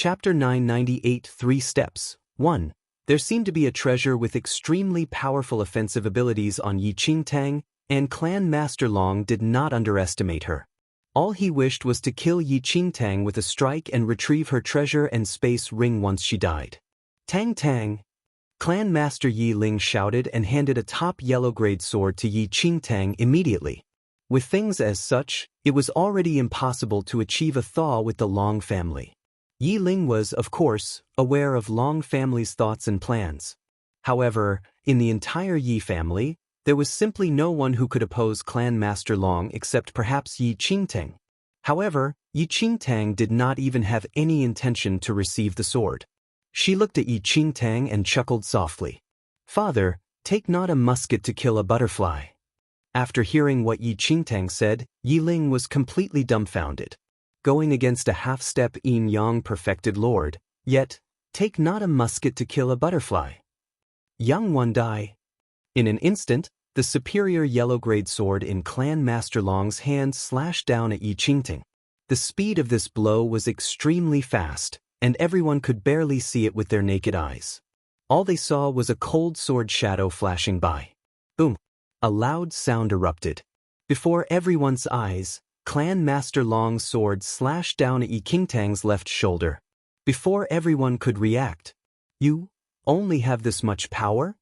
Chapter 998 3 Steps 1. There seemed to be a treasure with extremely powerful offensive abilities on Yi Qingtang, and Clan Master Long did not underestimate her. All he wished was to kill Yi Qingtang with a strike and retrieve her treasure and space ring once she died. Tang Tang! Clan Master Yi Ling shouted and handed a top yellow-grade sword to Yi Qingtang immediately. With things as such, it was already impossible to achieve a thaw with the Long family. Yi Ling was, of course, aware of Long family's thoughts and plans. However, in the entire Yi family, there was simply no one who could oppose Clan Master Long except perhaps Yi Qingtang. However, Yi Qingtang did not even have any intention to receive the sword. She looked at Yi Qingtang and chuckled softly. "Father, take not a musket to kill a butterfly." After hearing what Yi Qingtang said, Yi Ling was completely dumbfounded. Going against a half-step yin-yang perfected lord, yet, take not a musket to kill a butterfly. Young one die. In an instant, the superior yellow-grade sword in Clan Master Long's hand slashed down at Yi Qingtang. The speed of this blow was extremely fast, and everyone could barely see it with their naked eyes. All they saw was a cold sword shadow flashing by. Boom! A loud sound erupted. Before everyone's eyes, Clan Master Long's sword slashed down at Yi Qingtang's left shoulder. Before everyone could react. "You only have this much power?"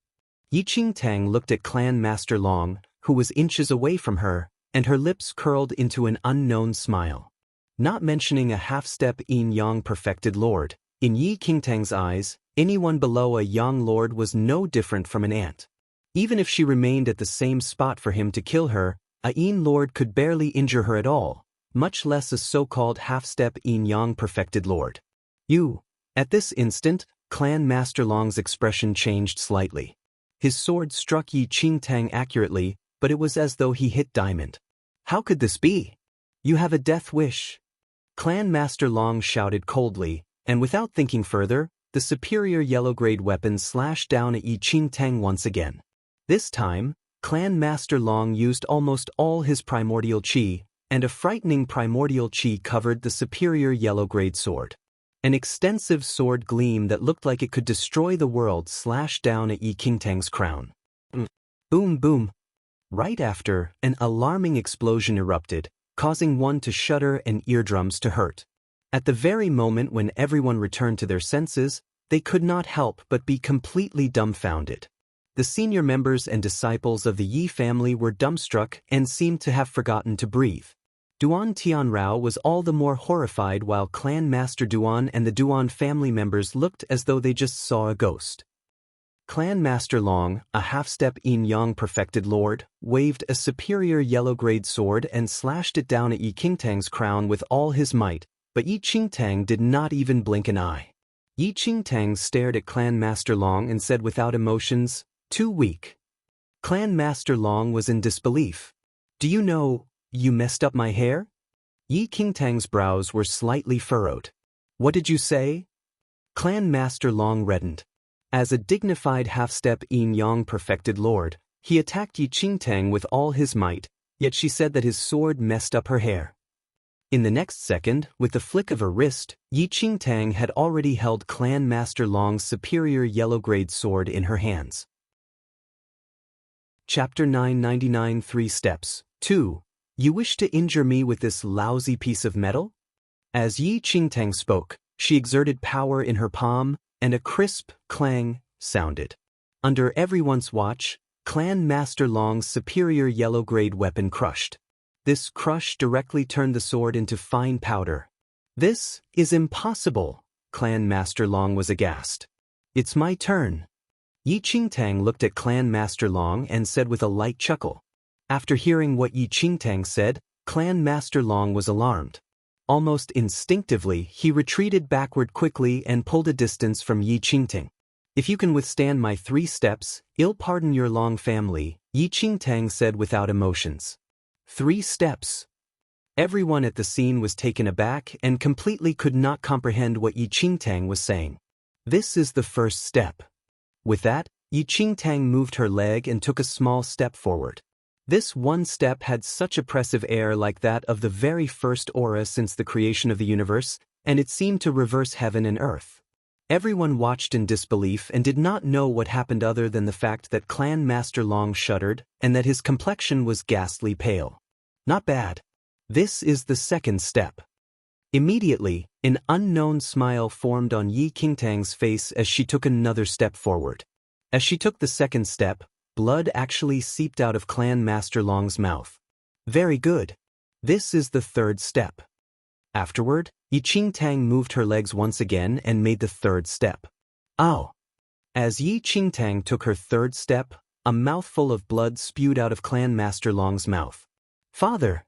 Yi Qingtang looked at Clan Master Long, who was inches away from her, and her lips curled into an unknown smile. Not mentioning a half-step yin-yang perfected lord, in Yi Qingtang's eyes, anyone below a yang lord was no different from an ant. Even if she remained at the same spot for him to kill her, a yin lord could barely injure her at all, much less a so-called half-step yin-yang perfected lord. "You." At this instant, Clan Master Long's expression changed slightly. His sword struck Yi Qingtang accurately, but it was as though he hit diamond. "How could this be? You have a death wish." Clan Master Long shouted coldly, and without thinking further, the superior yellow-grade weapon slashed down at Yi Qingtang once again. This time, Clan Master Long used almost all his primordial qi, and a frightening primordial qi covered the superior yellow-grade sword. An extensive sword gleam that looked like it could destroy the world slashed down at Yi Qingtang's crown. Boom boom. Right after, an alarming explosion erupted, causing one to shudder and eardrums to hurt. At the very moment when everyone returned to their senses, they could not help but be completely dumbfounded. The senior members and disciples of the Yi family were dumbstruck and seemed to have forgotten to breathe. Duan Tianrao was all the more horrified while Clan Master Duan and the Duan family members looked as though they just saw a ghost. Clan Master Long, a half-step yin-yang perfected lord, waved a superior yellow-grade sword and slashed it down at Yi Qingtang's crown with all his might, but Yi Qingtang did not even blink an eye. Yi Qingtang stared at Clan Master Long and said without emotions, "Too weak." Clan Master Long was in disbelief. "Do you know, you messed up my hair?" Yi Qingtang's brows were slightly furrowed. "What did you say?" Clan Master Long reddened. As a dignified half-step yin-yang perfected lord, he attacked Yi Qingtang with all his might, yet she said that his sword messed up her hair. In the next second, with the flick of her wrist, Yi Qingtang had already held Clan Master Long's superior yellow-grade sword in her hands. Chapter 999 3 Steps 2. You wish to injure me with this lousy piece of metal? As Yi Qingtang spoke, she exerted power in her palm, and a crisp clang sounded. Under everyone's watch, Clan Master Long's superior yellow-grade weapon crushed. This crush directly turned the sword into fine powder. "This is impossible," Clan Master Long was aghast. "It's my turn." Yi Qingtang looked at Clan Master Long and said with a light chuckle. After hearing what Yi Qingtang said, Clan Master Long was alarmed. Almost instinctively, he retreated backward quickly and pulled a distance from Yi Qingtang. "If you can withstand my 3 steps, I'll pardon your Long family," Yi Qingtang said without emotions. 3 steps. Everyone at the scene was taken aback and completely could not comprehend what Yi Qingtang was saying. "This is the first step." With that, Yi Qingtang moved her leg and took a small step forward. This one step had such oppressive air like that of the very first aura since the creation of the universe, and it seemed to reverse heaven and earth. Everyone watched in disbelief and did not know what happened other than the fact that Clan Master Long shuddered and that his complexion was ghastly pale. Not bad. This is the second step. Immediately, an unknown smile formed on Yi Qingtang's face as she took another step forward. As she took the second step, blood actually seeped out of Clan Master Long's mouth. Very good. This is the third step. Afterward, Yi Qingtang moved her legs once again and made the third step. Ow! As Yi Qingtang took her third step, a mouthful of blood spewed out of Clan Master Long's mouth. Father!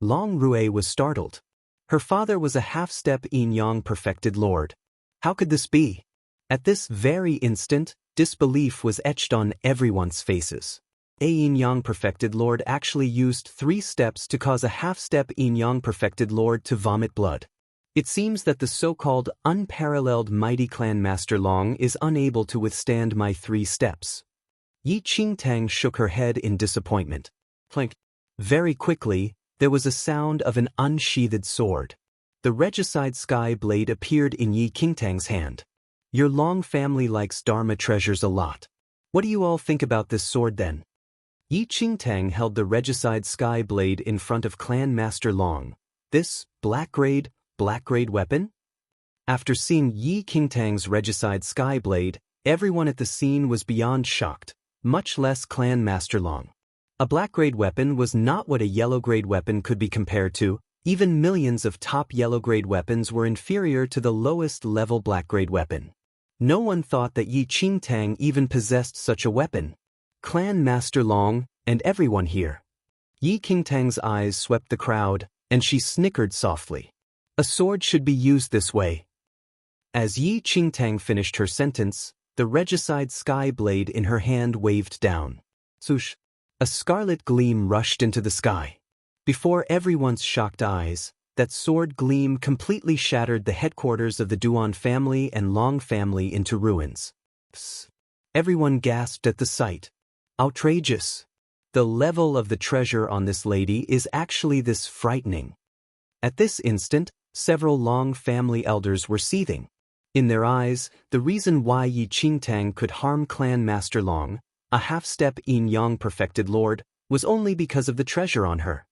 Long Rui was startled. Her father was a half-step yin-yang perfected lord. How could this be? At this very instant, disbelief was etched on everyone's faces. A yin-yang perfected lord actually used 3 steps to cause a half-step yin-yang perfected lord to vomit blood. It seems that the so-called unparalleled mighty Clan Master Long is unable to withstand my 3 steps. Yi Qingtang shook her head in disappointment. Clink. Very quickly, there was a sound of an unsheathed sword. The regicide sky blade appeared in Yi Qingtang's hand. Your Long family likes Dharma treasures a lot. What do you all think about this sword then? Yi Qingtang held the regicide sky blade in front of Clan Master Long. This black grade weapon? After seeing Yi Qingtang's regicide sky blade, everyone at the scene was beyond shocked, much less Clan Master Long. A black-grade weapon was not what a yellow-grade weapon could be compared to. Even millions of top yellow-grade weapons were inferior to the lowest-level black-grade weapon. No one thought that Yi Qingtang even possessed such a weapon. Clan Master Long, and everyone here. Yi Qingtang's eyes swept the crowd, and she snickered softly. A sword should be used this way. As Yi Qingtang finished her sentence, the regicide sky blade in her hand waved down. Swoosh! A scarlet gleam rushed into the sky. Before everyone's shocked eyes, that sword gleam completely shattered the headquarters of the Duan family and Long family into ruins. Psst. Everyone gasped at the sight. Outrageous! The level of the treasure on this lady is actually this frightening. At this instant, several Long family elders were seething. In their eyes, the reason why Yi Qingtang could harm Clan Master Long, a half-step yin-yang perfected lord, was only because of the treasure on her.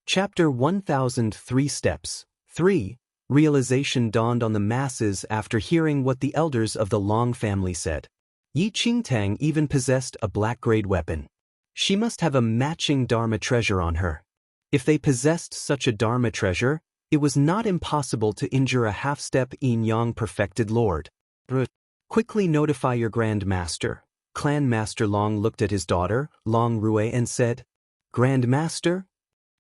Chapter 1003 Steps 3. Realization dawned on the masses after hearing what the elders of the Long family said. Yi Qingtang even possessed a black-grade weapon. She must have a matching Dharma treasure on her. If they possessed such a Dharma treasure, it was not impossible to injure a half-step yin-yang perfected lord. Quickly notify your Grand Master. Clan Master Long looked at his daughter, Long Rui, and said, Grand Master?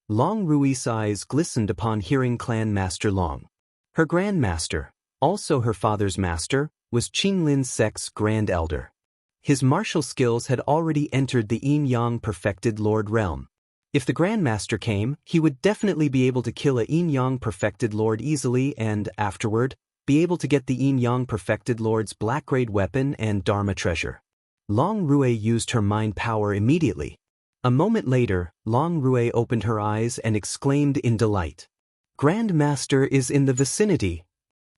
Long Rui's eyes glistened upon hearing Clan Master Long. Her Grand Master, also her father's master, was Qinglin sect's Grand Elder. His martial skills had already entered the yin-yang perfected lord realm. If the Grand Master came, he would definitely be able to kill a yin-yang perfected lord easily and, afterward, be able to get the yin-yang perfected lord's black-grade weapon and Dharma treasure. Long Rui used her mind power immediately. A moment later, Long Rui opened her eyes and exclaimed in delight. Grand Master is in the vicinity.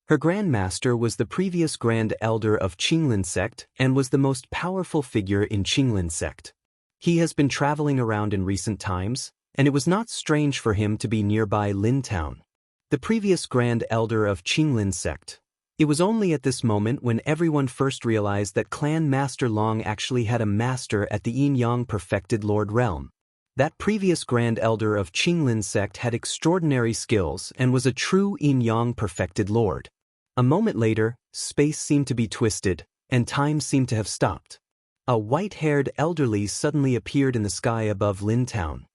Her Grand Master was the previous Grand Elder of Qinglin sect and was the most powerful figure in Qinglin sect. He has been traveling around in recent times, and it was not strange for him to be nearby Lin Town. The previous Grand Elder of Qinglin sect. It was only at this moment when everyone first realized that Clan Master Long actually had a master at the yin-yang perfected lord realm. That previous Grand Elder of Qinglin sect had extraordinary skills and was a true yin-yang perfected lord. A moment later, space seemed to be twisted, and time seemed to have stopped. A white-haired elderly suddenly appeared in the sky above Lin Town.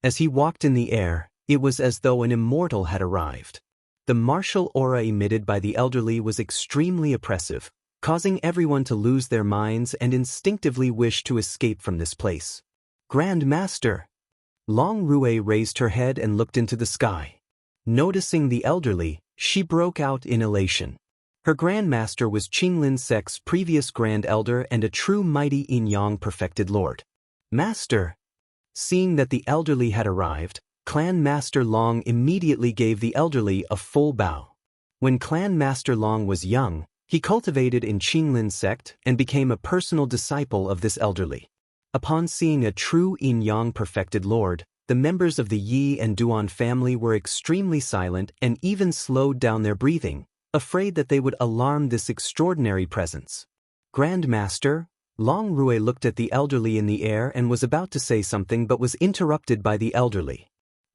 As he walked in the air, it was as though an immortal had arrived. The martial aura emitted by the elderly was extremely oppressive, causing everyone to lose their minds and instinctively wish to escape from this place. Grand Master! Long Rui raised her head and looked into the sky. Noticing the elderly, she broke out in elation. Her Grand Master was Qinglin sect's previous Grand Elder and a true mighty yin-yang perfected lord. Master! Seeing that the elderly had arrived, Clan Master Long immediately gave the elderly a full bow. When Clan Master Long was young, he cultivated in Qinglin sect and became a personal disciple of this elderly. Upon seeing a true yin-yang perfected lord, the members of the Yi and Duan family were extremely silent and even slowed down their breathing, afraid that they would alarm this extraordinary presence. Grand Master, Long Rui looked at the elderly in the air and was about to say something but was interrupted by the elderly.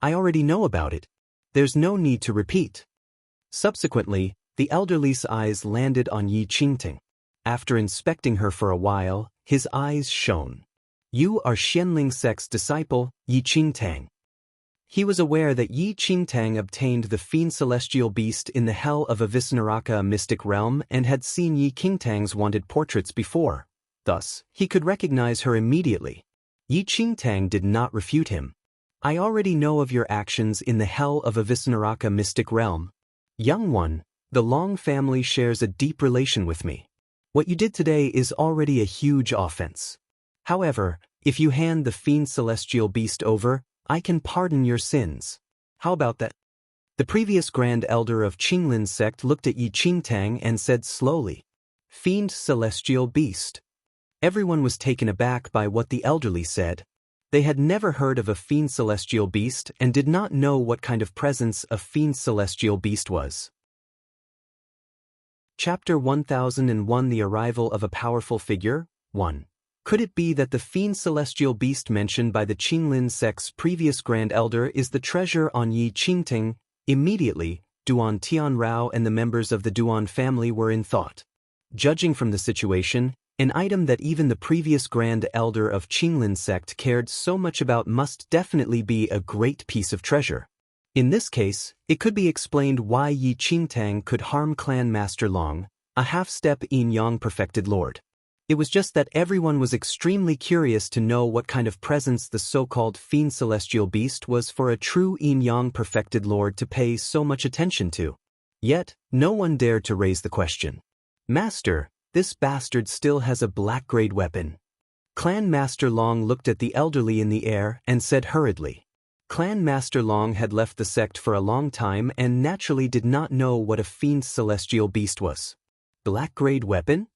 I already know about it. There's no need to repeat. Subsequently, the elderly's eyes landed on Yi Qingting. After inspecting her for a while, his eyes shone. You are Xianling sect's disciple, Yi Qingtang. He was aware that Yi Qingtang obtained the fiend celestial beast in the hell of Avisnaraka, a mystic realm, and had seen Yi Qingtang's wanted portraits before. Thus, he could recognize her immediately. Yi Qingtang did not refute him. I already know of your actions in the hell of Avisnaraka mystic realm. Young one, the Long family shares a deep relation with me. What you did today is already a huge offense. However, if you hand the fiend celestial beast over, I can pardon your sins. How about that? The previous Grand Elder of Qinglin sect looked at Yi Qingtang and said slowly, Fiend celestial beast. Everyone was taken aback by what the elderly said. They had never heard of a fiend celestial beast and did not know what kind of presence a fiend celestial beast was. Chapter 1001 The Arrival of a Powerful Figure 1. Could it be that the fiend celestial beast mentioned by the Qinglin sect's previous Grand Elder is the treasure on Yi Qingting? Immediately, Duan Tianrao and the members of the Duan family were in thought. Judging from the situation, an item that even the previous Grand Elder of Qinglin sect cared so much about must definitely be a great piece of treasure. In this case, it could be explained why Yi Qingtang could harm Clan Master Long, a half-step yin-yang perfected lord. It was just that everyone was extremely curious to know what kind of presence the so-called fiend celestial beast was for a true yin-yang perfected lord to pay so much attention to. Yet, no one dared to raise the question. Master, this bastard still has a black-grade weapon. Clan Master Long looked at the elderly in the air and said hurriedly. Clan Master Long had left the sect for a long time and naturally did not know what a fiend celestial beast was. Black-grade weapon?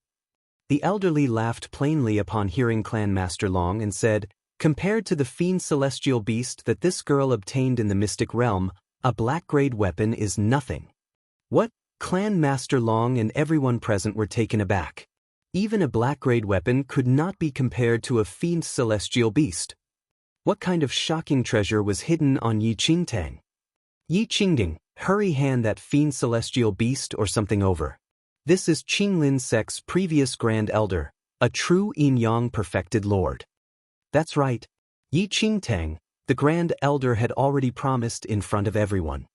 The elderly laughed plainly upon hearing Clan Master Long and said, compared to the fiend celestial beast that this girl obtained in the mystic realm, a black-grade weapon is nothing. What? Clan Master Long and everyone present were taken aback. Even a black-grade weapon could not be compared to a fiend celestial beast. What kind of shocking treasure was hidden on Yi Qingtang? Yi Qingting, hurry hand that fiend celestial beast or something over. This is Qinglin sect's previous Grand Elder, a true yin-yang perfected lord. That's right. Yi Qingtang, the Grand Elder had already promised in front of everyone.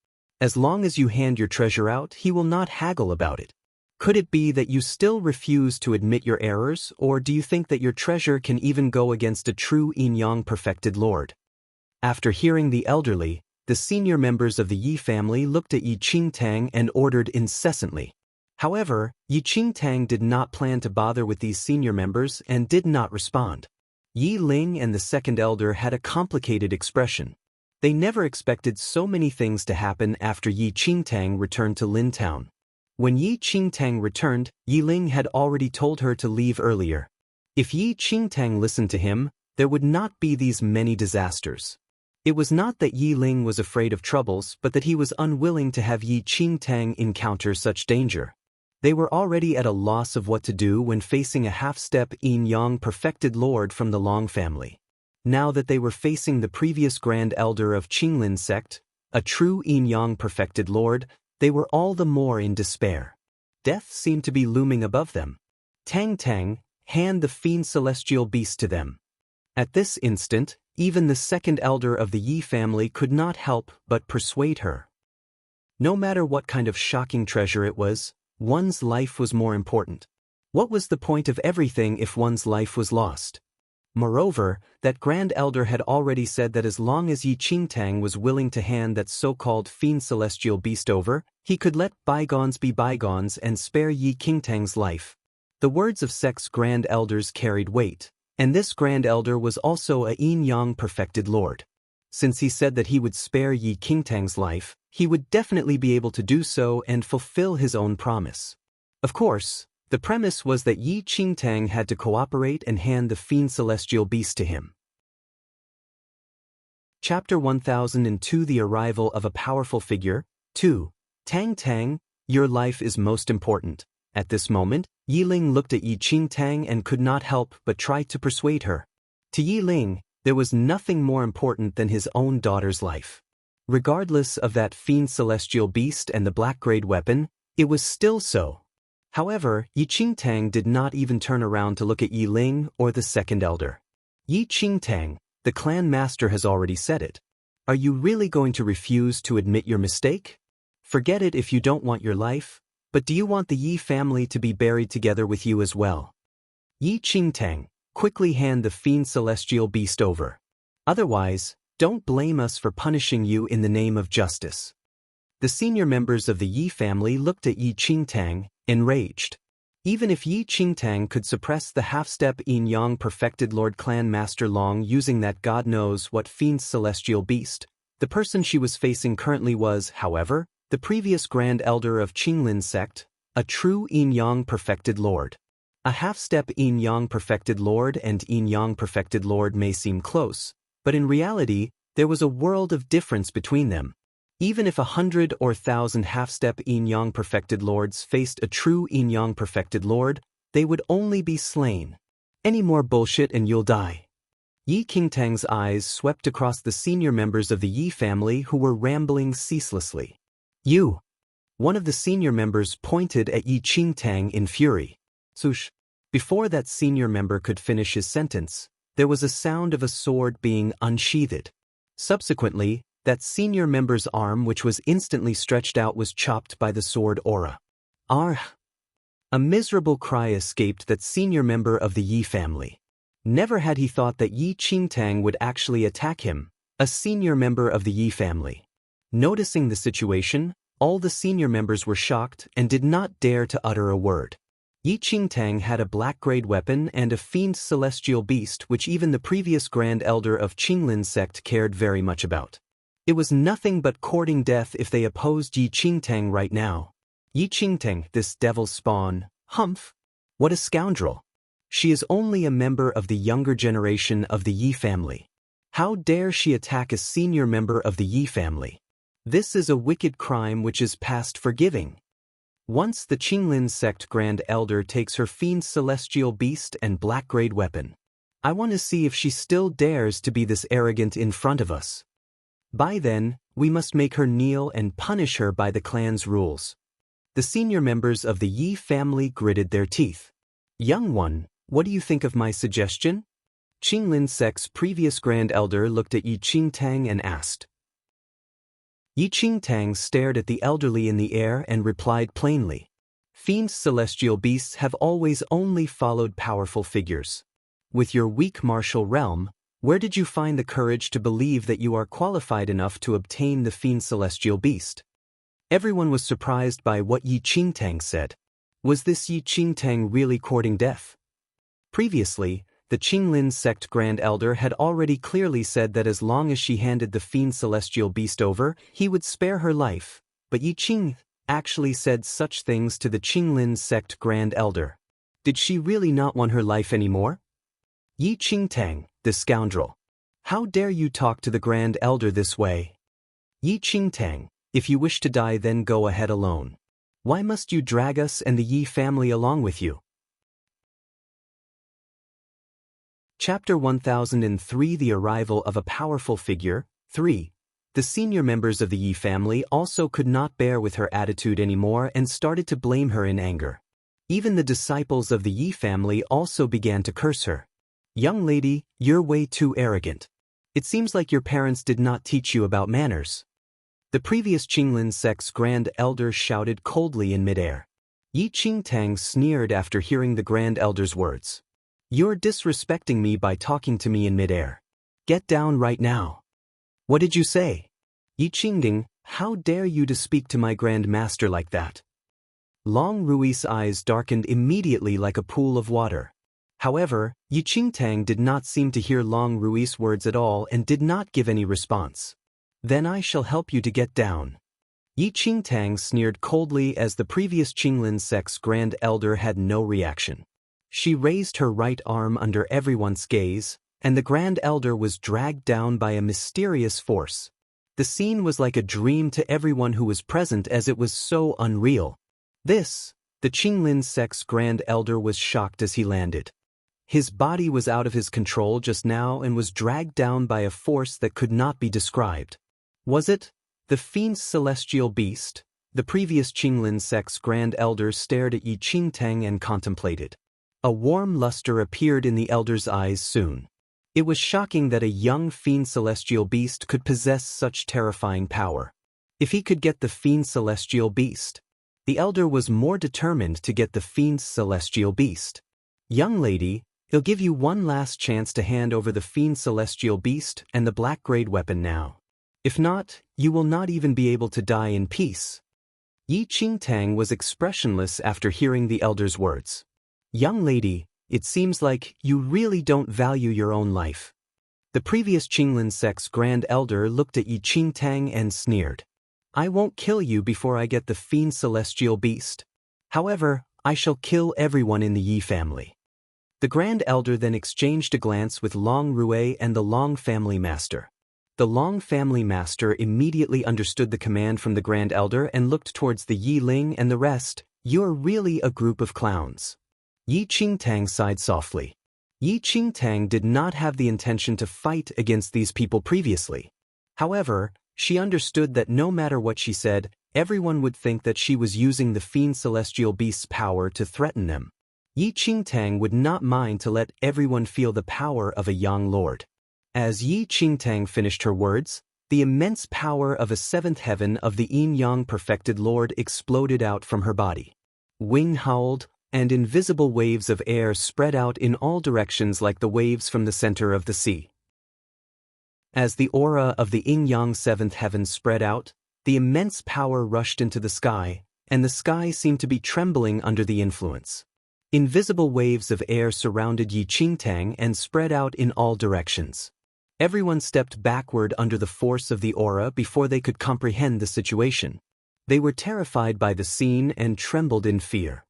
As long as you hand your treasure out, he will not haggle about it. Could it be that you still refuse to admit your errors, or do you think that your treasure can even go against a true yin-yang perfected lord? After hearing the elderly, the senior members of the Yi family looked at Yi Qingtang and ordered incessantly. However, Yi Qingtang did not plan to bother with these senior members and did not respond. Yi Ling and the second elder had a complicated expression. They never expected so many things to happen after Yi Qingtang returned to Lin Town. When Yi Qingtang returned, Yi Ling had already told her to leave earlier. If Yi Qingtang listened to him, there would not be these many disasters. It was not that Yi Ling was afraid of troubles, but that he was unwilling to have Yi Qingtang encounter such danger. They were already at a loss of what to do when facing a half-step yin-yang perfected lord from the Long family. Now that they were facing the previous Grand Elder of Qinglin sect, a true yin-yang perfected lord, they were all the more in despair. Death seemed to be looming above them. Tang Tang, hand the fiend celestial beast to them. At this instant, even the second elder of the Yi family could not help but persuade her. No matter what kind of shocking treasure it was, one's life was more important. What was the point of everything if one's life was lost? Moreover, that Grand Elder had already said that as long as Yi Qingtang was willing to hand that so-called fiend celestial beast over, he could let bygones be bygones and spare Yi Qingtang's life. The words of sect's Grand Elders carried weight, and this Grand Elder was also a yin-yang perfected lord. Since he said that he would spare Yi Qingtang's life, he would definitely be able to do so and fulfill his own promise. Of course, the premise was that Yi Qingtang had to cooperate and hand the Fiend Celestial Beast to him. Chapter 1002 The Arrival of a Powerful Figure. 2. Tang Tang, your life is most important. At this moment, Yi Ling looked at Yi Qingtang and could not help but try to persuade her. To Yi Ling, there was nothing more important than his own daughter's life. Regardless of that Fiend Celestial Beast and the black-grade weapon, it was still so. However, Yi Qingtang did not even turn around to look at Yi Ling or the second elder. Yi Qingtang, the clan master has already said it. Are you really going to refuse to admit your mistake? Forget it if you don't want your life, but do you want the Yi family to be buried together with you as well? Yi Qingtang, quickly hand the Fiend Celestial Beast over. Otherwise, don't blame us for punishing you in the name of justice. The senior members of the Yi family looked at Yi Qingtang, enraged. Even if Yi Qingtang could suppress the half-step Yin-Yang perfected Lord Clan Master Long using that God knows what Fiend Celestial Beast, the person she was facing currently was, however, the previous Grand Elder of Qinglin sect, a true Yin-Yang perfected Lord. A half-step Yin-Yang perfected Lord and Yin-Yang perfected Lord may seem close, but in reality, there was a world of difference between them. Even if 100 or 1,000 half-step Yin-Yang perfected Lords faced a true Yin-Yang perfected Lord, they would only be slain. Any more bullshit and you'll die. Yi Qingtang's eyes swept across the senior members of the Yi family who were rambling ceaselessly. You! One of the senior members pointed at Yi Qingtang in fury. Swoosh! Before that senior member could finish his sentence, there was a sound of a sword being unsheathed. Subsequently, that senior member's arm which was instantly stretched out was chopped by the sword aura. Argh! A miserable cry escaped that senior member of the Yi family. Never had he thought that Yi Qingtang would actually attack him, a senior member of the Yi family. Noticing the situation, all the senior members were shocked and did not dare to utter a word. Yi Qingtang had a black-grade weapon and a Fiend Celestial Beast which even the previous Grand Elder of Qinglin sect cared very much about. It was nothing but courting death if they opposed Yi Qingtang right now. Yi Qingtang, this devil's spawn, humph! What a scoundrel! She is only a member of the younger generation of the Yi family. How dare she attack a senior member of the Yi family? This is a wicked crime which is past forgiving. Once the Qinglin sect Grand Elder takes her Fiend Celestial Beast and black-grade weapon, I want to see if she still dares to be this arrogant in front of us. By then, we must make her kneel and punish her by the clan's rules. The senior members of the Yi family gritted their teeth. Young one, what do you think of my suggestion? Qinglin sect's previous Grand Elder looked at Yi Qingtang and asked. Yi Qingtang stared at the elderly in the air and replied plainly. Fiend Celestial Beasts have always only followed powerful figures. With your weak martial realm, where did you find the courage to believe that you are qualified enough to obtain the Fiend Celestial Beast? Everyone was surprised by what Yi Qingtang said. Was this Yi Qingtang really courting death? Previously, the Qinglin sect Grand Elder had already clearly said that as long as she handed the Fiend Celestial Beast over, he would spare her life, but Yi Qing actually said such things to the Qinglin sect Grand Elder. Did she really not want her life anymore? Yi Qingtang, the scoundrel. How dare you talk to the Grand Elder this way? Yi Qingtang, if you wish to die then go ahead alone. Why must you drag us and the Yi family along with you? Chapter 1003 The Arrival of a Powerful Figure. 3. The senior members of the Yi family also could not bear with her attitude anymore and started to blame her in anger. Even the disciples of the Yi family also began to curse her. Young lady, you're way too arrogant. It seems like your parents did not teach you about manners. The previous Qinglin sect's Grand Elder shouted coldly in midair. Yi Qingtang sneered after hearing the Grand Elder's words. You're disrespecting me by talking to me in midair. Get down right now. What did you say? Yi Qingding, how dare you to speak to my Grand Master like that? Long Rui's eyes darkened immediately like a pool of water. However, Yi Qingtang did not seem to hear Long Rui's words at all and did not give any response. Then I shall help you to get down. Yi Qingtang sneered coldly as the previous Qinglin sect's Grand Elder had no reaction. She raised her right arm under everyone's gaze, and the Grand Elder was dragged down by a mysterious force. The scene was like a dream to everyone who was present as it was so unreal. The Qinglin sect's Grand Elder was shocked as he landed. His body was out of his control just now and was dragged down by a force that could not be described. Was it the fiend's celestial beast? The previous Qinglin sect's Grand Elder stared at Yi Qingtang and contemplated. A warm luster appeared in the elder's eyes soon. It was shocking that a young fiend celestial beast could possess such terrifying power. If he could get the fiend celestial beast, the elder was more determined to get the fiend's celestial beast. Young lady, he'll give you one last chance to hand over the fiend celestial beast and the black-grade weapon now. If not, you will not even be able to die in peace. Yi Qingtang was expressionless after hearing the elder's words. Young lady, it seems like you really don't value your own life. The previous Qinglin sect's Grand Elder looked at Yi Qingtang and sneered. I won't kill you before I get the fiend celestial beast. However, I shall kill everyone in the Yi family. The Grand Elder then exchanged a glance with Long Rui and the Long family master. The Long family master immediately understood the command from the Grand Elder and looked towards the Yi Ling and the rest. You're really a group of clowns. Yi Qingtang sighed softly. Yi Qingtang did not have the intention to fight against these people previously. However, she understood that no matter what she said, everyone would think that she was using the fiend celestial beast's power to threaten them. Yi Qingtang would not mind to let everyone feel the power of a young lord. As Yi Qingtang finished her words, the immense power of a seventh heaven of the yin-yang perfected lord exploded out from her body. Wing howled, and invisible waves of air spread out in all directions like the waves from the center of the sea. As the aura of the yin-yang seventh heaven spread out, the immense power rushed into the sky, and the sky seemed to be trembling under the influence. Invisible waves of air surrounded Yi Qingtang and spread out in all directions. Everyone stepped backward under the force of the aura before they could comprehend the situation. They were terrified by the scene and trembled in fear.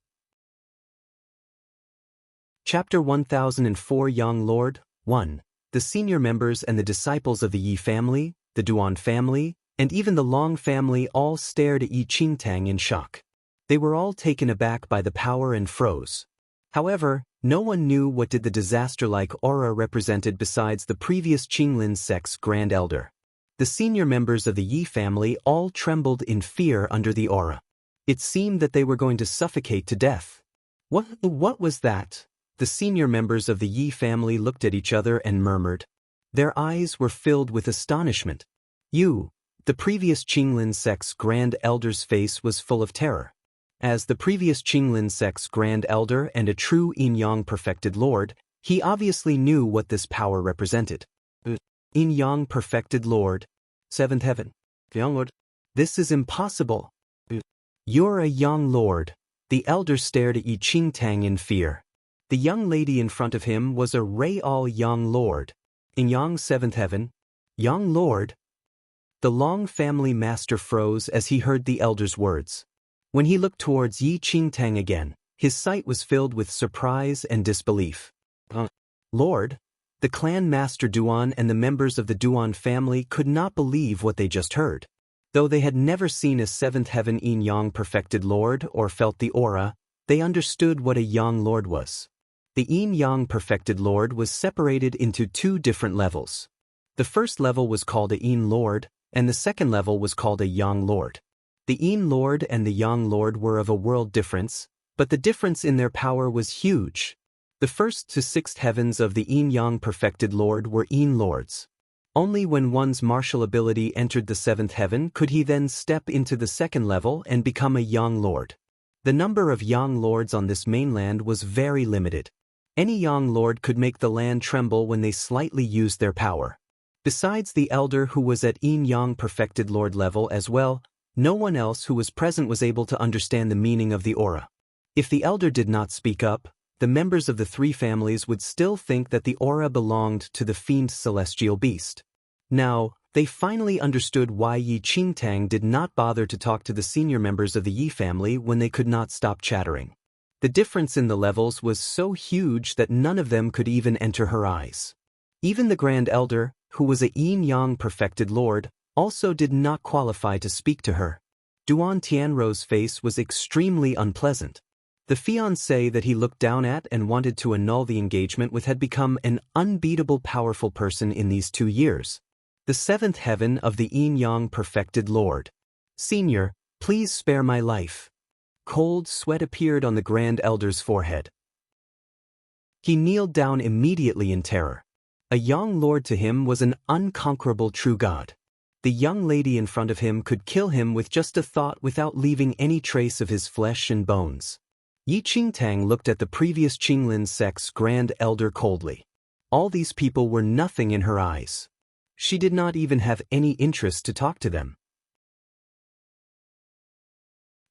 Chapter 1004 Young Lord 1. The senior members and the disciples of the Yi family, the Duan family, and even the Long family all stared at Yi Qingtang in shock. They were all taken aback by the power and froze. However, no one knew what did the disaster-like aura represented besides the previous Qinglin sect's Grand Elder. The senior members of the Yi family all trembled in fear under the aura. It seemed that they were going to suffocate to death. What was that? The senior members of the Yi family looked at each other and murmured. Their eyes were filled with astonishment. The previous Qinglin sect's Grand Elder's face was full of terror. As the previous Qinglin sect's Grand Elder and a true yin-yang perfected lord, he obviously knew what this power represented. Yin-yang perfected lord. Seventh heaven. Young lord. This is impossible. You're a young lord. The elder stared at Yi Qingtang in fear. The young lady in front of him was a real young lord. Yin-yang seventh heaven. Young lord. The Long family master froze as he heard the elder's words. When he looked towards Yi Qingtang again, his sight was filled with surprise and disbelief. Lord, the clan master Duan and the members of the Duan family could not believe what they just heard. Though they had never seen a seventh heaven yin-yang perfected lord or felt the aura, they understood what a young lord was. The yin-yang perfected lord was separated into two different levels. The first level was called a yin lord, and the second level was called a yang lord. The yin lord and the yang lord were of a world difference, but the difference in their power was huge. The first to sixth heavens of the yin-yang perfected lord were yin lords. Only when one's martial ability entered the seventh heaven could he then step into the second level and become a yang lord. The number of yang lords on this mainland was very limited. Any yang lord could make the land tremble when they slightly used their power. Besides the elder who was at yin-yang perfected lord level as well, no one else who was present was able to understand the meaning of the aura. If the elder did not speak up, the members of the three families would still think that the aura belonged to the fiend celestial beast. Now, they finally understood why Yi Qingtang did not bother to talk to the senior members of the Yi family when they could not stop chattering. The difference in the levels was so huge that none of them could even enter her eyes. Even the Grand Elder, who was a yin-yang perfected lord, also did not qualify to speak to her. Duan Tianrou's face was extremely unpleasant. The fiancé that he looked down at and wanted to annul the engagement with had become an unbeatable powerful person in these 2 years. The seventh heaven of the yin-yang perfected lord. Senior, please spare my life. Cold sweat appeared on the Grand Elder's forehead. He kneeled down immediately in terror. A young lord to him was an unconquerable true god. The young lady in front of him could kill him with just a thought without leaving any trace of his flesh and bones. Yi Qingtang looked at the previous Qinglin sect's Grand Elder coldly. All these people were nothing in her eyes. She did not even have any interest to talk to them.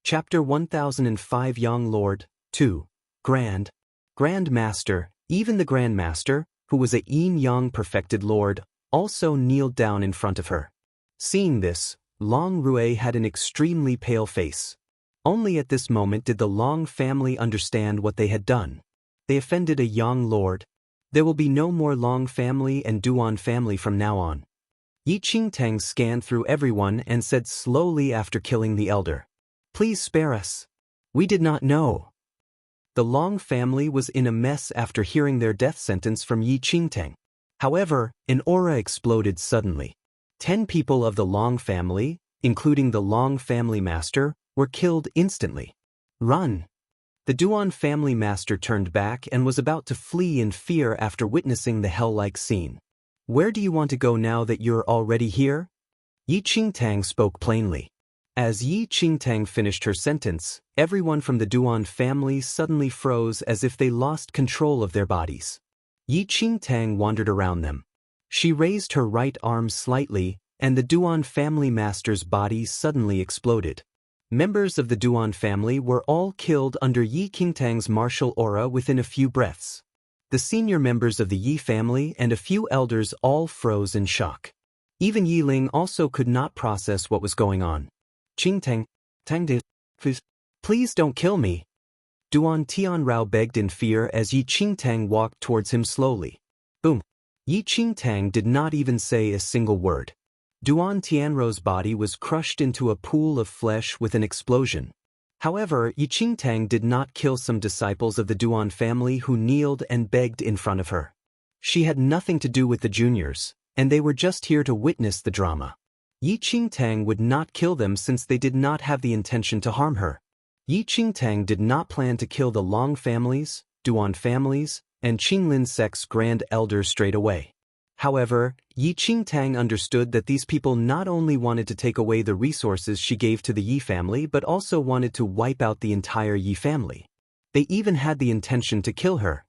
Chapter 1005 Young Lord, 2. Grand Master. Even the Grand Master, who was a yin-yang perfected lord, also kneeled down in front of her. Seeing this, Long Rui had an extremely pale face. Only at this moment did the Long family understand what they had done. They offended a young lord. There will be no more Long family and Duan family from now on. Yi Qingtang scanned through everyone and said slowly after killing the elder, "Please spare us. We did not know." The Long family was in a mess after hearing their death sentence from Yi Qingtang. However, an aura exploded suddenly. 10 people of the Long family, including the Long family master, were killed instantly. Run! The Duan family master turned back and was about to flee in fear after witnessing the hell-like scene. Where do you want to go now that you're already here? Yi Qingtang spoke plainly. As Yi Qingtang finished her sentence, everyone from the Duan family suddenly froze as if they lost control of their bodies. Yi Qingtang wandered around them. She raised her right arm slightly, and the Duan family master's body suddenly exploded. Members of the Duan family were all killed under Yi Qingtang's martial aura within a few breaths. The senior members of the Yi family and a few elders all froze in shock. Even Yi Ling also could not process what was going on. Qingtang, please don't kill me. Duan Tianrao begged in fear as Yi Qingtang walked towards him slowly. Boom. Yi Qingtang did not even say a single word. Duan Tianrou's body was crushed into a pool of flesh with an explosion. However, Yi Qingtang did not kill some disciples of the Duan family who kneeled and begged in front of her. She had nothing to do with the juniors, and they were just here to witness the drama. Yi Qingtang would not kill them since they did not have the intention to harm her. Yi Qingtang did not plan to kill the Long families, Duan families, and Qinglin sect's Grand Elder straight away. However, Yi Qingtang understood that these people not only wanted to take away the resources she gave to the Yi family but also wanted to wipe out the entire Yi family. They even had the intention to kill her.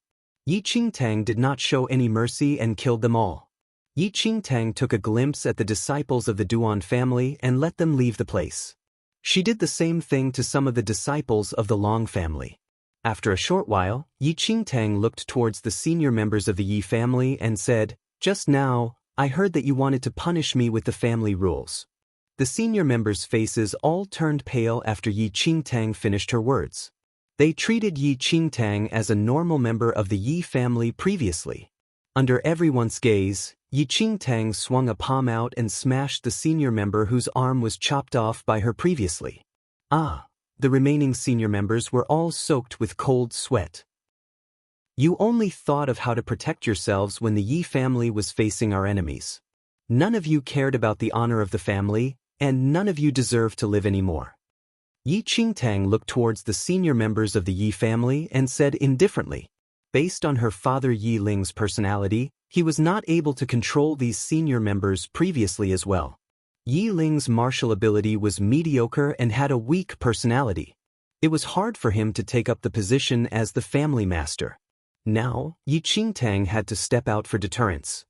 Yi Qingtang did not show any mercy and killed them all. Yi Qingtang took a glimpse at the disciples of the Duan family and let them leave the place. She did the same thing to some of the disciples of the Long family. After a short while, Yi Qingtang looked towards the senior members of the Yi family and said, "Just now, I heard that you wanted to punish me with the family rules." The senior members' faces all turned pale after Yi Qingtang finished her words. They treated Yi Qingtang as a normal member of the Yi family previously. Under everyone's gaze, Yi Qingtang swung a palm out and smashed the senior member whose arm was chopped off by her previously. The remaining senior members were all soaked with cold sweat. You only thought of how to protect yourselves when the Yi family was facing our enemies. None of you cared about the honor of the family, and none of you deserve to live anymore. Yi Qingtang looked towards the senior members of the Yi family and said indifferently. Based on her father Yi Ling's personality, he was not able to control these senior members previously as well. Yi Ling's martial ability was mediocre and had a weak personality. It was hard for him to take up the position as the family master. Now, Yi Qingtang had to step out for deterrence.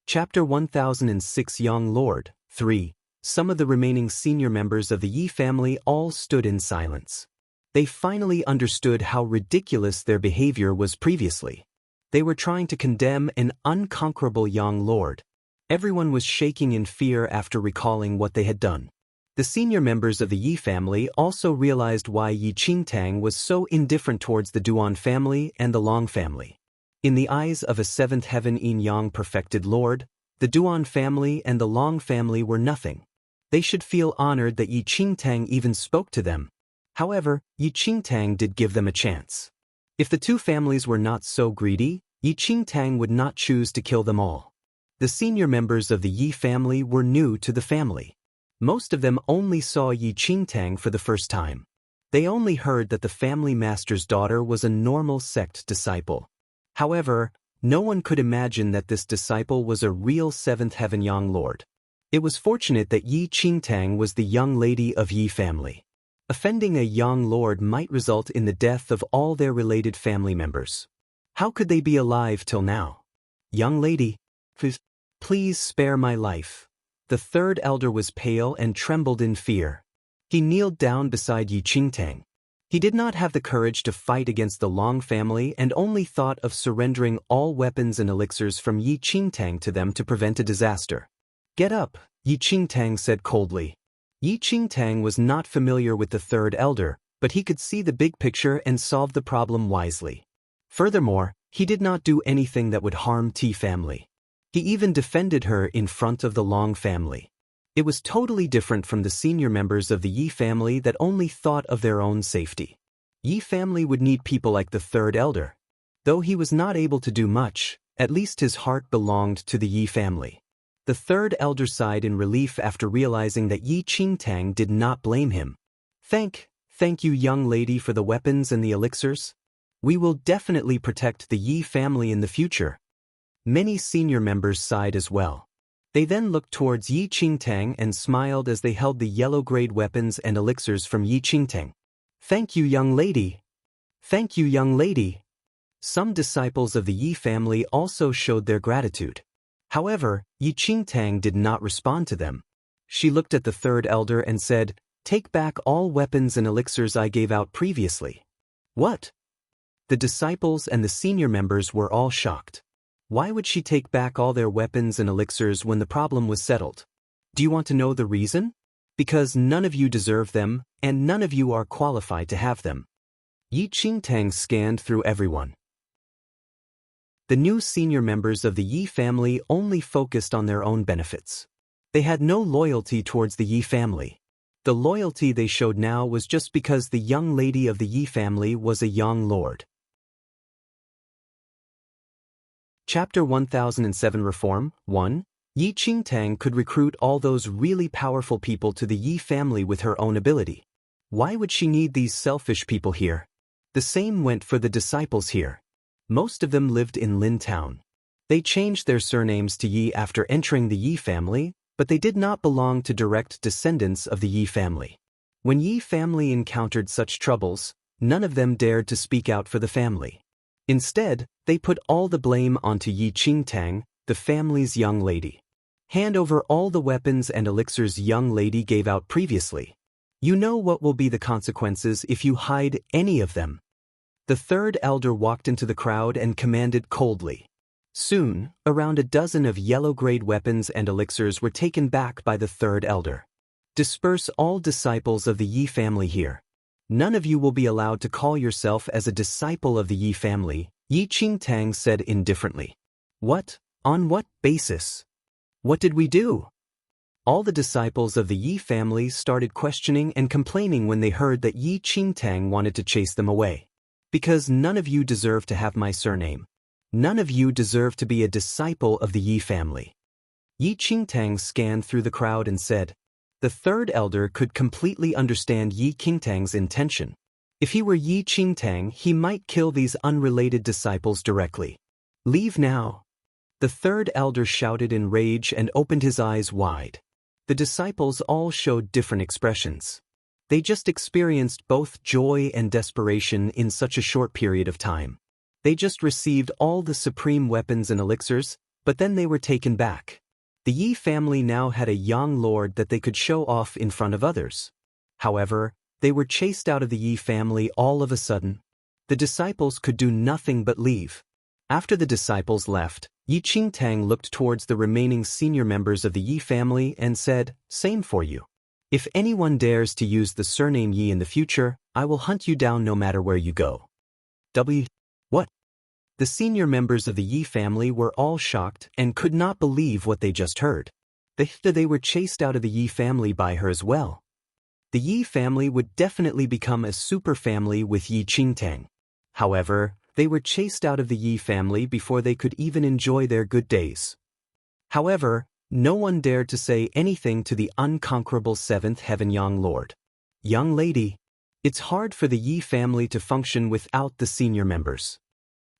Chapter 1006 Young Lord, 3. Some of the remaining senior members of the Yi family all stood in silence. They finally understood how ridiculous their behavior was previously. They were trying to condemn an unconquerable young lord. Everyone was shaking in fear after recalling what they had done. The senior members of the Yi family also realized why Yi Qingtang was so indifferent towards the Duan family and the Long family. In the eyes of a seventh heaven yin-yang perfected lord, the Duan family and the Long family were nothing. They should feel honored that Yi Qingtang even spoke to them. However, Yi Qingtang did give them a chance. If the two families were not so greedy, Yi Qingtang would not choose to kill them all. The senior members of the Yi family were new to the family. Most of them only saw Yi Qingtang for the first time. They only heard that the family master's daughter was a normal sect disciple. However, no one could imagine that this disciple was a real seventh heaven young lord. It was fortunate that Yi Qingtang was the young lady of Yi family. Offending a young lord might result in the death of all their related family members. How could they be alive till now? Young lady, please spare my life. The third elder was pale and trembled in fear. He kneeled down beside Yi Qingtang. He did not have the courage to fight against the Long family and only thought of surrendering all weapons and elixirs from Yi Qingtang to them to prevent a disaster. Get up, Yi Qingtang said coldly. Yi Qingtang was not familiar with the third elder, but he could see the big picture and solve the problem wisely. Furthermore, he did not do anything that would harm Ti family. He even defended her in front of the Long family. It was totally different from the senior members of the Yi family that only thought of their own safety. Yi family would need people like the third elder. Though he was not able to do much, at least his heart belonged to the Yi family. The third elder sighed in relief after realizing that Yi Qingtang did not blame him. Thank you young lady for the weapons and the elixirs. We will definitely protect the Yi family in the future. Many senior members sighed as well. They then looked towards Yi Qingtang and smiled as they held the yellow-grade weapons and elixirs from Yi Qingtang. Thank you young lady. Thank you young lady. Some disciples of the Yi family also showed their gratitude. However, Yi Qingtang did not respond to them. She looked at the third elder and said, "Take back all weapons and elixirs I gave out previously." What? The disciples and the senior members were all shocked. Why would she take back all their weapons and elixirs when the problem was settled? Do you want to know the reason? Because none of you deserve them, and none of you are qualified to have them. Yi Qingtang scanned through everyone. The new senior members of the Yi family only focused on their own benefits. They had no loyalty towards the Yi family. The loyalty they showed now was just because the young lady of the Yi family was a young lord. Chapter 1007 Reform 1. Yi Qingtang could recruit all those really powerful people to the Yi family with her own ability. Why would she need these selfish people here? The same went for the disciples here. Most of them lived in Lin Town. They changed their surnames to Yi after entering the Yi family, but they did not belong to direct descendants of the Yi family. When Yi family encountered such troubles, none of them dared to speak out for the family. Instead, they put all the blame onto Yi Qingtang, the family's young lady. Hand over all the weapons and elixirs young lady gave out previously. You know what will be the consequences if you hide any of them. The third elder walked into the crowd and commanded coldly. Soon, around a dozen of yellow-grade weapons and elixirs were taken back by the third elder. Disperse all disciples of the Yi family here. None of you will be allowed to call yourself as a disciple of the Yi family, Yi Qingtang said indifferently. What? On what basis? What did we do? All the disciples of the Yi family started questioning and complaining when they heard that Yi Qingtang wanted to chase them away. Because none of you deserve to have my surname. None of you deserve to be a disciple of the Yi family. Yi Qingtang scanned through the crowd and said, the third elder could completely understand Yi Qingtang's intention. If he were Yi Qingtang, he might kill these unrelated disciples directly. Leave now. The third elder shouted in rage and opened his eyes wide. The disciples all showed different expressions. They just experienced both joy and desperation in such a short period of time. They just received all the supreme weapons and elixirs, but then they were taken back. The Yi family now had a young lord that they could show off in front of others. However, They were chased out of the Yi family all of a sudden. The disciples could do nothing but leave. After the disciples left, Yi Qingtang looked towards the remaining senior members of the Yi family and said, "Same for you. If anyone dares to use the surname Yi in the future, I will hunt you down no matter where you go." What? The senior members of the Yi family were all shocked and could not believe what they just heard. They were chased out of the Yi family by her as well. The Yi family would definitely become a super family with Yi Qingtang. However, they were chased out of the Yi family before they could even enjoy their good days. However, no one dared to say anything to the unconquerable seventh heaven young lord. "Young lady, it's hard for the Yi family to function without the senior members."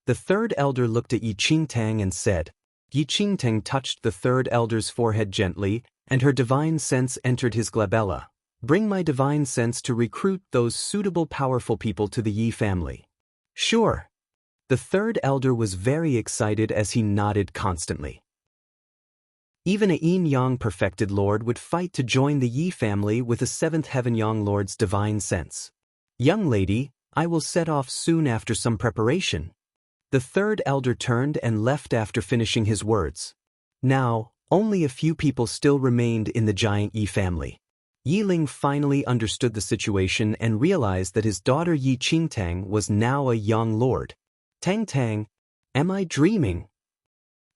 The third elder looked at Yi Qingtang and said. Yi Qingtang touched the third elder's forehead gently, and her divine sense entered his glabella. "Bring my divine sense to recruit those suitable powerful people to the Yi family." "Sure." The third elder was very excited as he nodded constantly. Even a yin-yang perfected lord would fight to join the Yi family with a seventh heaven young lord's divine sense. "Young lady, I will set off soon after some preparation." The third elder turned and left after finishing his words. Now, only a few people still remained in the giant Yi family. Yi Ling finally understood the situation and realized that his daughter Yi Qingtang was now a young lord. "Tang, am I dreaming?"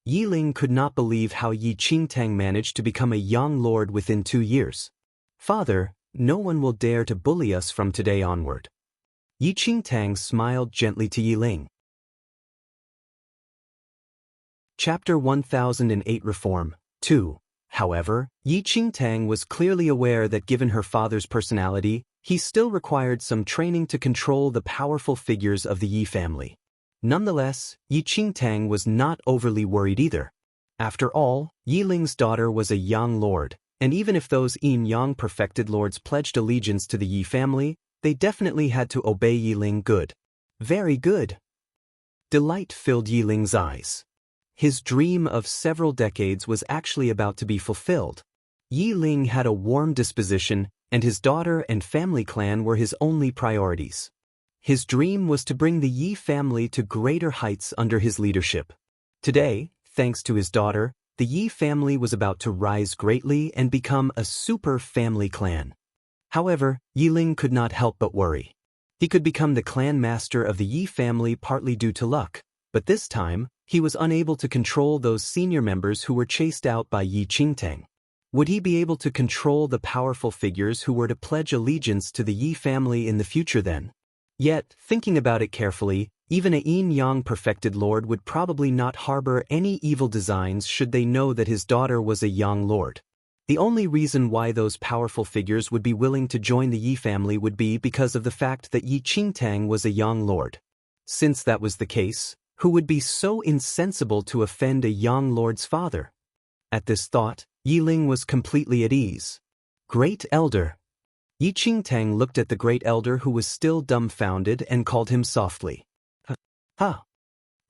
Yi Ling could not believe how Yi Qingtang managed to become a young lord within 2 years. "Father, no one will dare to bully us from today onward." Yi Qingtang smiled gently to Yi Ling. Chapter 1008 Reform 2. However, Yi Qingtang was clearly aware that given her father's personality, he still required some training to control the powerful figures of the Yi family. Nonetheless, Yi Qingtang was not overly worried either. After all, Yi Ling's daughter was a young lord, and even if those yin-yang perfected lords pledged allegiance to the Yi family, they definitely had to obey Yi Ling. Good. Very good. Delight filled Yi Ling's eyes. His dream of several decades was actually about to be fulfilled. Yi Ling had a warm disposition, and his daughter and family clan were his only priorities. His dream was to bring the Yi family to greater heights under his leadership. Today, thanks to his daughter, the Yi family was about to rise greatly and become a super family clan. However, Yi Ling could not help but worry. He could become the clan master of the Yi family partly due to luck, but this time, he was unable to control those senior members who were chased out by Yi Qingtang. Would he be able to control the powerful figures who were to pledge allegiance to the Yi family in the future then? Yet, thinking about it carefully, even a yin-yang perfected lord would probably not harbor any evil designs should they know that his daughter was a young lord. The only reason why those powerful figures would be willing to join the Yi family would be because of the fact that Yi Qingtang was a young lord. Since that was the case, who would be so insensible to offend a young lord's father? At this thought, Yi Ling was completely at ease. "Great elder." Yi Qingtang looked at the great elder who was still dumbfounded and called him softly. "Ha!"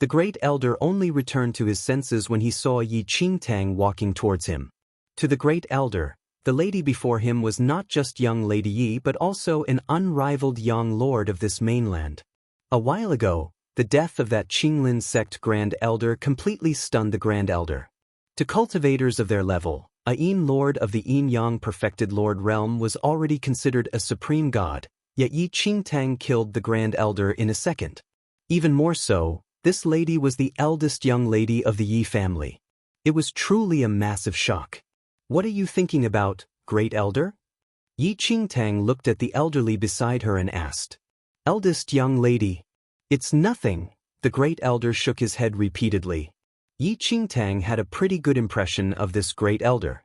The great elder only returned to his senses when he saw Yi Qingtang walking towards him. To the great elder, the lady before him was not just young Lady Yi but also an unrivaled young lord of this mainland. A while ago, the death of that Qinglin sect grand elder completely stunned the grand elder. To cultivators of their level, a yin lord of the yin-yang perfected lord realm was already considered a supreme god, yet Yi Qingtang killed the grand elder in a second. Even more so, this lady was the eldest young lady of the Yi family. It was truly a massive shock. "What are you thinking about, great elder?" Yi Qingtang looked at the elderly beside her and asked. "Eldest young lady." "It's nothing," the great elder shook his head repeatedly. Yi Qingtang had a pretty good impression of this great elder.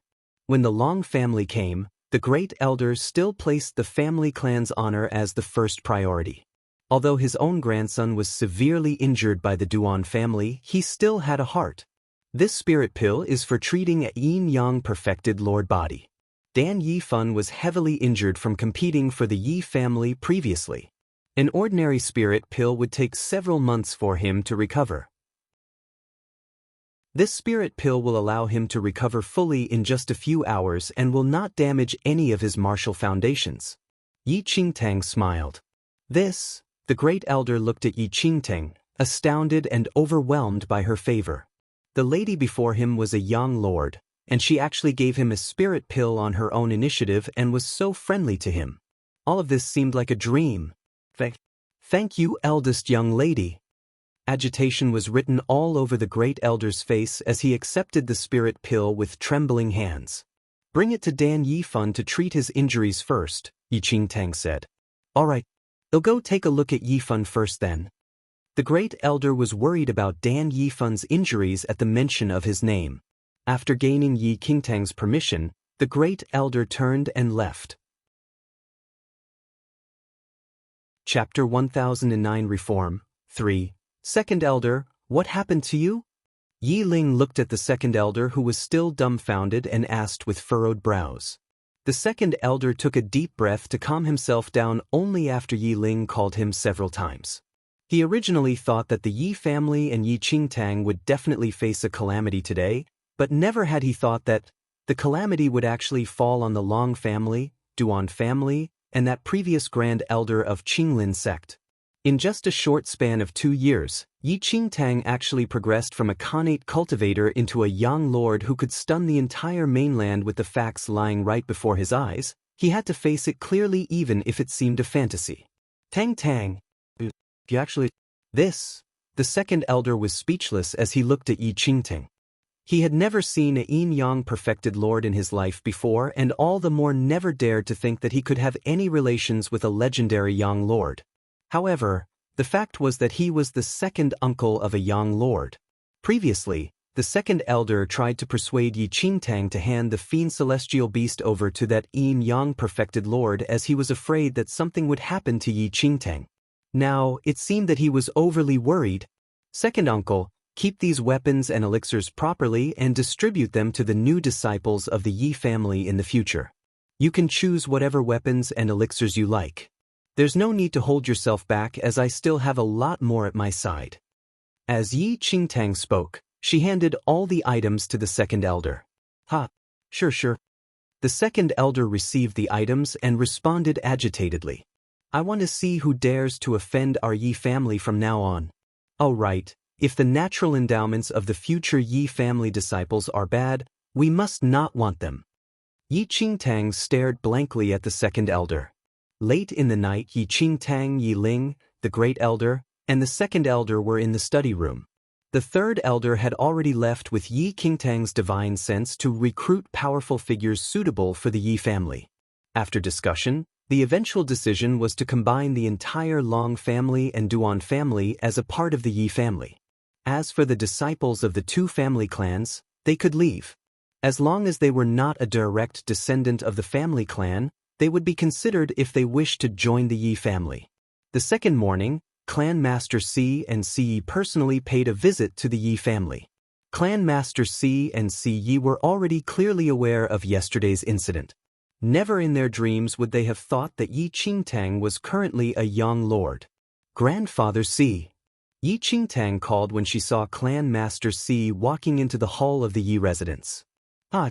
When the Long family came, the great elder still placed the family clan's honor as the first priority. Although his own grandson was severely injured by the Duan family, he still had a heart. This spirit pill is for treating a yin-yang perfected lord body. Dan Yifan was heavily injured from competing for the Yi family previously. An ordinary spirit pill would take several months for him to recover. This spirit pill will allow him to recover fully in just a few hours and will not damage any of his martial foundations. Yi Qingtang smiled. The great elder looked at Yi Qingtang, astounded and overwhelmed by her favor. The lady before him was a young lord, and she actually gave him a spirit pill on her own initiative and was so friendly to him. All of this seemed like a dream. Thank you, eldest young lady. Agitation was written all over the great elder's face as he accepted the spirit pill with trembling hands. Bring it to Dan Yifan to treat his injuries first, Yi Qingtang said. All right, I'll go take a look at Yifan first then. The great elder was worried about Dan Yifan's injuries at the mention of his name. After gaining Yi Qingtang's permission, the great elder turned and left. Chapter 1009 Reform 3. Second Elder, what happened to you? Yi Ling looked at the second elder who was still dumbfounded and asked with furrowed brows. The second elder took a deep breath to calm himself down only after Yi Ling called him several times. He originally thought that the Yi family and Yi Qingtang would definitely face a calamity today, but never had he thought that the calamity would actually fall on the Long family, Duan family, and that previous grand elder of Qinglin sect. In just a short span of 2 years, Yi Qingtang actually progressed from a Khanate cultivator into a young lord who could stun the entire mainland with the facts lying right before his eyes. He had to face it clearly even if it seemed a fantasy. Tang. The second elder was speechless as he looked at Yi Qingtang. He had never seen a yin-yang perfected lord in his life before and all the more never dared to think that he could have any relations with a legendary young lord. However, the fact was that he was the second uncle of a young lord. Previously, the second elder tried to persuade Yi Qingtang to hand the fiend celestial beast over to that yin-yang perfected lord as he was afraid that something would happen to Yi Qingtang. Now, it seemed that he was overly worried. Second uncle, keep these weapons and elixirs properly and distribute them to the new disciples of the Yi family in the future. You can choose whatever weapons and elixirs you like. There's no need to hold yourself back as I still have a lot more at my side. As Yi Qingtang spoke, she handed all the items to the second elder. Sure. The second elder received the items and responded agitatedly. I want to see who dares to offend our Yi family from now on. Oh right, if the natural endowments of the future Yi family disciples are bad, we must not want them. Yi Qingtang stared blankly at the second elder. Late in the night, Yi Qingtang, Yi Ling, the great elder, and the second elder were in the study room. The third elder had already left with Yi Qingtang's divine sense to recruit powerful figures suitable for the Yi family. After discussion, the eventual decision was to combine the entire Long family and Duan family as a part of the Yi family. As for the disciples of the two family clans, they could leave. As long as they were not a direct descendant of the family clan, they would be considered if they wished to join the Yi family. The second morning, Clan Master Si and Si Yi personally paid a visit to the Yi family. Clan Master Si and Si Yi were already clearly aware of yesterday's incident. Never in their dreams would they have thought that Yi Qingtang was currently a young lord. Grandfather Si. Yi Qingtang called when she saw Clan Master Si walking into the hall of the Yi residence.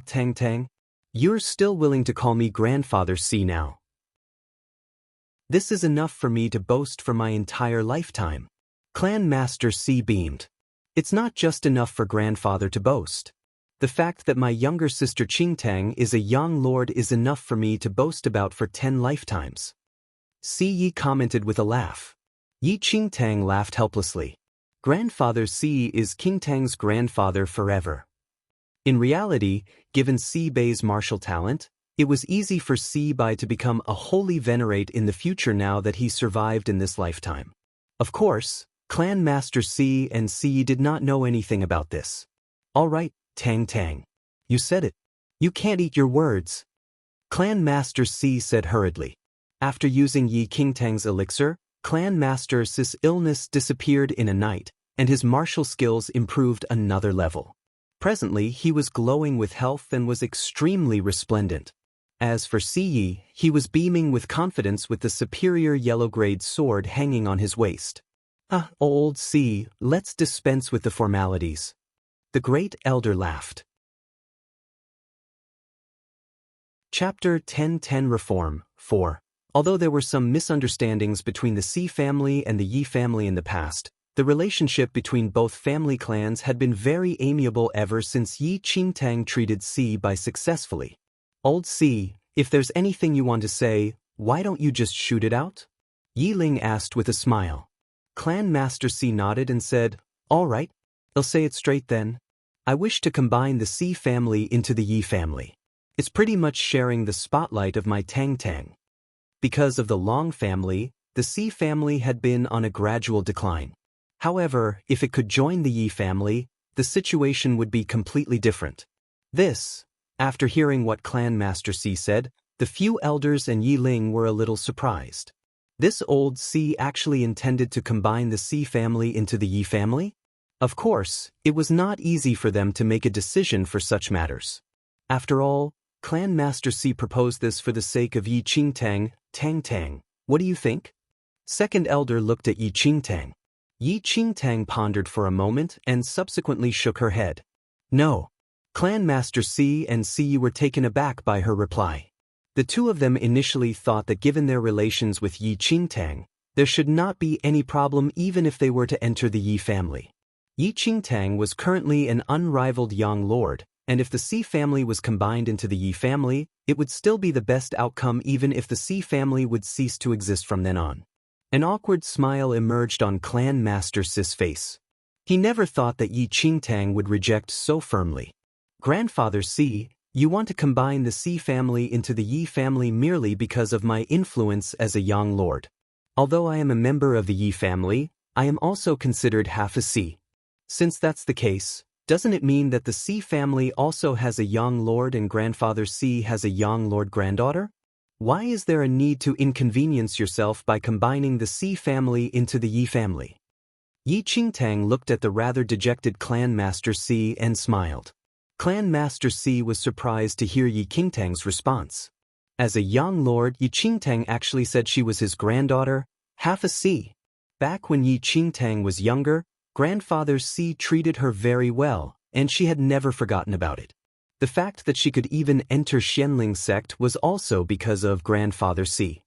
Tang. You're still willing to call me Grandfather Si now. This is enough for me to boast for my entire lifetime. Clan Master Si beamed. It's not just enough for Grandfather to boast. The fact that my younger sister Qingtang is a young lord is enough for me to boast about for 10 lifetimes. Si Yi commented with a laugh. Yi Qingtang laughed helplessly. Grandfather Si is Qingtang's grandfather forever. In reality, given Si Bei's martial talent, it was easy for Si Bai to become a holy venerate in the future now that he survived in this lifetime. Of course, Clan Master Si and Si did not know anything about this. All right, Tang. You said it. You can't eat your words. Clan Master Si said hurriedly. After using Yi Qingtang's elixir, Clan Master Si's illness disappeared in a night, and his martial skills improved another level. Presently, he was glowing with health and was extremely resplendent. As for Si Yi, he was beaming with confidence with the superior yellow-grade sword hanging on his waist. Old Si, let's dispense with the formalities. The great elder laughed. Chapter 1010 Reform 4. Although there were some misunderstandings between the Si family and the Yi family in the past, the relationship between both family clans had been very amiable ever since Yi Qingtang treated Si Bai successfully. Old Si, if there's anything you want to say, why don't you just shoot it out? Yi Ling asked with a smile. Clan Master Si nodded and said, all right, I'll say it straight then. I wish to combine the Si family into the Yi family. It's pretty much sharing the spotlight of my Tang Tang. Because of the Long family, the Si family had been on a gradual decline. However, if it could join the Yi family, the situation would be completely different. This, after hearing what Clan Master Si said, the few elders and Yi Ling were a little surprised. This old Si actually intended to combine the Si family into the Yi family? Of course, it was not easy for them to make a decision for such matters. After all, Clan Master Si proposed this for the sake of Yi Qingtang, Tang Tang. What do you think? Second elder looked at Yi Qingtang. Yi Qingtang pondered for a moment and subsequently shook her head. No. Clan Master Si and Si were taken aback by her reply. The two of them initially thought that given their relations with Yi Qingtang, there should not be any problem even if they were to enter the Yi family. Yi Qingtang was currently an unrivaled young lord, and if the Si family was combined into the Yi family, it would still be the best outcome even if the Si family would cease to exist from then on. An awkward smile emerged on Clan Master Si's face. He never thought that Yi Qingtang would reject so firmly. Grandfather Si, you want to combine the Si family into the Yi family merely because of my influence as a young lord. Although I am a member of the Yi family, I am also considered half a Si. Since that's the case, doesn't it mean that the Si family also has a young lord and Grandfather Si has a young lord granddaughter? Why is there a need to inconvenience yourself by combining the Si family into the Yi family? Yi Qingtang looked at the rather dejected Clan Master Si and smiled. Clan Master Si was surprised to hear Yi Qingtang's response. As a young lord, Yi Qingtang actually said she was his granddaughter, half a Si. Back when Yi Qingtang was younger, Grandfather Si treated her very well, and she had never forgotten about it. The fact that she could even enter Xianling sect was also because of Grandfather Si.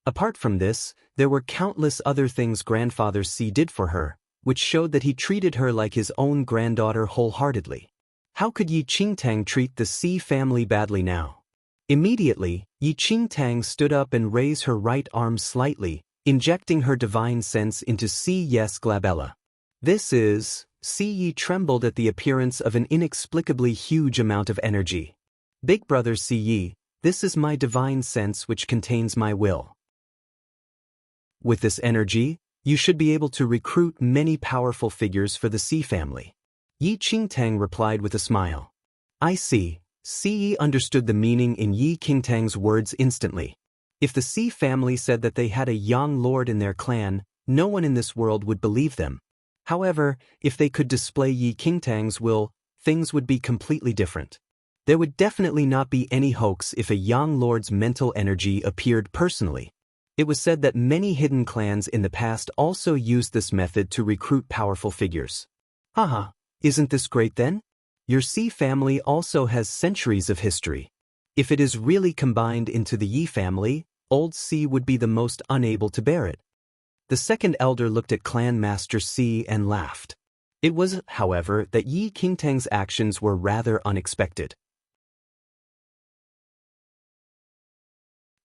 Apart from this, there were countless other things Grandfather Si did for her, which showed that he treated her like his own granddaughter wholeheartedly. How could Yi Qingtang treat the Si family badly now? Immediately, Yi Qingtang stood up and raised her right arm slightly, injecting her divine sense into Si Yes Glabella. This is... Si Yi trembled at the appearance of an inexplicably huge amount of energy. Big brother Si Yi, this is my divine sense which contains my will. With this energy, you should be able to recruit many powerful figures for the Si family. Yi Qingtang replied with a smile. I see. Si Yi understood the meaning in Yi Qingtang's words instantly. If the Si family said that they had a young lord in their clan, no one in this world would believe them. However, if they could display Yi Qingtang's will, things would be completely different. There would definitely not be any hoax if a young lord's mental energy appeared personally. It was said that many hidden clans in the past also used this method to recruit powerful figures. Haha, isn't this great then? Your Si family also has centuries of history. If it is really combined into the Yi family, old Si would be the most unable to bear it. The second elder looked at Clan Master Si and laughed. It was, however, that Yi Qingtang's actions were rather unexpected.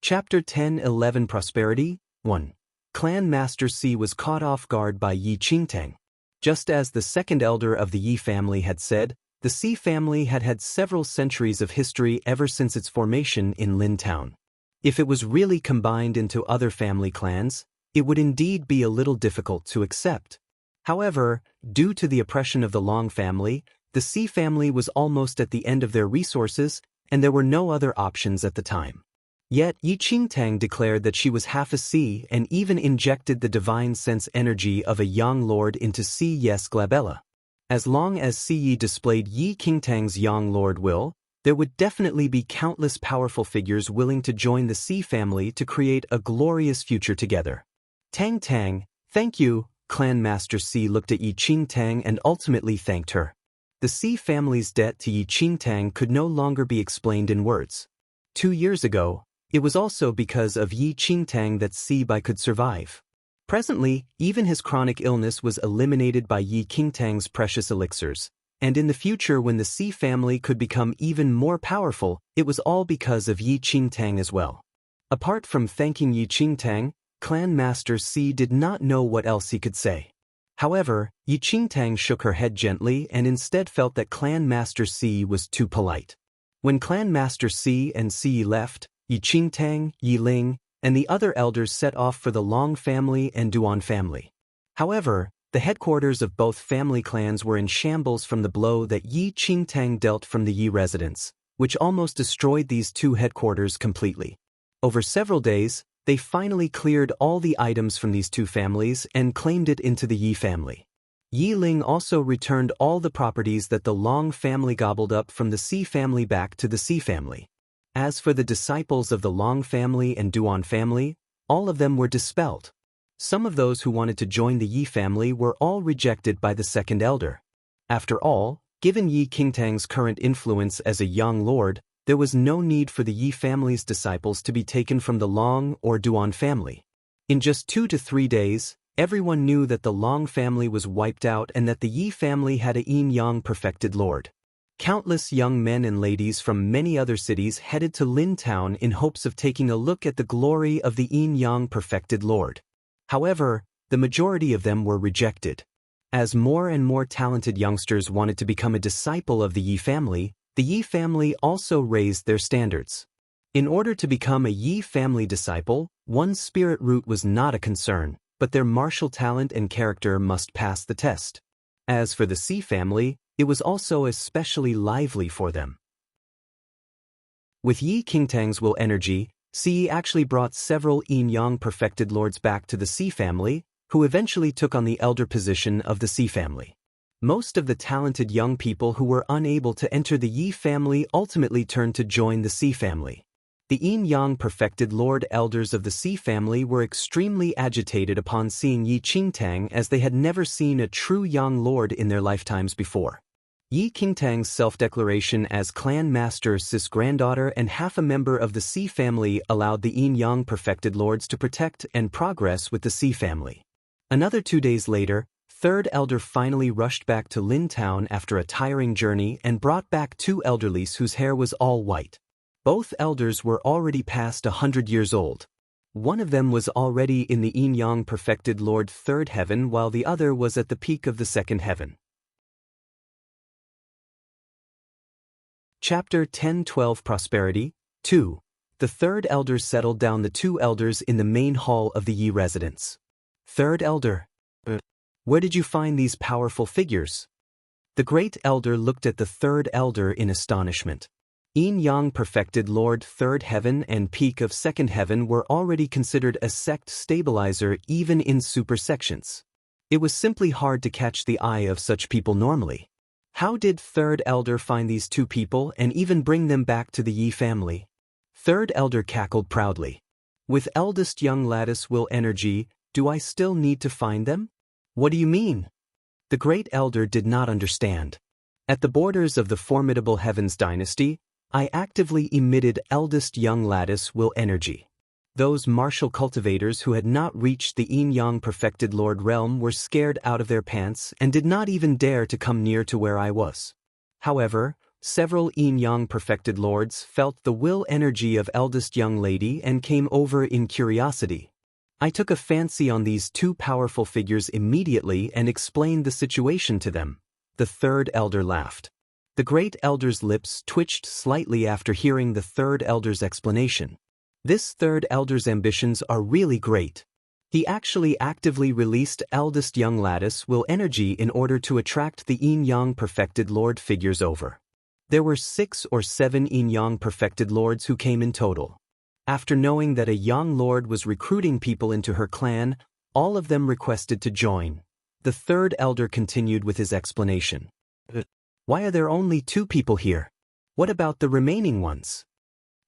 Chapter 10-11 Prosperity 1. Clan Master Si was caught off guard by Yi Qingtang. Just as the second elder of the Yi family had said, the Si family had had several centuries of history ever since its formation in Lin Town. If it was really combined into other family clans, it would indeed be a little difficult to accept. However, due to the oppression of the Long family, the Si family was almost at the end of their resources, and there were no other options at the time. Yet Yi Qingtang declared that she was half a Si and even injected the divine sense energy of a young lord into Si Yes Glabella. As long as Si Yi displayed Yi Qingtang's young lord will, there would definitely be countless powerful figures willing to join the Si family to create a glorious future together. Tang Tang, thank you, Clan Master Si looked at Yi Qingtang and ultimately thanked her. The Si family's debt to Yi Qingtang could no longer be explained in words. 2 years ago, It was also because of Yi Qingtang that Bai could survive. Presently, even his chronic illness was eliminated by Yi Qingtang's precious elixirs, and in the future when the Si family could become even more powerful, it was all because of Yi Qingtang as well. Apart from thanking Yi Qingtang, Clan Master Si did not know what else he could say. However, Yi Qingtang shook her head gently and instead felt that Clan Master Si was too polite. When Clan Master Si and Si left, Yi Qingtang, Yi Ling, and the other elders set off for the Long family and Duan family. However, the headquarters of both family clans were in shambles from the blow that Yi Qingtang dealt from the Yi residence, which almost destroyed these two headquarters completely. Over several days, they finally cleared all the items from these two families and claimed it into the Yi family. Yi Ling also returned all the properties that the Long family gobbled up from the Si family back to the Si family. As for the disciples of the Long family and Duan family, all of them were dispelled. Some of those who wanted to join the Yi family were all rejected by the second elder. After all, given Yi Qingtang's current influence as a young lord, there was no need for the Yi family's disciples to be taken from the Long or Duan family. In just 2 to 3 days, everyone knew that the Long family was wiped out and that the Yi family had a yin-yang perfected lord. Countless young men and ladies from many other cities headed to Lin Town in hopes of taking a look at the glory of the yin-yang perfected lord. However, the majority of them were rejected. As more and more talented youngsters wanted to become a disciple of the Yi family also raised their standards. In order to become a Yi family disciple, one's spirit root was not a concern, but their martial talent and character must pass the test. As for the Si family, it was also especially lively for them. With Yi Qingtang's will energy, Si actually brought several yin-yang perfected lords back to the Si family, who eventually took on the elder position of the Si family. Most of the talented young people who were unable to enter the Yi family ultimately turned to join the Si family. The yin-yang perfected lord elders of the Si family were extremely agitated upon seeing Yi Qingtang as they had never seen a true young lord in their lifetimes before. Yi Qingtang's self-declaration as clan master, sis granddaughter and half a member of the Si family allowed the yin-yang perfected lords to protect and progress with the Si family. Another 2 days later, third elder finally rushed back to Lin Town after a tiring journey and brought back 2 elderlies whose hair was all white. Both elders were already past 100 years old. One of them was already in the yin-yang perfected lord third heaven while the other was at the peak of the second heaven. Chapter 10-12 Prosperity 2. The third elder settled down the 2 elders in the main hall of the Yi residence. Third elder. Where did you find these powerful figures? The great elder looked at the third elder in astonishment. Yin-yang perfected lord third heaven and peak of second heaven were already considered a sect stabilizer even in super sections. It was simply hard to catch the eye of such people normally. How did third elder find these 2 people and even bring them back to the Yi family? Third elder cackled proudly. With eldest young lattice will energy, do I still need to find them? What do you mean? The great elder did not understand. At the borders of the formidable Heavens dynasty, I actively emitted eldest young lattice will energy. Those martial cultivators who had not reached the yin-yang perfected lord realm were scared out of their pants and did not even dare to come near to where I was. However, several yin-yang perfected lords felt the will energy of eldest young lady and came over in curiosity. I took a fancy on these 2 powerful figures immediately and explained the situation to them. The third elder laughed. The great elder's lips twitched slightly after hearing the third elder's explanation. This third elder's ambitions are really great. He actually actively released eldest young lattice will energy in order to attract the yin-yang perfected lord figures over. There were 6 or 7 yin-yang perfected lords who came in total. After knowing that a young lord was recruiting people into her clan, all of them requested to join. The third elder continued with his explanation. Why are there only 2 people here? What about the remaining ones?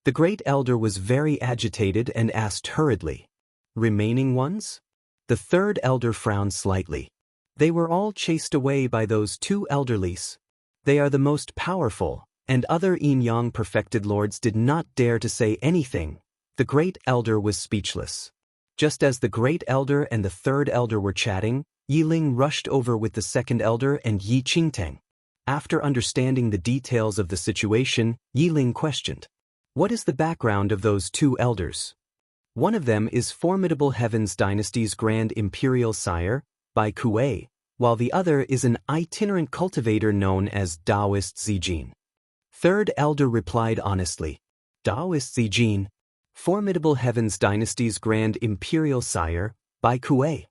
The great elder was very agitated and asked hurriedly. Remaining ones? The third elder frowned slightly. They were all chased away by those 2 elderlies. They are the most powerful, and other yin-yang perfected lords did not dare to say anything. The Great Elder was speechless. Just as the Great Elder and the Third Elder were chatting, Yi Ling rushed over with the Second Elder and Yi Qingtang. After understanding the details of the situation, Yi Ling questioned, "What is the background of those two elders?" "One of them is Formidable Heavens Dynasty's Grand Imperial Sire, Bai Kuei, while the other is an itinerant cultivator known as Taoist Zijin." Third Elder replied honestly, "Taoist Zijin, Formidable Heavens Dynasty's Grand Imperial Sire, Bai Kuei."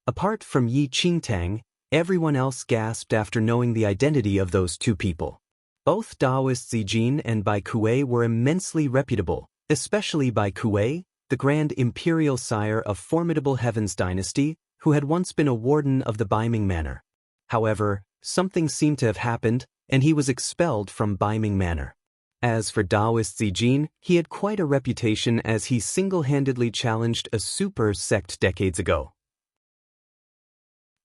Apart from Yi Qingtang, everyone else gasped after knowing the identity of those two people. Both Taoist Zijin and Bai Kuei were immensely reputable, especially Bai Kuei, the Grand Imperial Sire of Formidable Heavens Dynasty, who had once been a warden of the Baiming Manor. However, something seemed to have happened, and he was expelled from Baiming Manor. As for Taoist Zijin, he had quite a reputation as he single-handedly challenged a super sect decades ago.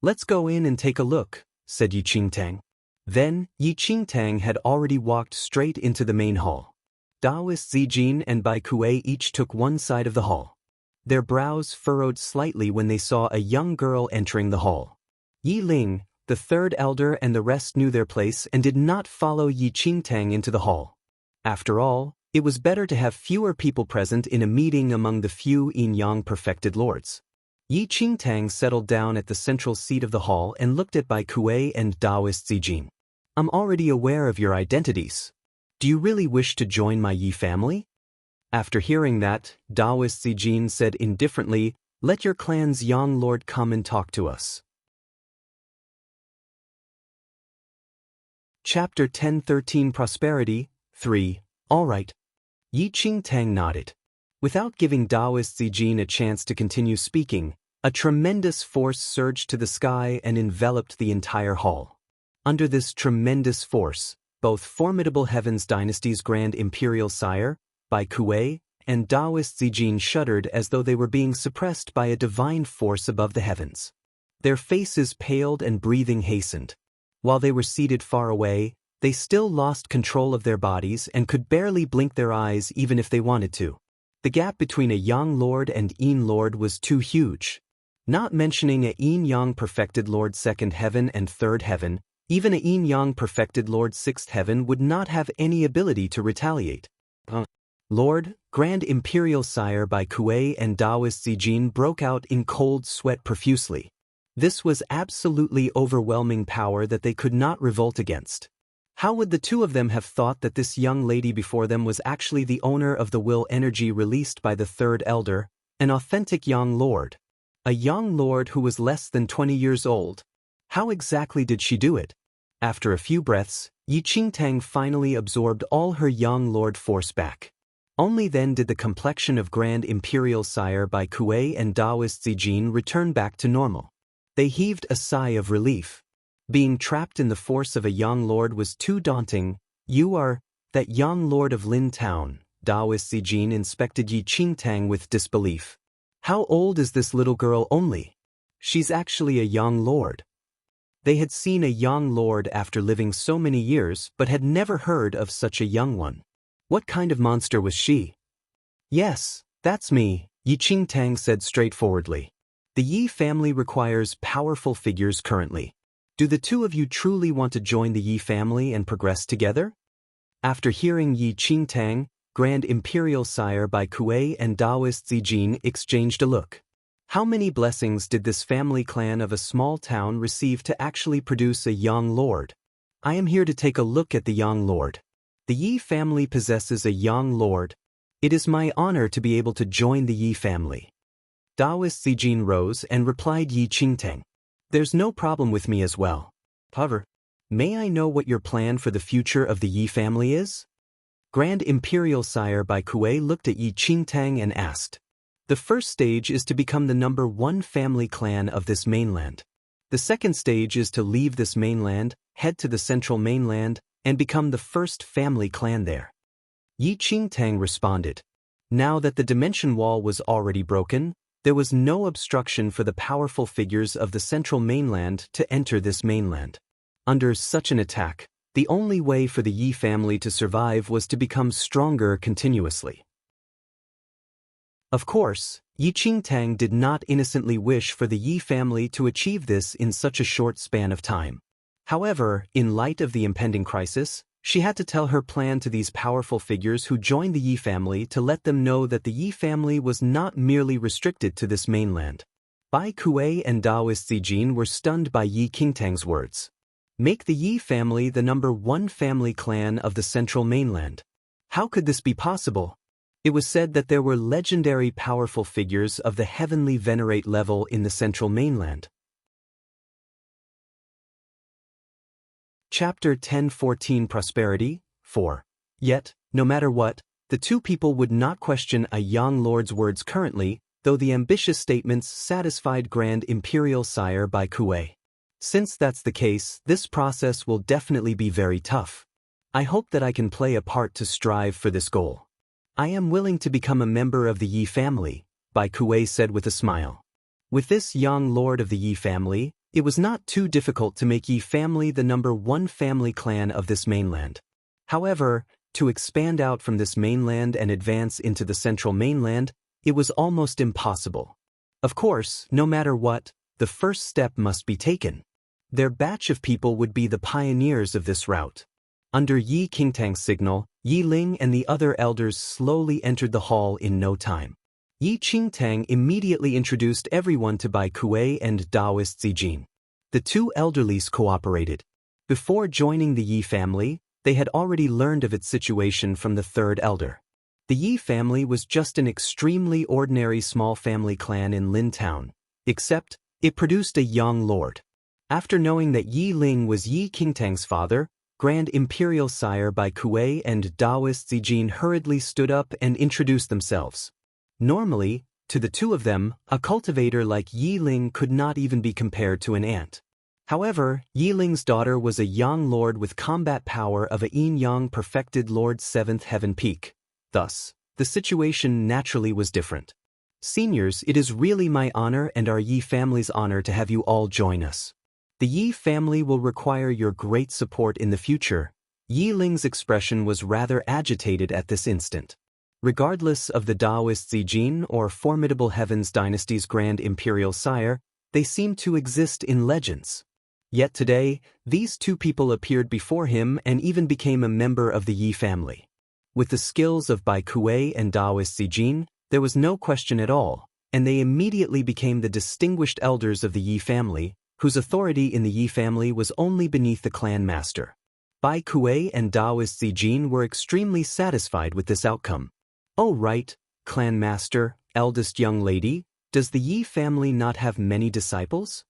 "Let's go in and take a look," said Yi Qingtang. Then, Yi Qingtang had already walked straight into the main hall. Taoist Zijin and Bai Kuei each took one side of the hall. Their brows furrowed slightly when they saw a young girl entering the hall. Yi Ling, the Third Elder, and the rest knew their place and did not follow Yi Qingtang into the hall. After all, it was better to have fewer people present in a meeting among the few yin-yang perfected lords. Yi Qingtang settled down at the central seat of the hall and looked at Bai Kuei and Taoist Zijin. "I'm already aware of your identities. Do you really wish to join my Yi family?" After hearing that, Taoist Zijin said indifferently, "Let your clan's young lord come and talk to us." Chapter 10:13 Prosperity 3. All right. Yi Qingtang nodded. Without giving Taoist Zijin a chance to continue speaking, a tremendous force surged to the sky and enveloped the entire hall. Under this tremendous force, both Formidable Heavens Dynasty's Grand Imperial Sire, Bai Kuei, and Taoist Zijin shuddered as though they were being suppressed by a divine force above the heavens. Their faces paled and breathing hastened. While they were seated far away, they still lost control of their bodies and could barely blink their eyes even if they wanted to. The gap between a Yang Lord and Yin Lord was too huge. Not mentioning a Yin-Yang perfected Lord Second Heaven and Third Heaven, even a Yin-Yang perfected Lord Sixth Heaven would not have any ability to retaliate. Lord, Grand Imperial Sire Bai Kuei and Taoist Zijin broke out in cold sweat profusely. This was absolutely overwhelming power that they could not revolt against. How would the two of them have thought that this young lady before them was actually the owner of the will energy released by the Third Elder, an authentic young lord? A young lord who was less than 20 years old. How exactly did she do it? After a few breaths, Yi Qingtang finally absorbed all her young lord force back. Only then did the complexion of Grand Imperial Sire Bai Kuei and Taoist Zijin return back to normal. They heaved a sigh of relief. Being trapped in the force of a young lord was too daunting. "You are that young lord of Lin Town," Taoist Zijin inspected Yi Qingtang with disbelief. "How old is this little girl only? She's actually a young lord." They had seen a young lord after living so many years but had never heard of such a young one. What kind of monster was she? "Yes, that's me," Yi Qingtang said straightforwardly. "The Yi family requires powerful figures currently. Do the two of you truly want to join the Yi family and progress together?" After hearing Yi Qingtang, Grand Imperial Sire Bai Kuei and Taoist Zijin exchanged a look. How many blessings did this family clan of a small town receive to actually produce a young lord? "I am here to take a look at the young lord. The Yi family possesses a young lord. It is my honor to be able to join the Yi family." Taoist Zijin rose and replied Yi Qingtang. "There's no problem with me as well. However, may I know what your plan for the future of the Yi family is?" Grand Imperial Sire Bai Kuei looked at Yi Qingtang and asked. "The first stage is to become the #1 family clan of this mainland. The second stage is to leave this mainland, head to the central mainland, and become the first family clan there." Yi Qingtang responded. Now that the dimension wall was already broken, there was no obstruction for the powerful figures of the central mainland to enter this mainland. Under such an attack, the only way for the Yi family to survive was to become stronger continuously. Of course, Yi Qingtang did not innocently wish for the Yi family to achieve this in such a short span of time. However, in light of the impending crisis, she had to tell her plan to these powerful figures who joined the Yi family to let them know that the Yi family was not merely restricted to this mainland. Bai Kuei and Daoist Zijin were stunned by Yi Qingtang's words. Make the Yi family the #1 family clan of the central mainland. How could this be possible? It was said that there were legendary powerful figures of the heavenly venerate level in the central mainland. Chapter 10:14 Prosperity 4. Yet, no matter what, the two people would not question a young lord's words currently, though the ambitious statements satisfied Grand Imperial Sire Bai Kuei. Since that's the case, this process will definitely be very tough. I hope that I can play a part to strive for this goal. I am willing to become a member of the Yi family, Bai Kuei said with a smile. With this young lord of the Yi family, it was not too difficult to make Yi family the #1 family clan of this mainland. However, to expand out from this mainland and advance into the central mainland, it was almost impossible. Of course, no matter what, the first step must be taken. Their batch of people would be the pioneers of this route. Under Yi Qingtang's signal, Yi Ling and the other elders slowly entered the hall in no time. Yi Qingtang immediately introduced everyone to Bai Kuei and Daoist Zijin. The two elderlies cooperated. Before joining the Yi family, they had already learned of its situation from the third elder. The Yi family was just an extremely ordinary small family clan in Lin Town, except it produced a young lord. After knowing that Yi Ling was Yi Qingtang's father, Grand Imperial Sire Bai Kuei and Daoist Zijin hurriedly stood up and introduced themselves. Normally, to the two of them, a cultivator like Yi Ling could not even be compared to an ant. However, Yi Ling's daughter was a young lord with combat power of a yin-yang perfected Lord's 7th heaven peak. Thus, the situation naturally was different. Seniors, it is really my honor and our Yi family's honor to have you all join us. The Yi family will require your great support in the future. Yi Ling's expression was rather agitated at this instant. Regardless of the Daoist Zijin or Formidable Heavens Dynasty's Grand Imperial Sire, they seemed to exist in legends. Yet today, these two people appeared before him and even became a member of the Yi family. With the skills of Bai Kuei and Daoist Zijin, there was no question at all, and they immediately became the distinguished elders of the Yi family, whose authority in the Yi family was only beneath the clan master. Bai Kuei and Daoist Zijin were extremely satisfied with this outcome. Oh right, clan master, eldest young lady, does the Yi family not have many disciples?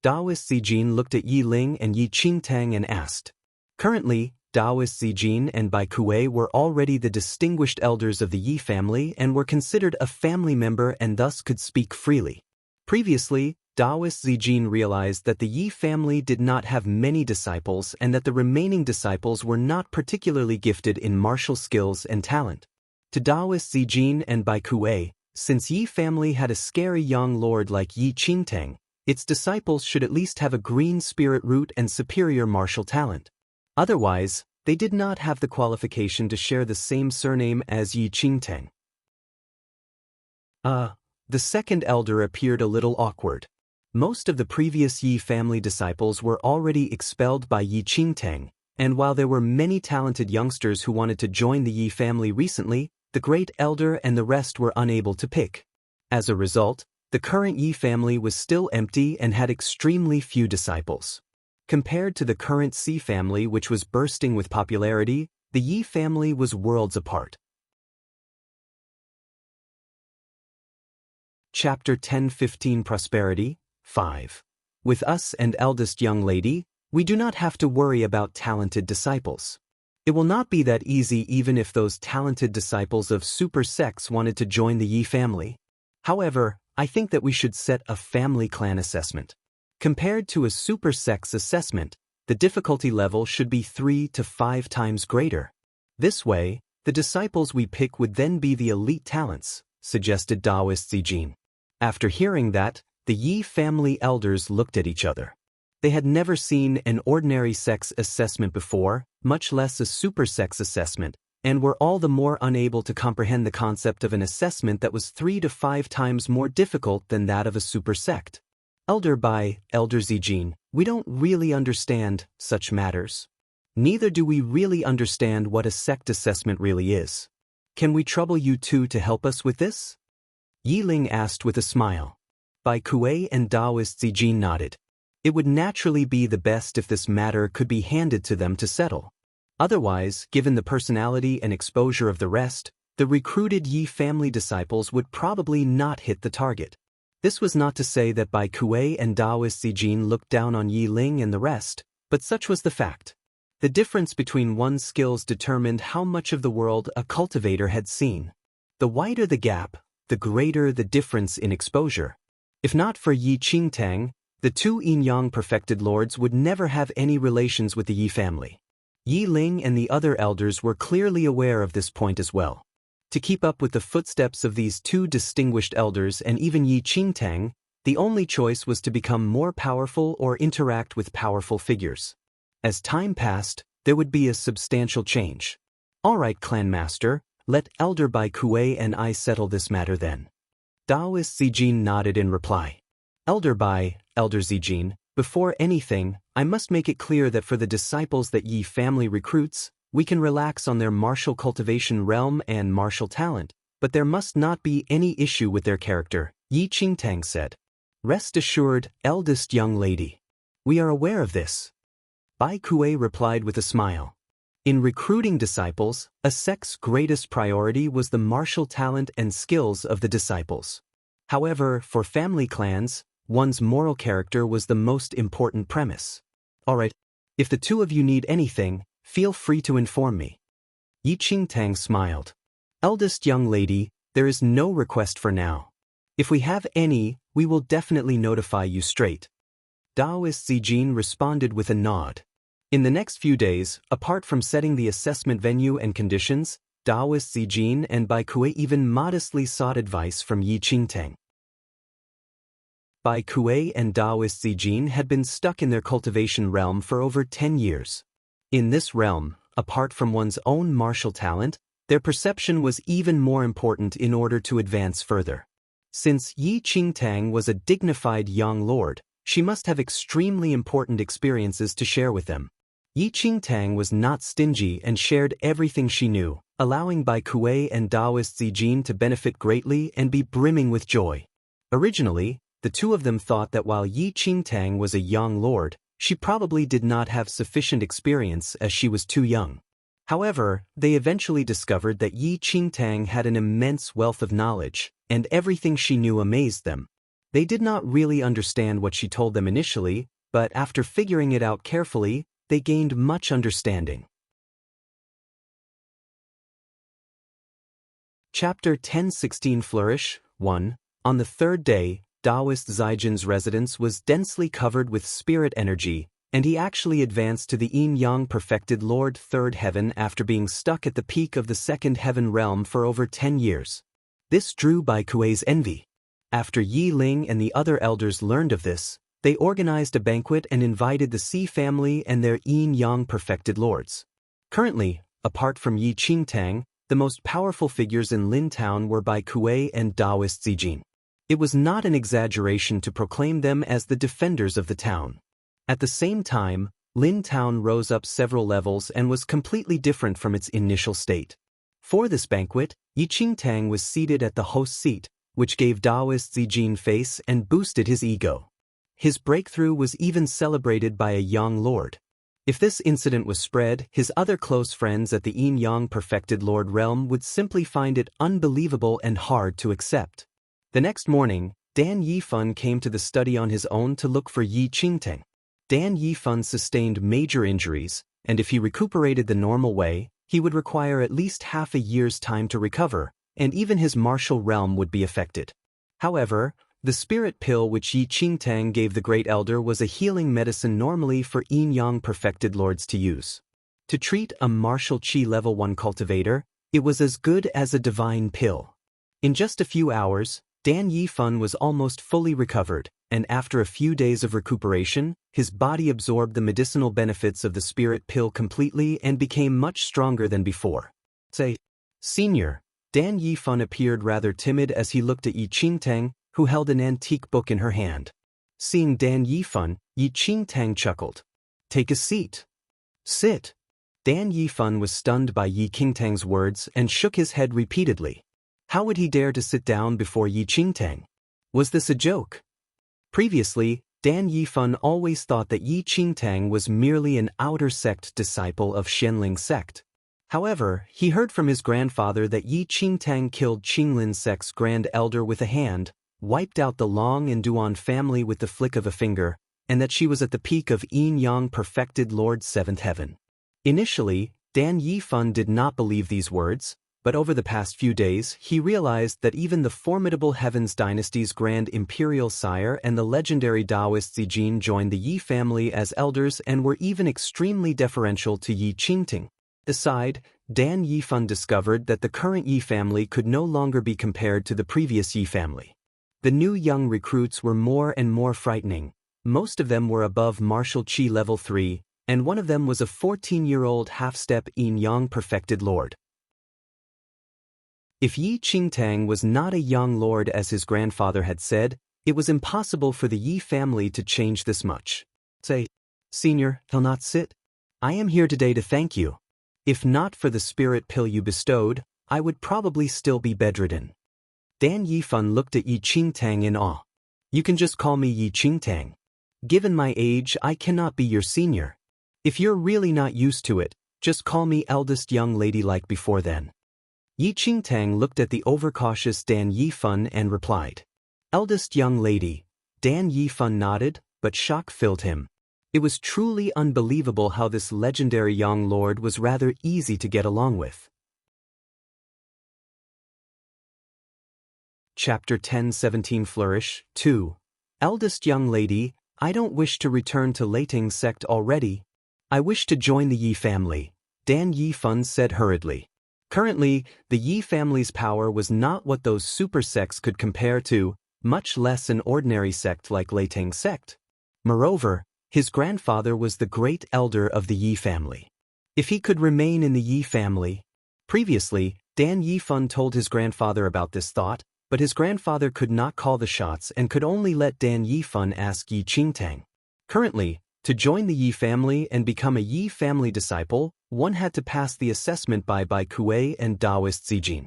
Daoist Zijin looked at Yi Ling and Yi Qingtang and asked. Currently, Daoist Zijin and Bai Kuei were already the distinguished elders of the Yi family and were considered a family member and thus could speak freely. Previously, Daoist Zijin realized that the Yi family did not have many disciples and that the remaining disciples were not particularly gifted in martial skills and talent. To Daoist Zijin and Bai Kuei, since Yi family had a scary young lord like Yi Qingtang, its disciples should at least have a green spirit root and superior martial talent. Otherwise, they did not have the qualification to share the same surname as Yi Qingtang. The second elder appeared a little awkward. Most of the previous Yi family disciples were already expelled by Yi Qingtang, and while there were many talented youngsters who wanted to join the Yi family recently, the great elder and the rest were unable to pick. As a result, the current Yi family was still empty and had extremely few disciples. Compared to the current Si family, which was bursting with popularity, the Yi family was worlds apart. Chapter 10:15 Prosperity 5. With us and eldest young lady, we do not have to worry about talented disciples. It will not be that easy even if those talented disciples of super sects wanted to join the Yi family. However, I think that we should set a family clan assessment. Compared to a super sect's assessment, the difficulty level should be 3 to 5 times greater. This way, the disciples we pick would then be the elite talents, suggested Daoist Zijin. After hearing that, the Yi family elders looked at each other. They had never seen an ordinary sex assessment before, much less a super sex assessment, and were all the more unable to comprehend the concept of an assessment that was 3 to 5 times more difficult than that of a super sect. Elder Zijin, we don't really understand such matters. Neither do we really understand what a sect assessment really is. Can we trouble you two to help us with this? Yi Ling asked with a smile. Bai Kuei and Taoist Zijin nodded. It would naturally be the best if this matter could be handed to them to settle. Otherwise, given the personality and exposure of the rest, the recruited Yi family disciples would probably not hit the target. This was not to say that Bai Kuei and Taoist Zijin looked down on Yi Ling and the rest, but such was the fact. The difference between one's skills determined how much of the world a cultivator had seen. The wider the gap, the greater the difference in exposure. If not for Yi Qingtang, the two yin-yang perfected lords would never have any relations with the Yi family. Yi Ling and the other elders were clearly aware of this point as well. To keep up with the footsteps of these two distinguished elders and even Yi Qingtang, the only choice was to become more powerful or interact with powerful figures. As time passed, there would be a substantial change. All right, Clan Master, let Elder Bai Kuei and I settle this matter then. Taoist Zijin nodded in reply. Elder Zijin, before anything, I must make it clear that for the disciples that Yi family recruits, we can relax on their martial cultivation realm and martial talent, but there must not be any issue with their character, Yi Qingtang said. Rest assured, eldest young lady. We are aware of this. Bai Kuei replied with a smile. In recruiting disciples, a sect's greatest priority was the martial talent and skills of the disciples. However, for family clans, one's moral character was the most important premise. All right, if the two of you need anything, feel free to inform me. Yi Qingtang smiled. Eldest young lady, there is no request for now. If we have any, we will definitely notify you straight. Taoist Zijin responded with a nod. In the next few days, apart from setting the assessment venue and conditions, Taoist Zijin and Bai Kuei even modestly sought advice from Yi Qingtang. Bai Kuei and Taoist Zijin had been stuck in their cultivation realm for over 10 years. In this realm, apart from one's own martial talent, their perception was even more important in order to advance further. Since Yi Qingtang was a dignified young lord, she must have extremely important experiences to share with them. Yi Qingtang was not stingy and shared everything she knew, allowing Bai Kuei and Taoist Zijin to benefit greatly and be brimming with joy. Originally, the two of them thought that while Yi Qingtang was a young lord, she probably did not have sufficient experience as she was too young. However, they eventually discovered that Yi Qingtang had an immense wealth of knowledge, and everything she knew amazed them. They did not really understand what she told them initially, but after figuring it out carefully, they gained much understanding. Chapter 1016 Flourish 1. On the third day, Taoist Zijin's residence was densely covered with spirit energy, and he actually advanced to the yin-yang perfected Lord Third Heaven after being stuck at the peak of the Second Heaven realm for over 10 years. This drew Bai Kuei's envy. After Yi Ling and the other elders learned of this, they organized a banquet and invited the Si family and their yin-yang perfected lords. Currently, apart from Yi Qingtang, the most powerful figures in Lin Town were Bai Kuei and Taoist Zijin. It was not an exaggeration to proclaim them as the defenders of the town. At the same time, Lin Town rose up several levels and was completely different from its initial state. For this banquet, Yi Qingtang was seated at the host's seat, which gave Taoist Zijin face and boosted his ego. His breakthrough was even celebrated by a young lord. If this incident was spread, his other close friends at the yin-yang perfected lord realm would simply find it unbelievable and hard to accept. The next morning, Dan Yifan came to the study on his own to look for Yi Qingtang. Dan Yifan sustained major injuries, and if he recuperated the normal way, he would require at least half a year's time to recover, and even his martial realm would be affected. However, the spirit pill which Yi Qingtang gave the great elder was a healing medicine normally for yin-yang perfected lords to use. To treat a martial qi level 1 cultivator, it was as good as a divine pill. In just a few hours, Dan Yifan was almost fully recovered, and after a few days of recuperation, his body absorbed the medicinal benefits of the spirit pill completely and became much stronger than before. Say, Senior. Dan Yifan appeared rather timid as he looked at Yi Qingtang, who held an antique book in her hand. Seeing Dan Yifan, Yi Qingtang chuckled. Take a seat. Sit. Dan Yifan was stunned by Yi Qingtang's words and shook his head repeatedly. How would he dare to sit down before Yi Qingtang? Was this a joke? Previously, Dan Yifan always thought that Yi Qingtang was merely an outer sect disciple of Xianling sect. However, he heard from his grandfather that Yi Qingtang killed Qinglin sect's grand elder with a hand, wiped out the Long and Duan family with the flick of a finger, and that she was at the peak of Yin Yang perfected Lord's seventh heaven. Initially, Dan Yifan did not believe these words, but over the past few days he realized that even the formidable Heavens dynasty's grand imperial sire and the legendary Taoist Zijin joined the Yi family as elders and were even extremely deferential to Yi Qingtang. Aside, Dan Yifan discovered that the current Yi family could no longer be compared to the previous Yi family. The new young recruits were more and more frightening. Most of them were above martial qi level 3, and one of them was a 14-year-old half-step Yin Yang perfected lord. If Yi Qingtang was not a young lord as his grandfather had said, it was impossible for the Yi family to change this much. Say, Senior, he'll not sit. I am here today to thank you. If not for the spirit pill you bestowed, I would probably still be bedridden. Dan Yifan looked at Yi Qingtang in awe. You can just call me Yi Qingtang. Given my age, I cannot be your senior. If you're really not used to it, just call me eldest young lady like before then. Yi Qingtang looked at the overcautious Dan Yifan and replied. Eldest young lady. Dan Yifan nodded, but shock filled him. It was truly unbelievable how this legendary young lord was rather easy to get along with. Chapter 10-17 Flourish 2. Eldest young lady, I don't wish to return to Leiting sect already. I wish to join the Yi family, Dan Yifan said hurriedly. Currently, the Yi family's power was not what those super sects could compare to, much less an ordinary sect like Leiting sect. Moreover, his grandfather was the great elder of the Yi family. If he could remain in the Yi family... Previously, Dan Yifan told his grandfather about this thought, but his grandfather could not call the shots and could only let Dan Yifan ask Yi Qingtang. Currently, to join the Yi family and become a Yi family disciple, one had to pass the assessment by Kuei and Taoist Zijin.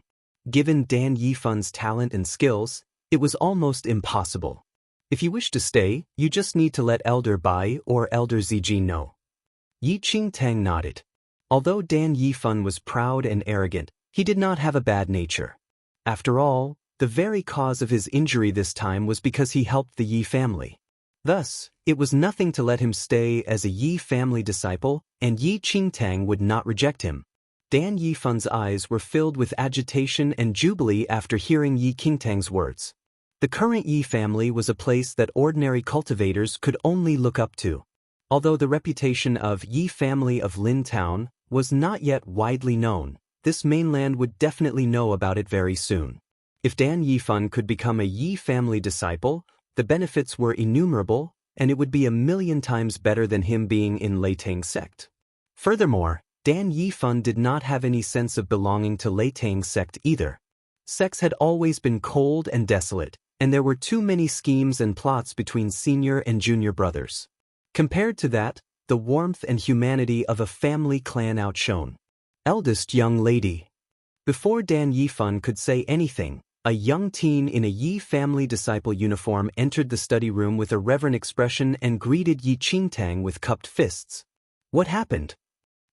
Given Dan Yifan's talent and skills, it was almost impossible. If you wish to stay, you just need to let Elder Bai or Elder Zijin know. Yi Qingtang nodded. Although Dan Yifan was proud and arrogant, he did not have a bad nature. After all, the very cause of his injury this time was because he helped the Yi family. Thus, it was nothing to let him stay as a Yi family disciple, and Yi Qingtang would not reject him. Dan Yifan's eyes were filled with agitation and jubilee after hearing Yi Qingtang's words. The current Yi family was a place that ordinary cultivators could only look up to. Although the reputation of Yi family of Lin Town was not yet widely known, this mainland would definitely know about it very soon. If Dan Yifan could become a Yi family disciple, the benefits were innumerable, and it would be 1,000,000 times better than him being in Leiting sect. Furthermore, Dan Yifan did not have any sense of belonging to Leiting sect either. Sects had always been cold and desolate, and there were too many schemes and plots between senior and junior brothers. Compared to that, the warmth and humanity of a family clan outshone. Eldest young lady. Before Dan Yifan could say anything, a young teen in a Yi family disciple uniform entered the study room with a reverent expression and greeted Yi Qingtang with cupped fists. What happened?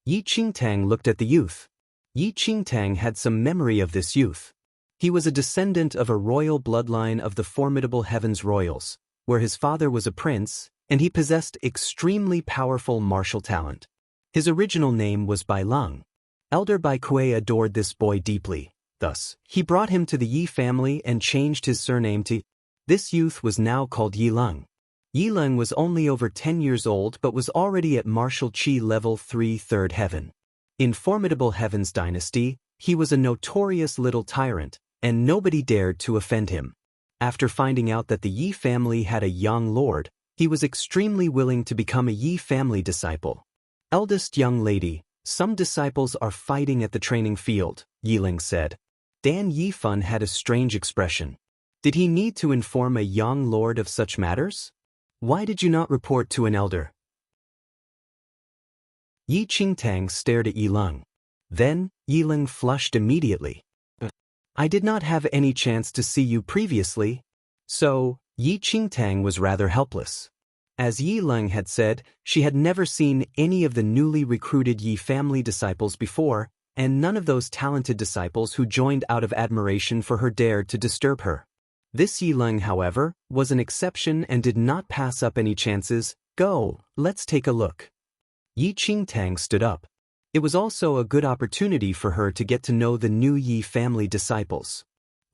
Yi Qingtang looked at the youth. Yi Qingtang had some memory of this youth. He was a descendant of a royal bloodline of the formidable Heavens Royals, where his father was a prince, and he possessed extremely powerful martial talent. His original name was Bai Lung. Elder Bai Kuei adored this boy deeply. Thus, he brought him to the Yi family and changed his surname to... This youth was now called Yi Lung. Yi Lung was only over 10 years old but was already at martial qi level 3 third heaven. In formidable Heavens dynasty, he was a notorious little tyrant, and nobody dared to offend him. After finding out that the Yi family had a young lord, he was extremely willing to become a Yi family disciple. Eldest young lady, Some disciples are fighting at the training field, Yiling said. Dan Yifan had a strange expression. Did he need to inform a young lord of such matters? Why did you not report to an elder? Yi Qingtang stared at Yiling. Then, Yiling flushed immediately. I did not have any chance to see you previously. So, Yi Qingtang was rather helpless. As Yiling had said, she had never seen any of the newly recruited Yi family disciples before, and none of those talented disciples who joined out of admiration for her dared to disturb her. This Yiling, however, was an exception and did not pass up any chances. Go, let's take a look. Yi Qingtang stood up. It was also a good opportunity for her to get to know the new Yi family disciples.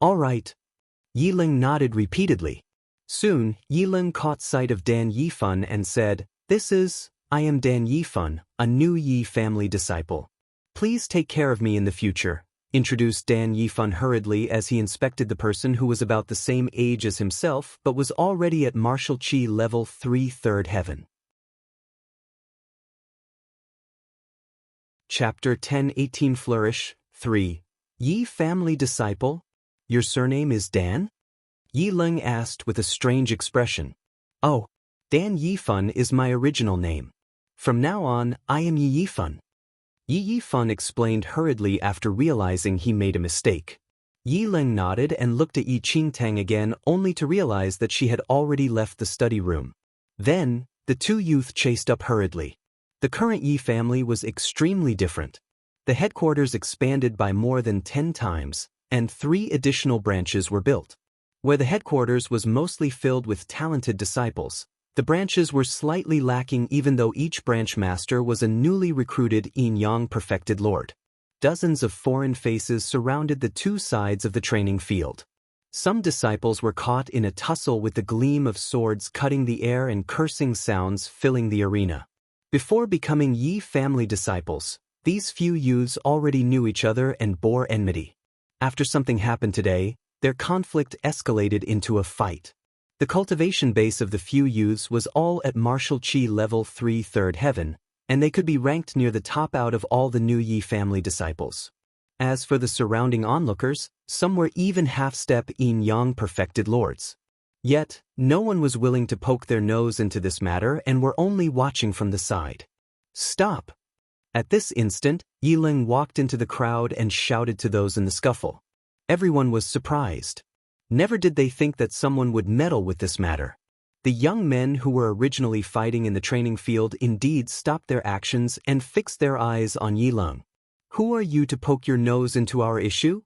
All right. Yiling nodded repeatedly. Soon, Yiling caught sight of Dan Yifan and said, I am Dan Yifan, a new Yi family disciple. Please take care of me in the future, introduced Dan Yifan hurriedly as he inspected the person who was about the same age as himself but was already at martial qi level 3 3rd heaven. Chapter 10-18 Flourish 3. Yi family disciple? Your surname is Dan? Yiling asked with a strange expression. Oh, Dan Yifan is my original name. From now on, I am Yi Yifan. Yi Yifan explained hurriedly after realizing he made a mistake. Yiling nodded and looked at Yi Qingtang again only to realize that she had already left the study room. Then, the two youth chased up hurriedly. The current Yi family was extremely different. The headquarters expanded by more than 10 times, and 3 additional branches were built. Where the headquarters was mostly filled with talented disciples, the branches were slightly lacking even though each branch master was a newly recruited Yin-Yang perfected lord. Dozens of foreign faces surrounded the 2 sides of the training field. Some disciples were caught in a tussle with the gleam of swords cutting the air and cursing sounds filling the arena. Before becoming Yi family disciples, these few youths already knew each other and bore enmity. After something happened today, their conflict escalated into a fight. The cultivation base of the few youths was all at martial qi level 3 3rd heaven, and they could be ranked near the top out of all the new Yi family disciples. As for the surrounding onlookers, some were even half-step Yin-Yang perfected lords. Yet, no one was willing to poke their nose into this matter and were only watching from the side. Stop! At this instant, Yiling walked into the crowd and shouted to those in the scuffle. Everyone was surprised. Never did they think that someone would meddle with this matter. The young men who were originally fighting in the training field indeed stopped their actions and fixed their eyes on Yiling. Who are you to poke your nose into our issue?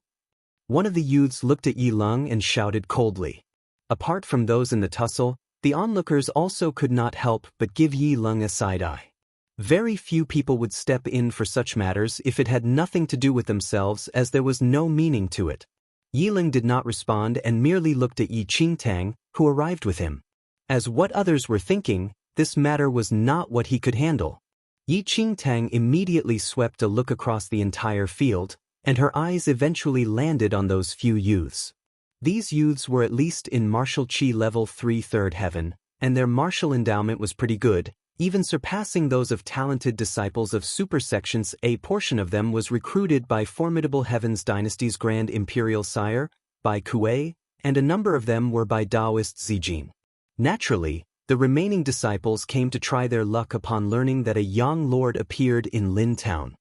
One of the youths looked at Yiling and shouted coldly. Apart from those in the tussle, the onlookers also could not help but give Yiling a side-eye. Very few people would step in for such matters if it had nothing to do with themselves, as there was no meaning to it. Yiling did not respond and merely looked at Yi Qingtang, who arrived with him. As what others were thinking, this matter was not what he could handle. Yi Qingtang immediately swept a look across the entire field, and her eyes eventually landed on those few youths. These youths were at least in martial qi level 3 3rd heaven, and their martial endowment was pretty good, even surpassing those of talented disciples of supersections. A portion of them was recruited by formidable Heaven's Dynasty's Grand Imperial Sire, by Kuei, and a number of them were by Taoist Zijin. Naturally, the remaining disciples came to try their luck upon learning that a young lord appeared in Lin Town.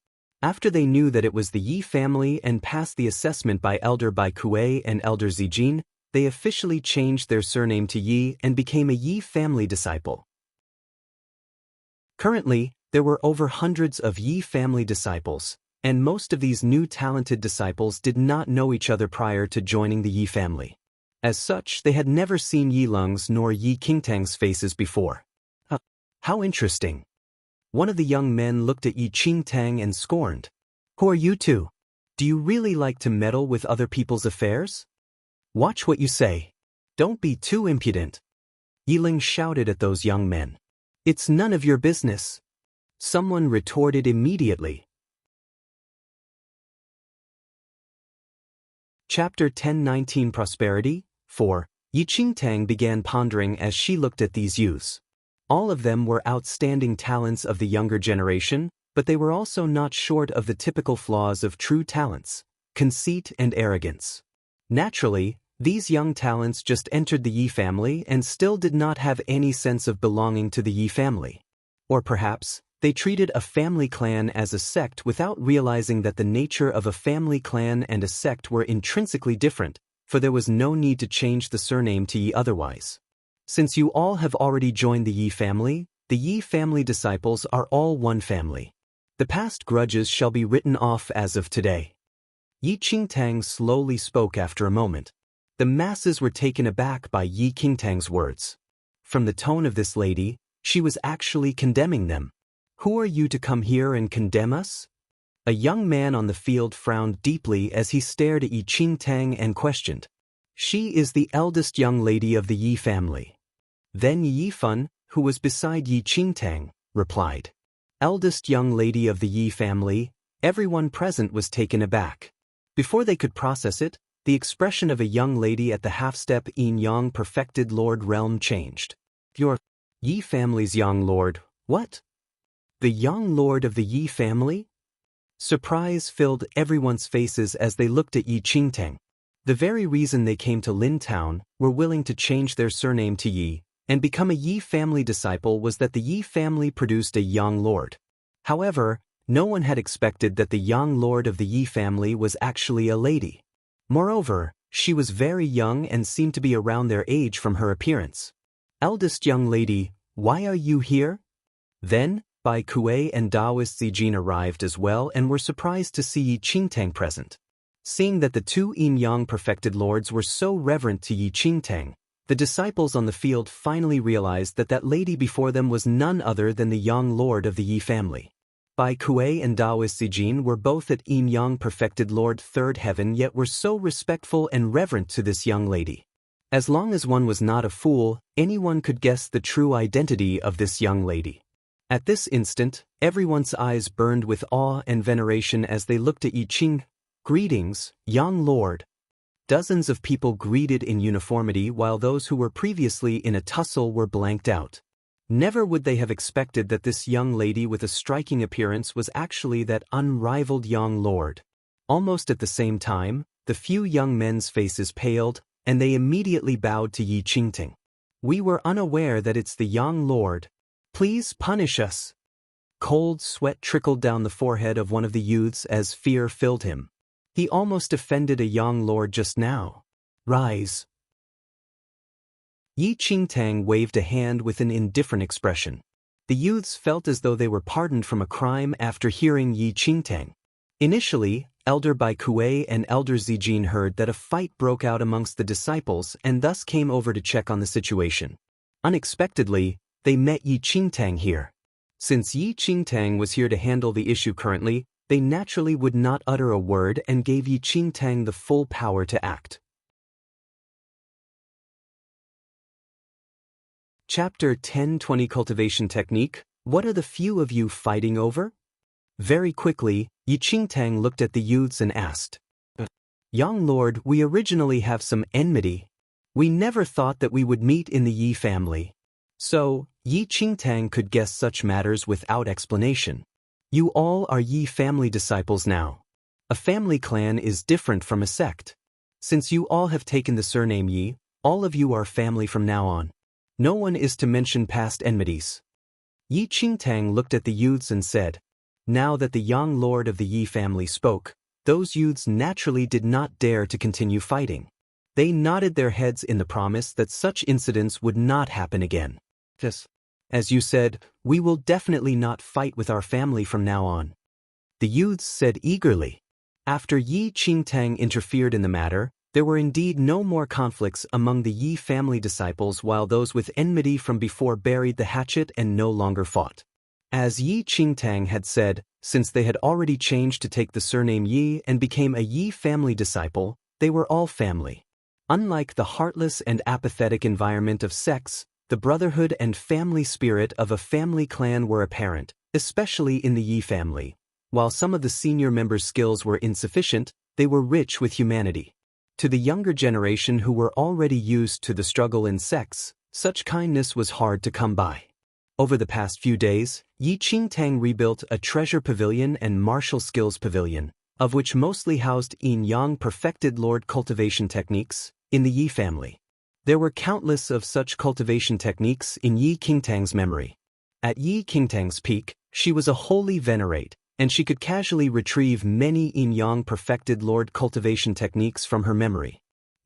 After they knew that it was the Yi family and passed the assessment by Elder Bai Kuei and Elder Zijin, they officially changed their surname to Yi and became a Yi family disciple. Currently, there were over hundreds of Yi family disciples, and most of these new talented disciples did not know each other prior to joining the Yi family. As such, they had never seen Yiling's nor Yi Qingtang's faces before. How interesting. One of the young men looked at Yi Qingtang and scorned. Who are you two? Do you really like to meddle with other people's affairs? Watch what you say. Don't be too impudent. Yiling shouted at those young men. It's none of your business. Someone retorted immediately. Chapter 10-19 Prosperity 4. Yi Qingtang began pondering as she looked at these youths. All of them were outstanding talents of the younger generation, but they were also not short of the typical flaws of true talents: conceit and arrogance. Naturally, these young talents just entered the Yi family and still did not have any sense of belonging to the Yi family. Or perhaps, they treated a family clan as a sect without realizing that the nature of a family clan and a sect were intrinsically different, for there was no need to change the surname to Yi otherwise. Since you all have already joined the Yi family disciples are all one family. The past grudges shall be written off as of today. Yi Qingtang slowly spoke after a moment. The masses were taken aback by Yi Qingtang's words. From the tone of this lady, she was actually condemning them. Who are you to come here and condemn us? A young man on the field frowned deeply as he stared at Yi Qingtang and questioned. She is the eldest young lady of the Yi family. Then Yi Yifan, who was beside Yi Qingtang, replied. Eldest young lady of the Yi family. Everyone present was taken aback. Before they could process it, the expression of a young lady at the half-step Yin-Yang perfected Lord realm changed. Your Yi family's young lord, what? The young lord of the Yi family? Surprise filled everyone's faces as they looked at Yi Qingtang. The very reason they came to Lin Town, were willing to change their surname to Yi, and become a Yi family disciple was that the Yi family produced a young lord. However, no one had expected that the young lord of the Yi family was actually a lady. Moreover, she was very young and seemed to be around their age from her appearance. Eldest young lady, why are you here? Then, Bai Kuei and Taoist Zijin arrived as well and were surprised to see Yi Qingtang present. Seeing that the two Yin-Yang perfected lords were so reverent to Yi Qingtang, the disciples on the field finally realized that that lady before them was none other than the young lord of the Yi family. Bai Kuei and Taoist Zijin were both at Yin-Yang perfected Lord Third Heaven, yet were so respectful and reverent to this young lady. As long as one was not a fool, anyone could guess the true identity of this young lady. At this instant, everyone's eyes burned with awe and veneration as they looked at Yi Qing. Greetings, young lord. Dozens of people greeted in uniformity while those who were previously in a tussle were blanked out. Never would they have expected that this young lady with a striking appearance was actually that unrivaled young lord. Almost at the same time, the few young men's faces paled, and they immediately bowed to Yi Qingtang. We were unaware that it's the young lord. Please punish us. Cold sweat trickled down the forehead of one of the youths as fear filled him. He almost offended a young lord just now. Rise. Yi Qingtang waved a hand with an indifferent expression. The youths felt as though they were pardoned from a crime after hearing Yi Qingtang. Initially, Elder Bai Kuei and Elder Zijin heard that a fight broke out amongst the disciples and thus came over to check on the situation. Unexpectedly, they met Yi Qingtang here. Since Yi Qingtang was here to handle the issue currently, they naturally would not utter a word and gave Yi Qingtang the full power to act. Chapter 10:20 Cultivation Technique. What are the few of you fighting over? Very quickly, Yi Qingtang looked at the youths and asked. Young lord, we originally have some enmity. We never thought that we would meet in the Yi family. So, Yi Qingtang could guess such matters without explanation. You all are Yi family disciples now. A family clan is different from a sect. Since you all have taken the surname Yi, all of you are family from now on. No one is to mention past enmities. Yi Qingtang looked at the youths and said. Now that the young lord of the Yi family spoke, those youths naturally did not dare to continue fighting. They nodded their heads in the promise that such incidents would not happen again. Yes. As you said, we will definitely not fight with our family from now on. The youths said eagerly. After Yi Qingtang interfered in the matter, there were indeed no more conflicts among the Yi family disciples while those with enmity from before buried the hatchet and no longer fought. As Yi Qingtang had said, since they had already changed to take the surname Yi and became a Yi family disciple, they were all family. Unlike the heartless and apathetic environment of sects, the brotherhood and family spirit of a family clan were apparent, especially in the Yi family. While some of the senior members' skills were insufficient, they were rich with humanity. To the younger generation who were already used to the struggle in sects, such kindness was hard to come by. Over the past few days, Yi Qingtang rebuilt a treasure pavilion and martial skills pavilion, of which mostly housed yin-yang perfected lord cultivation techniques, in the Yi family. There were countless of such cultivation techniques in Yi Qingtang's memory. At Yi Qingtang's peak, she was a holy venerate, and she could casually retrieve many yin-yang perfected lord cultivation techniques from her memory.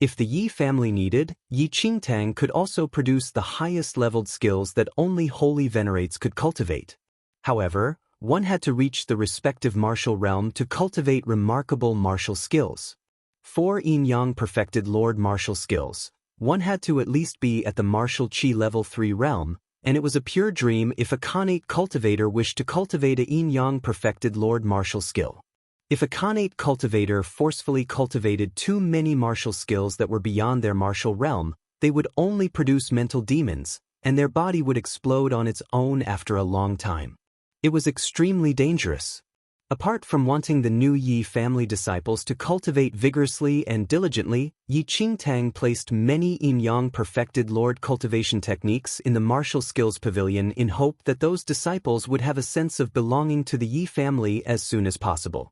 If the Yi family needed, Yi Qingtang could also produce the highest leveled skills that only holy venerates could cultivate. However, one had to reach the respective martial realm to cultivate remarkable martial skills. For yin-yang perfected lord martial skills, one had to at least be at the martial chi level 3 realm, and it was a pure dream if a Khanate cultivator wished to cultivate a yin-yang perfected lord martial skill. If a Khanate cultivator forcefully cultivated too many martial skills that were beyond their martial realm, they would only produce mental demons, and their body would explode on its own after a long time. It was extremely dangerous. Apart from wanting the new Yi family disciples to cultivate vigorously and diligently, Yi Qingtang placed many yin-yang perfected lord cultivation techniques in the martial skills pavilion in hope that those disciples would have a sense of belonging to the Yi family as soon as possible.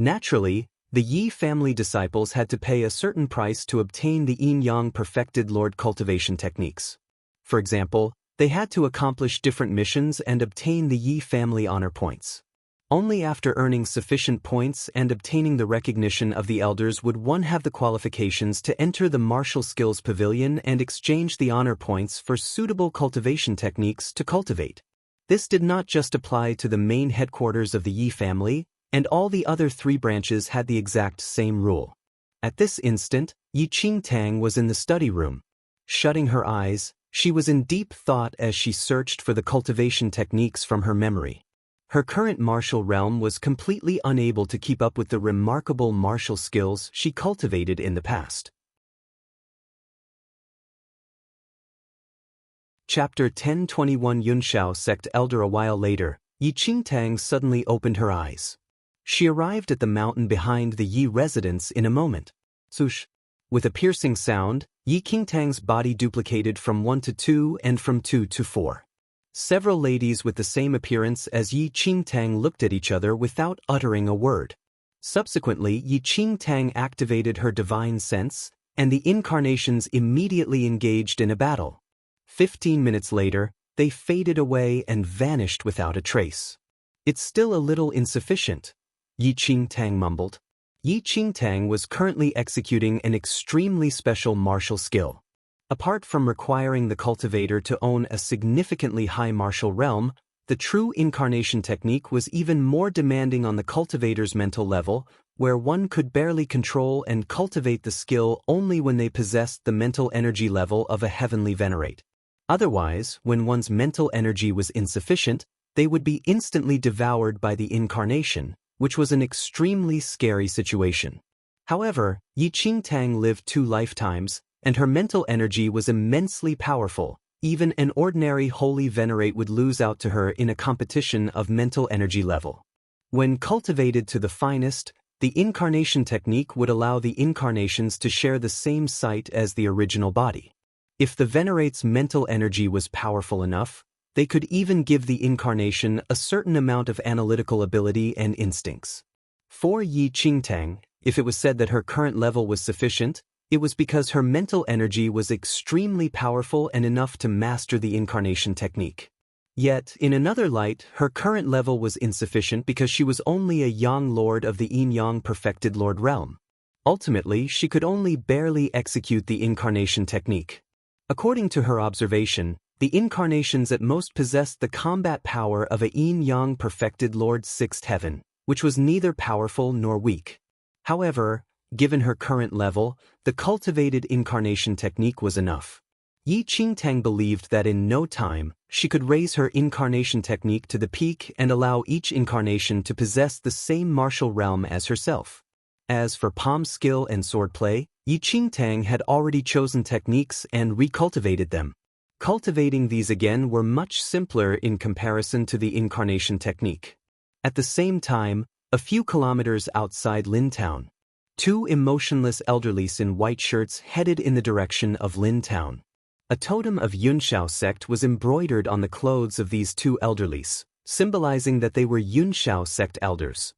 Naturally, the Yi family disciples had to pay a certain price to obtain the yin-yang perfected lord cultivation techniques. For example, they had to accomplish different missions and obtain the Yi family honor points. Only after earning sufficient points and obtaining the recognition of the elders would one have the qualifications to enter the martial skills pavilion and exchange the honor points for suitable cultivation techniques to cultivate. This did not just apply to the main headquarters of the Yi family, and all the other 3 branches had the exact same rule. At this instant, Yi Qingtang was in the study room. Shutting her eyes, she was in deep thought as she searched for the cultivation techniques from her memory. Her current martial realm was completely unable to keep up with the remarkable martial skills she cultivated in the past. Chapter 1021 Yunshao Sect Elder. A while later, Yi Qingtang suddenly opened her eyes. She arrived at the mountain behind the Yi residence in a moment. Swoosh! With a piercing sound, Yi Qingtang's body duplicated from 1 to 2 and from 2 to 4. Several ladies with the same appearance as Yi Qingtang looked at each other without uttering a word. Subsequently, Yi Qingtang activated her divine sense, and the incarnations immediately engaged in a battle. 15 minutes later, they faded away and vanished without a trace. It's still a little insufficient, Yi Qingtang mumbled. Yi Qingtang was currently executing an extremely special martial skill. Apart from requiring the cultivator to own a significantly high martial realm, the true incarnation technique was even more demanding on the cultivator's mental level, where one could barely control and cultivate the skill only when they possessed the mental energy level of a heavenly venerate. Otherwise, when one's mental energy was insufficient, they would be instantly devoured by the incarnation, which was an extremely scary situation. However, Yi Qingtang lived 2 lifetimes, and her mental energy was immensely powerful. Even an ordinary holy venerate would lose out to her in a competition of mental energy level. When cultivated to the finest, the incarnation technique would allow the incarnations to share the same sight as the original body. If the venerate's mental energy was powerful enough, they could even give the incarnation a certain amount of analytical ability and instincts. For Yi Qingtang, if it was said that her current level was sufficient, it was because her mental energy was extremely powerful and enough to master the incarnation technique. Yet, in another light, her current level was insufficient because she was only a Yang Lord of the yin-yang perfected Lord realm. Ultimately, she could only barely execute the incarnation technique. According to her observation, the incarnations at most possessed the combat power of a yin-yang perfected Lord 6th heaven, which was neither powerful nor weak. However, given her current level, the cultivated incarnation technique was enough. Yi Qingtang believed that in no time, she could raise her incarnation technique to the peak and allow each incarnation to possess the same martial realm as herself. As for palm skill and swordplay, Yi Qingtang had already chosen techniques and recultivated them. Cultivating these again were much simpler in comparison to the incarnation technique. At the same time, a few kilometers outside Lin Town, 2 emotionless elderlies in white shirts headed in the direction of Lin Town. A totem of Yunshao sect was embroidered on the clothes of these two elderlies, symbolizing that they were Yunshao sect elders.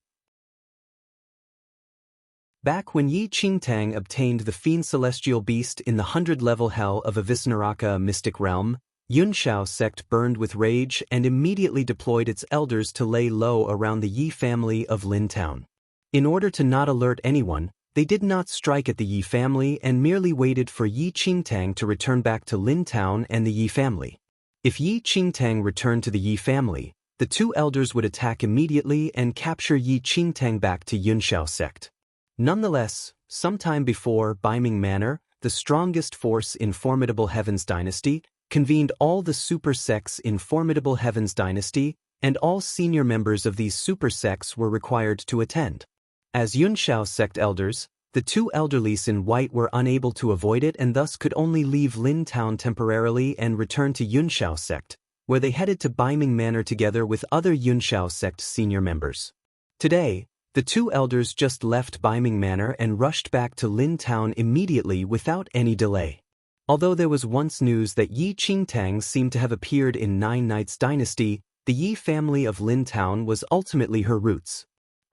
Back when Yi Qingtang obtained the Fiend Celestial Beast in the 100-level Hell of Avisnaraka mystic realm, Yunshao sect burned with rage and immediately deployed its elders to lay low around the Yi family of Lin Town. In order to not alert anyone, they did not strike at the Yi family and merely waited for Yi Qingtang to return back to Lin Town and the Yi family. If Yi Qingtang returned to the Yi family, the two elders would attack immediately and capture Yi Qingtang back to Yunshao sect. Nonetheless, sometime before Baiming Manor, the strongest force in Formidable Heavens Dynasty, convened all the super sects in Formidable Heavens Dynasty, and all senior members of these super sects were required to attend. As Yunshao sect elders, the two elderlies in white were unable to avoid it and thus could only leave Lin Town temporarily and return to Yunshao sect, where they headed to Baiming Manor together with other Yunshao sect senior members. Today, the two elders just left Baiming Manor and rushed back to Lin Town immediately without any delay. Although there was once news that Yi Qingtang seemed to have appeared in Nine Nights Dynasty, the Yi family of Lin Town was ultimately her roots.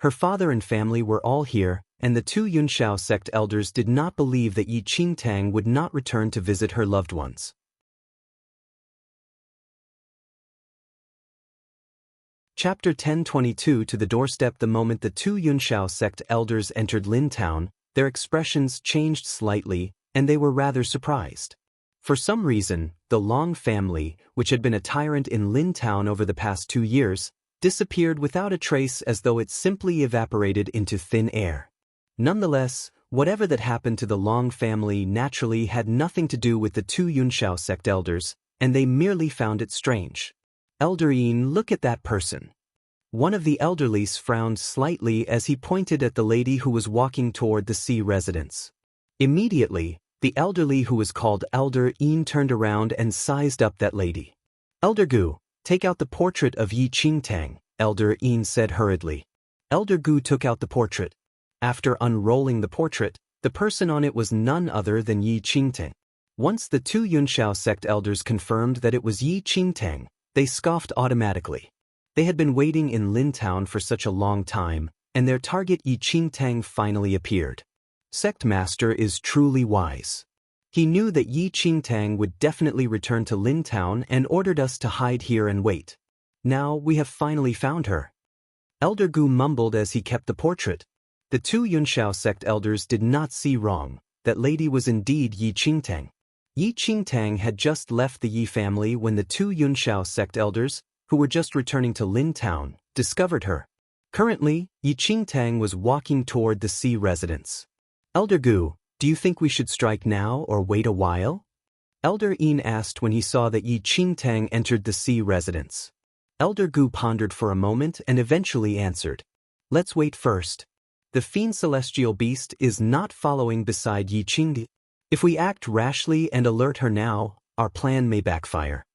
Her father and family were all here, and the two Yunshao sect elders did not believe that Yi Qingtang would not return to visit her loved ones. Chapter 1022 To the doorstep. The moment the two Yunshao sect elders entered Lin Town, their expressions changed slightly, and they were rather surprised. For some reason, the Long family, which had been a tyrant in Lin Town over the past 2 years, disappeared without a trace as though it simply evaporated into thin air. Nonetheless, whatever that happened to the Long family naturally had nothing to do with the two Yunshao sect elders, and they merely found it strange. Elder Yin, look at that person. One of the elderlies frowned slightly as he pointed at the lady who was walking toward the sea residence. Immediately, the elderly who was called Elder Yin turned around and sized up that lady. Elder Gu, take out the portrait of Yi Qingtang, Elder Yin said hurriedly. Elder Gu took out the portrait. After unrolling the portrait, the person on it was none other than Yi Qingtang. Once the two Yunshao sect elders confirmed that it was Yi Qingtang, they scoffed automatically. They had been waiting in Lin Town for such a long time, and their target Yi Qingtang finally appeared. Sect Master is truly wise. He knew that Yi Qingtang would definitely return to Lin Town and ordered us to hide here and wait. Now we have finally found her. Elder Gu mumbled as he kept the portrait. The two Yunshao sect elders did not see wrong. That lady was indeed Yi Qingtang. Yi Qingtang had just left the Yi family when the two Yunshao sect elders, who were just returning to Lin Town, discovered her. Currently, Yi Qingtang was walking toward the sea residence. Elder Gu, do you think we should strike now or wait a while? Elder Yin asked when he saw that Yi Qingtang entered the sea residence. Elder Gu pondered for a moment and eventually answered. Let's wait first. The Fiend Celestial Beast is not following beside Yi Qingtang. If we act rashly and alert her now, our plan may backfire.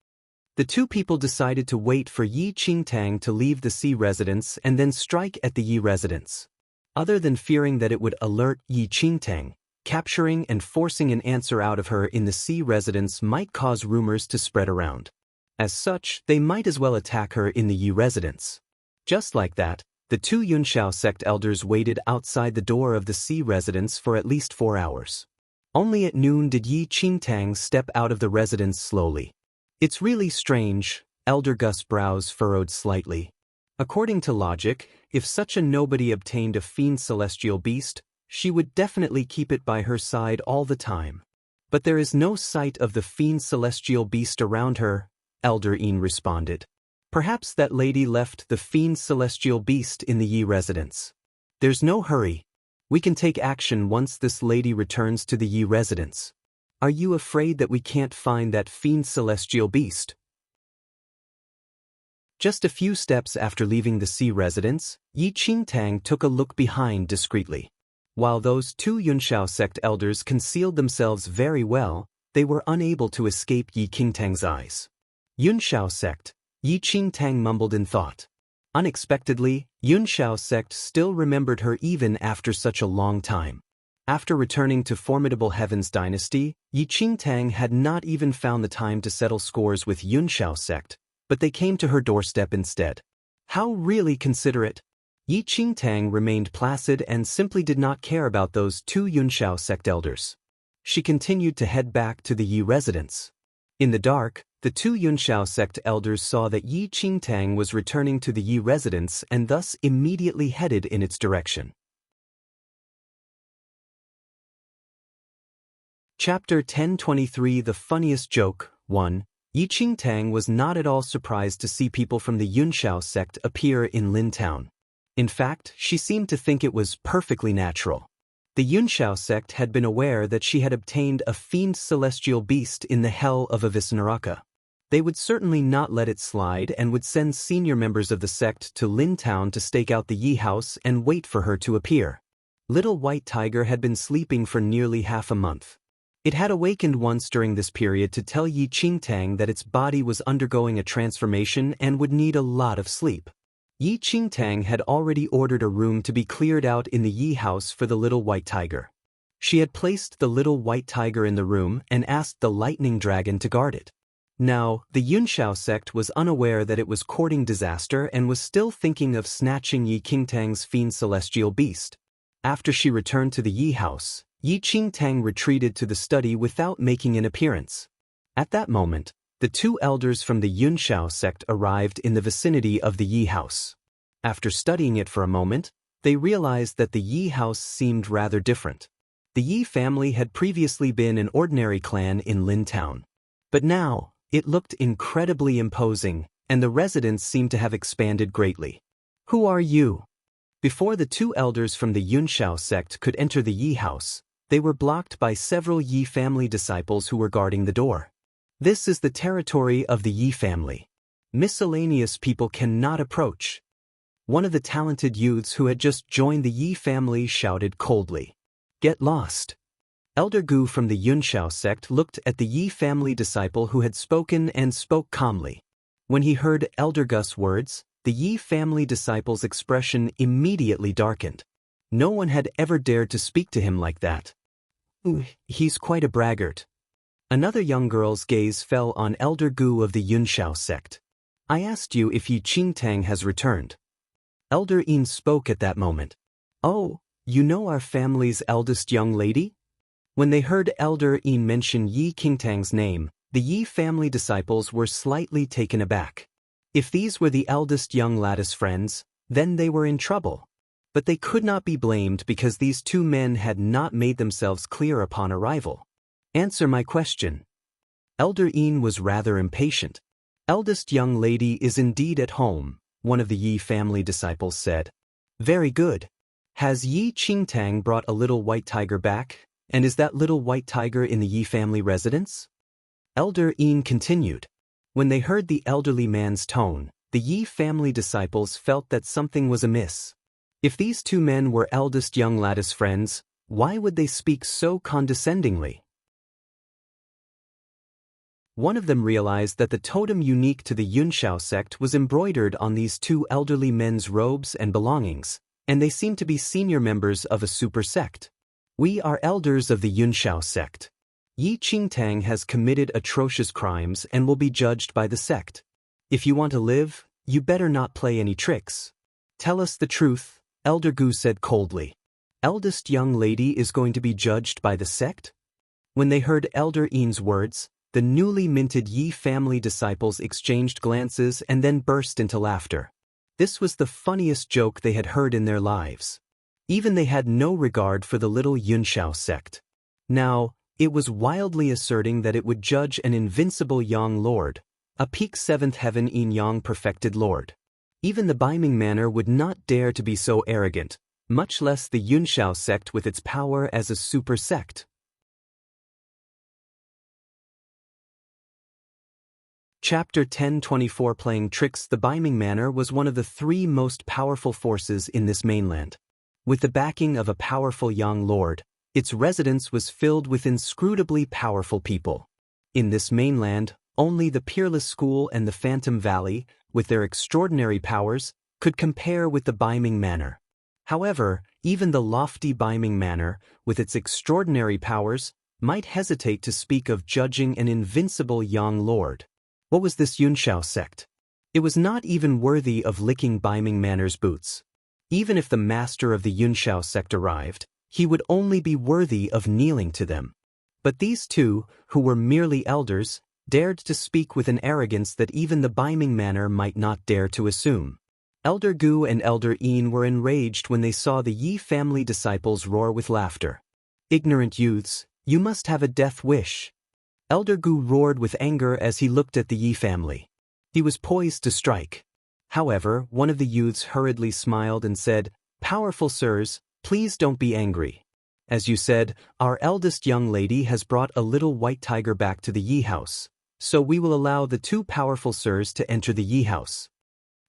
The two people decided to wait for Yi Qingtang to leave the sea residence and then strike at the Yi residence. Other than fearing that it would alert Yi Qingtang, capturing and forcing an answer out of her in the sea residence might cause rumors to spread around. As such, they might as well attack her in the Yi residence. Just like that, the two Yunshao sect elders waited outside the door of the sea residence for at least 4 hours. Only at noon did Yi Qingtang step out of the residence slowly. It's really strange, Elder Gus' brows furrowed slightly. According to logic, if such a nobody obtained a Fiend Celestial Beast, she would definitely keep it by her side all the time. But there is no sight of the Fiend Celestial Beast around her, Elder Yin responded. Perhaps that lady left the Fiend Celestial Beast in the Yi residence. There's no hurry. We can take action once this lady returns to the Yi residence. Are you afraid that we can't find that Fiend Celestial Beast? Just a few steps after leaving the sea residence, Yi Qingtang took a look behind discreetly. While those two Yunshao sect elders concealed themselves very well, they were unable to escape Yi Qingtang's eyes. Yunshao sect, Yi Qingtang mumbled in thought. Unexpectedly, Yunshao sect still remembered her even after such a long time. After returning to formidable Heaven's dynasty, Yi Qingtang had not even found the time to settle scores with Yunxiao sect, but they came to her doorstep instead. How really considerate! Yi Qingtang remained placid and simply did not care about those two Yunxiao sect elders. She continued to head back to the Yi residence. In the dark, the two Yunxiao sect elders saw that Yi Qingtang was returning to the Yi residence and thus immediately headed in its direction. Chapter 1023 The Funniest Joke 1. Yi Qingtang was not at all surprised to see people from the Yunxiao sect appear in Lin Town. In fact, she seemed to think it was perfectly natural. The Yunxiao sect had been aware that she had obtained a fiend celestial beast in the hell of Avisnaraka. They would certainly not let it slide and would send senior members of the sect to Lin Town to stake out the Yi house and wait for her to appear. Little White Tiger had been sleeping for nearly half a month. It had awakened once during this period to tell Yi Qingtang that its body was undergoing a transformation and would need a lot of sleep. Yi Qingtang had already ordered a room to be cleared out in the Yi house for the Little White Tiger. She had placed the Little White Tiger in the room and asked the Lightning Dragon to guard it. Now, the Yunxiao sect was unaware that it was courting disaster and was still thinking of snatching Yi Qingtang's fiend celestial beast. After she returned to the Yi house, Yi Qingtang retreated to the study without making an appearance. At that moment, the two elders from the Yunxiao sect arrived in the vicinity of the Yi house. After studying it for a moment, they realized that the Yi house seemed rather different. The Yi family had previously been an ordinary clan in Lin Town. But now, it looked incredibly imposing, and the residents seemed to have expanded greatly. Who are you? Before the two elders from the Yunxiao sect could enter the Yi house, they were blocked by several Yi family disciples who were guarding the door. This is the territory of the Yi family. Miscellaneous people cannot approach. One of the talented youths who had just joined the Yi family shouted coldly. Get lost. Elder Gu from the Yunxiao sect looked at the Yi family disciple who had spoken and spoke calmly. When he heard Elder Gu's words, the Yi family disciple's expression immediately darkened. No one had ever dared to speak to him like that. He's quite a braggart. Another young girl's gaze fell on Elder Gu of the Yunxiao sect. I asked you if Yi Qingtang has returned. Elder Yin spoke at that moment. Oh, you know our family's eldest young lady? When they heard Elder Yin mention Yi Qingtang's name, the Yi family disciples were slightly taken aback. If these were the eldest young lattice friends, then they were in trouble. But they could not be blamed because these two men had not made themselves clear upon arrival. Answer my question. Elder Yin was rather impatient. Eldest young lady is indeed at home, one of the Yi family disciples said. Very good. Has Yi Qingtang brought a little white tiger back, and is that little white tiger in the Yi family residence? Elder Yin continued. When they heard the elderly man's tone, the Yi family disciples felt that something was amiss. If these two men were eldest young lattice friends, why would they speak so condescendingly? One of them realized that the totem unique to the Yunxiao sect was embroidered on these two elderly men's robes and belongings, and they seemed to be senior members of a super sect. We are elders of the Yunxiao sect. Yi Qingtang has committed atrocious crimes and will be judged by the sect. If you want to live, you better not play any tricks. Tell us the truth, Elder Gu said coldly. Eldest young lady is going to be judged by the sect? When they heard Elder Yin's words, the newly minted Yi family disciples exchanged glances and then burst into laughter. This was the funniest joke they had heard in their lives. Even they had no regard for the little Yunxiao sect. Now, it was wildly asserting that it would judge an invincible Yang Lord, a peak seventh heaven Yin Yang perfected Lord. Even the Baiming Manor would not dare to be so arrogant, much less the Yunxiao sect with its power as a super sect. Chapter 1024 Playing Tricks. The Baiming Manor was one of the three most powerful forces in this mainland. With the backing of a powerful Yang Lord, its residence was filled with inscrutably powerful people. In this mainland, only the Peerless School and the Phantom Valley, with their extraordinary powers, could compare with the Baiming Manor. However, even the lofty Biming manor, with its extraordinary powers, might hesitate to speak of judging an invincible young lord. What was this Yunshao sect? It was not even worthy of licking Biming Manor's boots. Even if the master of the Yunshao sect arrived, he would only be worthy of kneeling to them. But these two, who were merely elders, dared to speak with an arrogance that even the Biming Manor might not dare to assume. Elder Gu and Elder Yin were enraged when they saw the Yi family disciples roar with laughter. "Ignorant youths, you must have a death wish." Elder Gu roared with anger as he looked at the Yi family. He was poised to strike. However, one of the youths hurriedly smiled and said, "Powerful sirs, please don't be angry. As you said, our eldest young lady has brought a little white tiger back to the Yi house, so we will allow the two powerful sirs to enter the Yi house."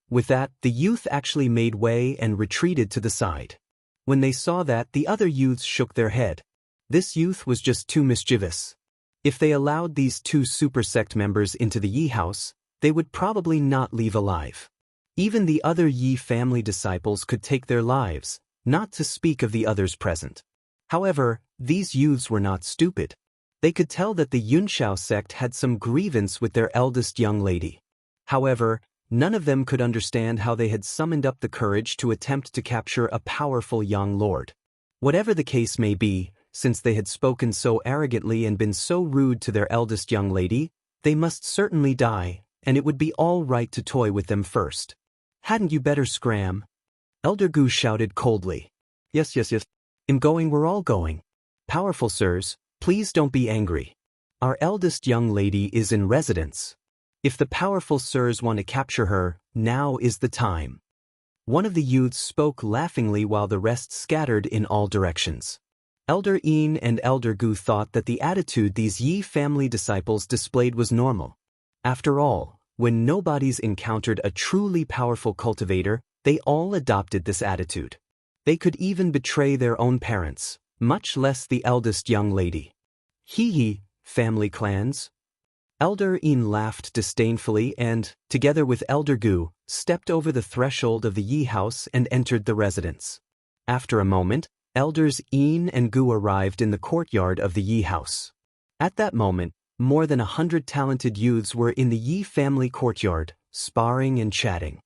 With that, the youth actually made way and retreated to the side. When they saw that, the other youths shook their head. This youth was just too mischievous. If they allowed these two super sect members into the Yi house, they would probably not leave alive. Even the other Yi family disciples could take their lives, not to speak of the others present. However, these youths were not stupid. They could tell that the Yunshao sect had some grievance with their eldest young lady. However, none of them could understand how they had summoned up the courage to attempt to capture a powerful young lord. Whatever the case may be, since they had spoken so arrogantly and been so rude to their eldest young lady, they must certainly die, and it would be all right to toy with them first. "Hadn't you better scram?" Elder Gu shouted coldly. Yes. "I'm going, we're all going. Powerful sirs, please don't be angry. Our eldest young lady is in residence. If the powerful sirs want to capture her, now is the time." One of the youths spoke laughingly while the rest scattered in all directions. Elder Yin and Elder Gu thought that the attitude these Yi family disciples displayed was normal. After all, when nobodies encountered a truly powerful cultivator, they all adopted this attitude. They could even betray their own parents, much less the eldest young lady. "Hee, family clans." Elder Yin laughed disdainfully and, together with Elder Gu, stepped over the threshold of the Yi house and entered the residence. After a moment, Elders Yin and Gu arrived in the courtyard of the Yi house. At that moment, more than 100 talented youths were in the Yi family courtyard, sparring and chatting.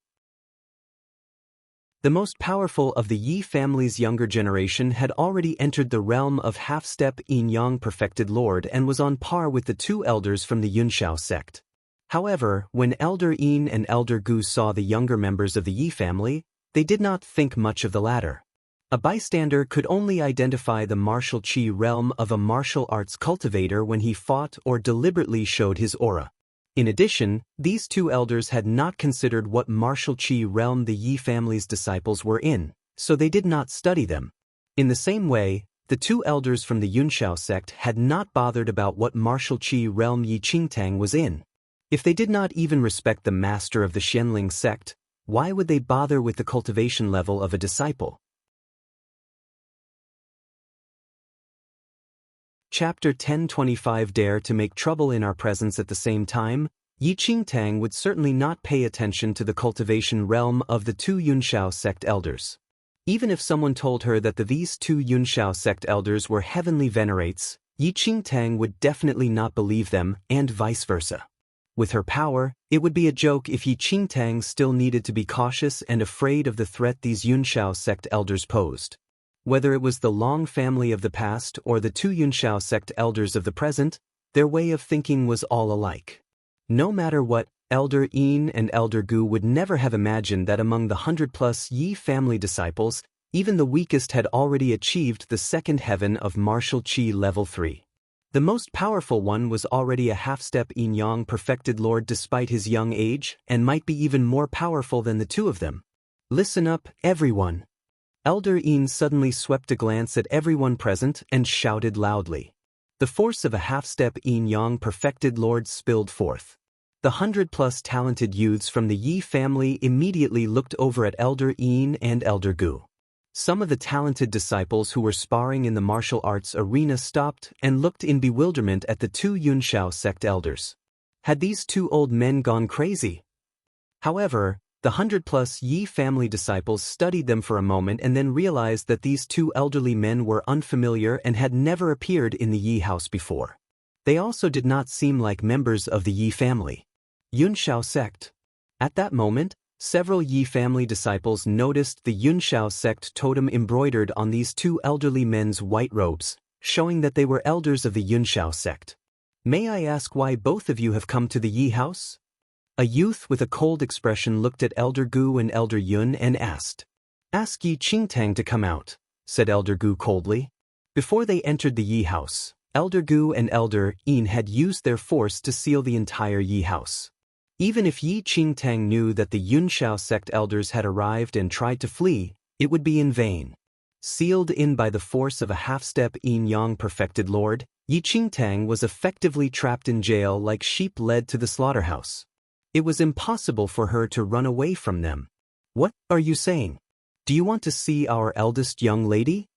The most powerful of the Yi family's younger generation had already entered the realm of half-step Yin-Yang perfected lord and was on par with the two elders from the Yunshao sect. However, when Elder Yin and Elder Gu saw the younger members of the Yi family, they did not think much of the latter. A bystander could only identify the martial chi realm of a martial arts cultivator when he fought or deliberately showed his aura. In addition, these two elders had not considered what martial chi realm the Yi family's disciples were in, so they did not study them. In the same way, the two elders from the Yunshao sect had not bothered about what martial chi realm Yi Qingtang was in. If they did not even respect the master of the Xianling sect, why would they bother with the cultivation level of a disciple? Chapter 1025 Dare to make trouble in our presence at the same time, Yi Qingtang would certainly not pay attention to the cultivation realm of the two Yunshao sect elders. Even if someone told her that these two Yunshao sect elders were heavenly venerates, Yi Qingtang would definitely not believe them, and vice versa. With her power, it would be a joke if Yi Qingtang still needed to be cautious and afraid of the threat these Yunshao sect elders posed. Whether it was the Long family of the past or the two Yunshao sect elders of the present, their way of thinking was all alike. No matter what, Elder Yin and Elder Gu would never have imagined that among the 100+ Yi family disciples, even the weakest had already achieved the second heaven of martial chi level 3. The most powerful one was already a half-step Yin-Yang perfected lord despite his young age, and might be even more powerful than the two of them. Listen up, everyone. Elder Yin suddenly swept a glance at everyone present and shouted loudly. The force of a half-step Yin-Yang perfected lord spilled forth. The 100+ talented youths from the Yi family immediately looked over at Elder Yin and Elder Gu. Some of the talented disciples who were sparring in the martial arts arena stopped and looked in bewilderment at the two Yunshao sect elders. Had these two old men gone crazy? However, The 100+ Yi family disciples studied them for a moment and then realized that these two elderly men were unfamiliar and had never appeared in the Yi house before. They also did not seem like members of the Yi family. Yunshao sect. At that moment, several Yi family disciples noticed the Yunshao sect totem embroidered on these two elderly men's white robes, showing that they were elders of the Yunshao sect. May I ask why both of you have come to the Yi house? A youth with a cold expression looked at Elder Gu and Elder Yun and asked. Ask Yi Qingtang to come out, said Elder Gu coldly. Before they entered the Yi house, Elder Gu and Elder Yin had used their force to seal the entire Yi house. Even if Yi Qingtang knew that the Yunshao sect elders had arrived and tried to flee, it would be in vain. Sealed in by the force of a half-step yin-yang perfected lord, Yi Qingtang was effectively trapped in jail like sheep led to the slaughterhouse. It was impossible for her to run away from them. What are you saying? Do you want to see our eldest young lady?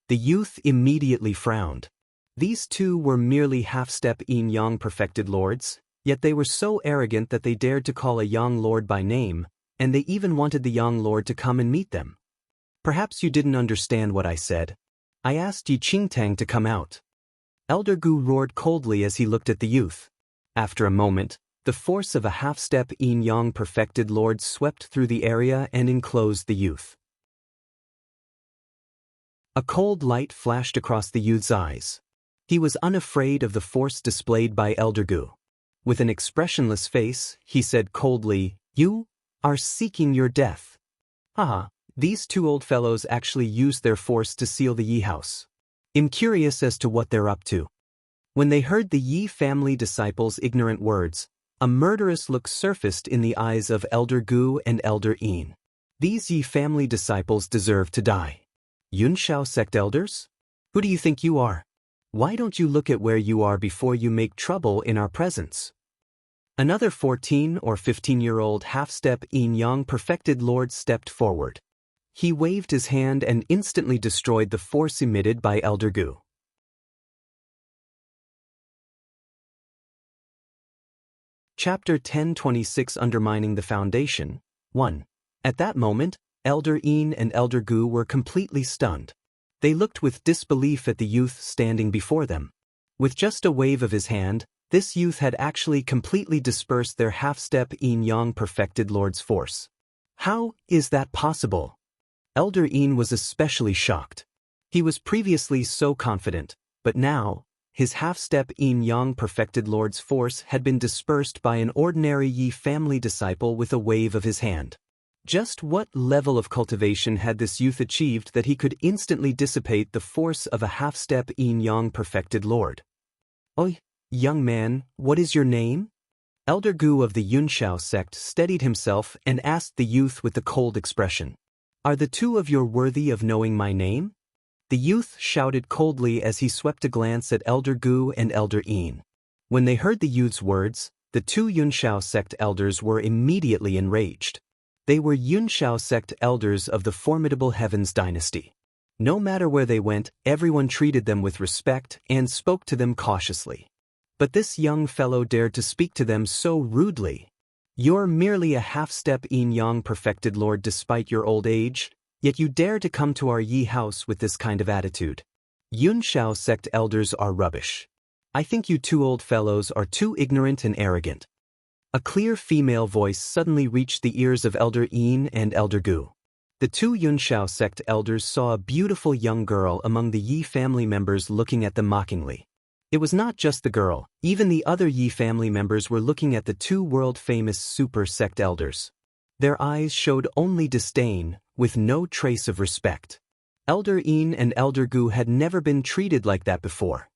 The youth immediately frowned. These two were merely half-step yin-yang perfected lords, yet they were so arrogant that they dared to call a yang lord by name, and they even wanted the yang lord to come and meet them. Perhaps you didn't understand what I said. I asked Yi Qingtang to come out. Elder Gu roared coldly as he looked at the youth. After a moment, the force of a half-step yin-yang perfected lord swept through the area and enclosed the youth. A cold light flashed across the youth's eyes. He was unafraid of the force displayed by Elder Gu. With an expressionless face, he said coldly, "You are seeking your death." Ah, these two old fellows actually used their force to seal the Yi house. I'm curious as to what they're up to. When they heard the Yi family disciples' ignorant words, a murderous look surfaced in the eyes of Elder Gu and Elder Yin. These Yi family disciples deserve to die. Yunshao sect elders? Who do you think you are? Why don't you look at where you are before you make trouble in our presence? Another 14 or 15-year-old half-step yin-yang perfected lord stepped forward. He waved his hand and instantly destroyed the force emitted by Elder Gu. Chapter 1026 Undermining the Foundation 1. At that moment, Elder Yin and Elder Gu were completely stunned. They looked with disbelief at the youth standing before them. With just a wave of his hand, this youth had actually completely dispersed their half-step yin-yang perfected lord's force. How is that possible? Elder Yin was especially shocked. He was previously so confident, but now, his half-step yin-yang perfected lord's force had been dispersed by an ordinary Yi family disciple with a wave of his hand. Just what level of cultivation had this youth achieved that he could instantly dissipate the force of a half-step yin-yang perfected lord? "Oi, young man, what is your name?" Elder Gu of the Yunshao sect steadied himself and asked the youth with the cold expression. "Are the two of you worthy of knowing my name?" The youth shouted coldly as he swept a glance at Elder Gu and Elder Yin. When they heard the youth's words, the two Yunshao sect elders were immediately enraged. They were Yunshao sect elders of the formidable Heavens dynasty. No matter where they went, everyone treated them with respect and spoke to them cautiously. But this young fellow dared to speak to them so rudely. "You're merely a half-step yin-yang perfected lord despite your old age, yet you dare to come to our Yi house with this kind of attitude. Yunshao sect elders are rubbish. I think you two old fellows are too ignorant and arrogant." A clear female voice suddenly reached the ears of Elder Yin and Elder Gu. The two Yunshao sect elders saw a beautiful young girl among the Yi family members looking at them mockingly. It was not just the girl, even the other Yi family members were looking at the two world-famous super sect elders. Their eyes showed only disdain, with no trace of respect. Elder Yin and Elder Gu had never been treated like that before.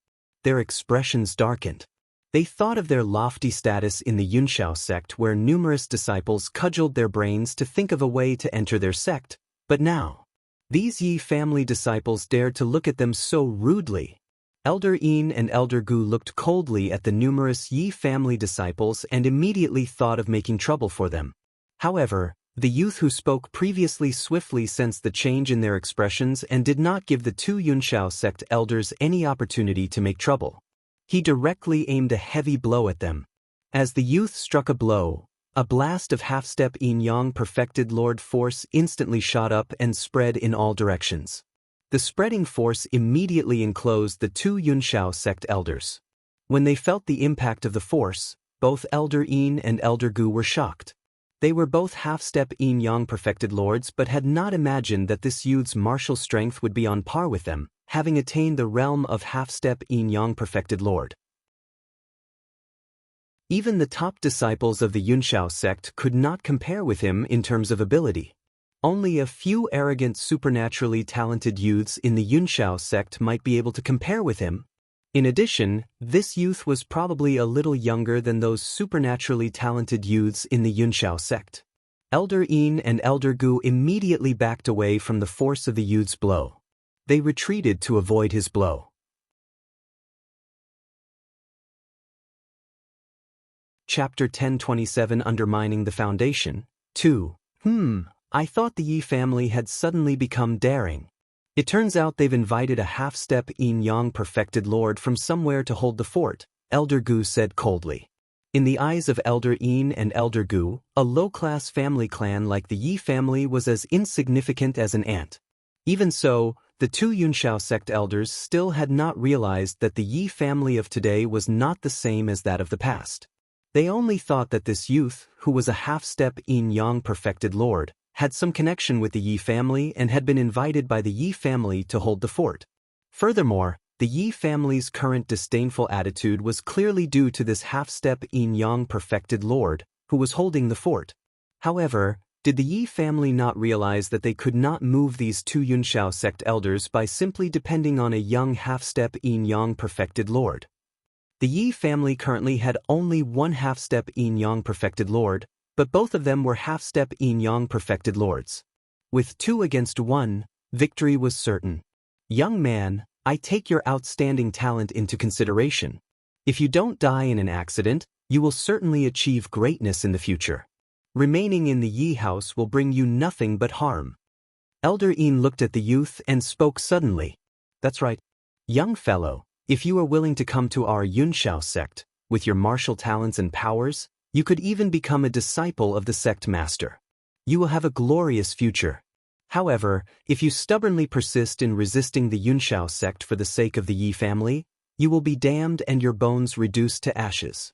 Their expressions darkened. They thought of their lofty status in the Yunshao sect where numerous disciples cudgeled their brains to think of a way to enter their sect, but now, these Yi family disciples dared to look at them so rudely. Elder Yin and Elder Gu looked coldly at the numerous Yi family disciples and immediately thought of making trouble for them. However, the youth who spoke previously swiftly sensed the change in their expressions and did not give the two Yunshao sect elders any opportunity to make trouble. He directly aimed a heavy blow at them. As the youth struck a blow, A blast of half-step yin-yang perfected Lord force instantly shot up and spread in all directions. The spreading force immediately enclosed the two Yunshao sect elders. When they felt the impact of the force, both Elder Yin and Elder Gu were shocked. They were both half-step yin-yang perfected lords but had not imagined that this youth's martial strength would be on par with them, having attained the realm of half-step yin-yang perfected lord. Even the top disciples of the Yunshao sect could not compare with him in terms of ability. Only a few arrogant supernaturally talented youths in the Yunshao sect might be able to compare with him. In addition, this youth was probably a little younger than those supernaturally talented youths in the Yunshao sect. Elder Yin and Elder Gu immediately backed away from the force of the youth's blow. They retreated to avoid his blow. Chapter 1027 Undermining the Foundation. 2. I thought the Yi family had suddenly become daring. It turns out they've invited a half-step yin-yang perfected lord from somewhere to hold the fort, Elder Gu said coldly. In the eyes of Elder Yin and Elder Gu, a low-class family clan like the Yi family was as insignificant as an ant. Even so, the two Yunshao sect elders still had not realized that the Yi family of today was not the same as that of the past. They only thought that this youth, who was a half-step yin-yang perfected lord, had some connection with the Yi family and had been invited by the Yi family to hold the fort. Furthermore, the Yi family's current disdainful attitude was clearly due to this half-step yin-yang perfected lord, who was holding the fort. However, did the Yi family not realize that they could not move these two Yunshao sect elders by simply depending on a young half-step yin-yang perfected lord? The Yi family currently had only one half-step yin-yang perfected lord, but both of them were half-step yin-yang perfected lords. With 2 against 1, victory was certain. Young man, I take your outstanding talent into consideration. If you don't die in an accident, you will certainly achieve greatness in the future. Remaining in the Yi house will bring you nothing but harm. Elder Yin looked at the youth and spoke suddenly. That's right. Young fellow, if you are willing to come to our Yunshao sect, with your martial talents and powers, you could even become a disciple of the sect master. You will have a glorious future. However, if you stubbornly persist in resisting the Yunshao sect for the sake of the Yi family, you will be damned and your bones reduced to ashes.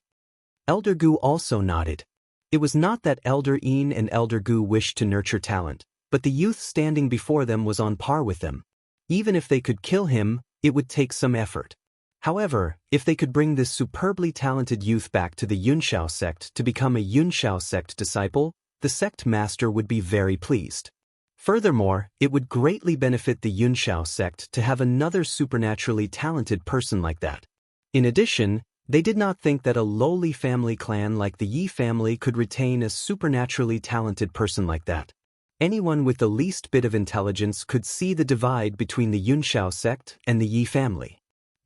Elder Gu also nodded. It was not that Elder Yin and Elder Gu wished to nurture talent, but the youth standing before them was on par with them. Even if they could kill him, it would take some effort. However, if they could bring this superbly talented youth back to the Yunshao sect to become a Yunshao sect disciple, the sect master would be very pleased. Furthermore, it would greatly benefit the Yunshao sect to have another supernaturally talented person like that. In addition, they did not think that a lowly family clan like the Yi family could retain a supernaturally talented person like that. Anyone with the least bit of intelligence could see the divide between the Yunshao sect and the Yi family.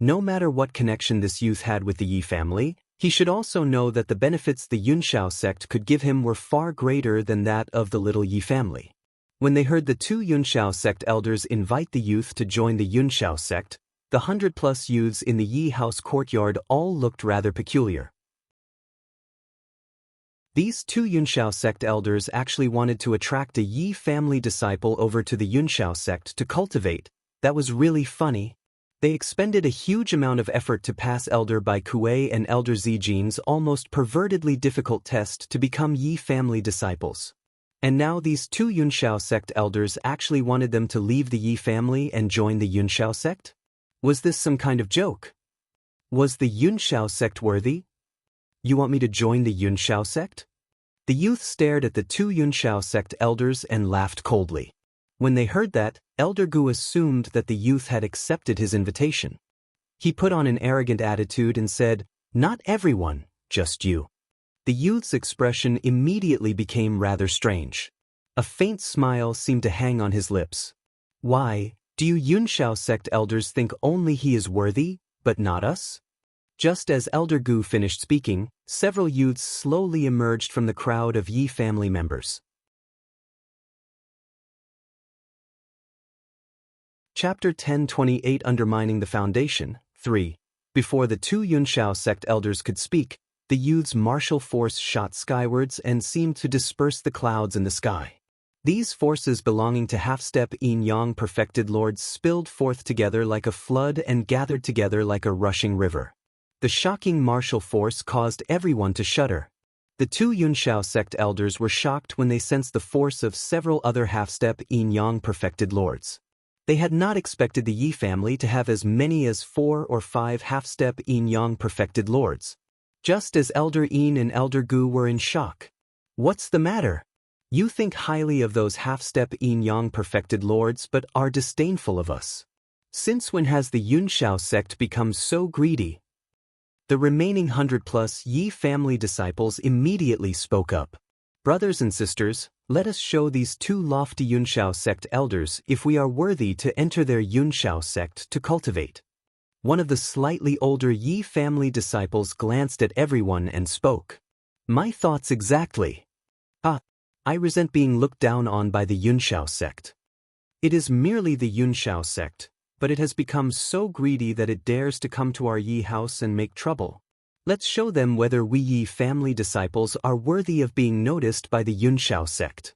No matter what connection this youth had with the Yi family, he should also know that the benefits the Yunshao sect could give him were far greater than that of the little Yi family. When they heard the two Yunshao sect elders invite the youth to join the Yunshao sect, the 100+ youths in the Yi house courtyard all looked rather peculiar. These two Yunshao sect elders actually wanted to attract a Yi family disciple over to the Yunshao sect to cultivate. That was really funny. They expended a huge amount of effort to pass Elder Bai Kuei and Elder Zijin's almost pervertedly difficult test to become Yi family disciples. And now these two Yunshao sect elders actually wanted them to leave the Yi family and join the Yunshao sect? Was this some kind of joke? Was the Yunshao sect worthy? You want me to join the Yunshao sect? The youth stared at the two Yunshao sect elders and laughed coldly. When they heard that, Elder Gu assumed that the youth had accepted his invitation. He put on an arrogant attitude and said, "Not everyone, just you." The youth's expression immediately became rather strange. A faint smile seemed to hang on his lips. Why, do you Yunshao sect elders think only he is worthy, but not us? Just as Elder Gu finished speaking, several youths slowly emerged from the crowd of Yi family members. Chapter 1028 Undermining the Foundation. 3. Before the two Yunshao sect elders could speak, the youth's martial force shot skywards and seemed to disperse the clouds in the sky. These forces belonging to half-step yin-yang perfected lords spilled forth together like a flood and gathered together like a rushing river. The shocking martial force caused everyone to shudder. The two Yunshao sect elders were shocked when they sensed the force of several other half-step yin-yang perfected lords. They had not expected the Yi family to have as many as 4 or 5 half-step yin-yang perfected lords. Just as Elder Yin and Elder Gu were in shock. What's the matter? You think highly of those half-step yin-yang perfected lords but are disdainful of us. Since when has the Yunshao sect become so greedy? The remaining 100+ Yi family disciples immediately spoke up. Brothers and sisters, let us show these two lofty Yunshao sect elders if we are worthy to enter their Yunshao sect to cultivate. One of the slightly older Yi family disciples glanced at everyone and spoke. My thoughts exactly. I resent being looked down on by the Yunshao sect. It is merely the Yunshao sect, but it has become so greedy that it dares to come to our Yi house and make trouble. Let's show them whether we Yi family disciples are worthy of being noticed by the Yunshao sect.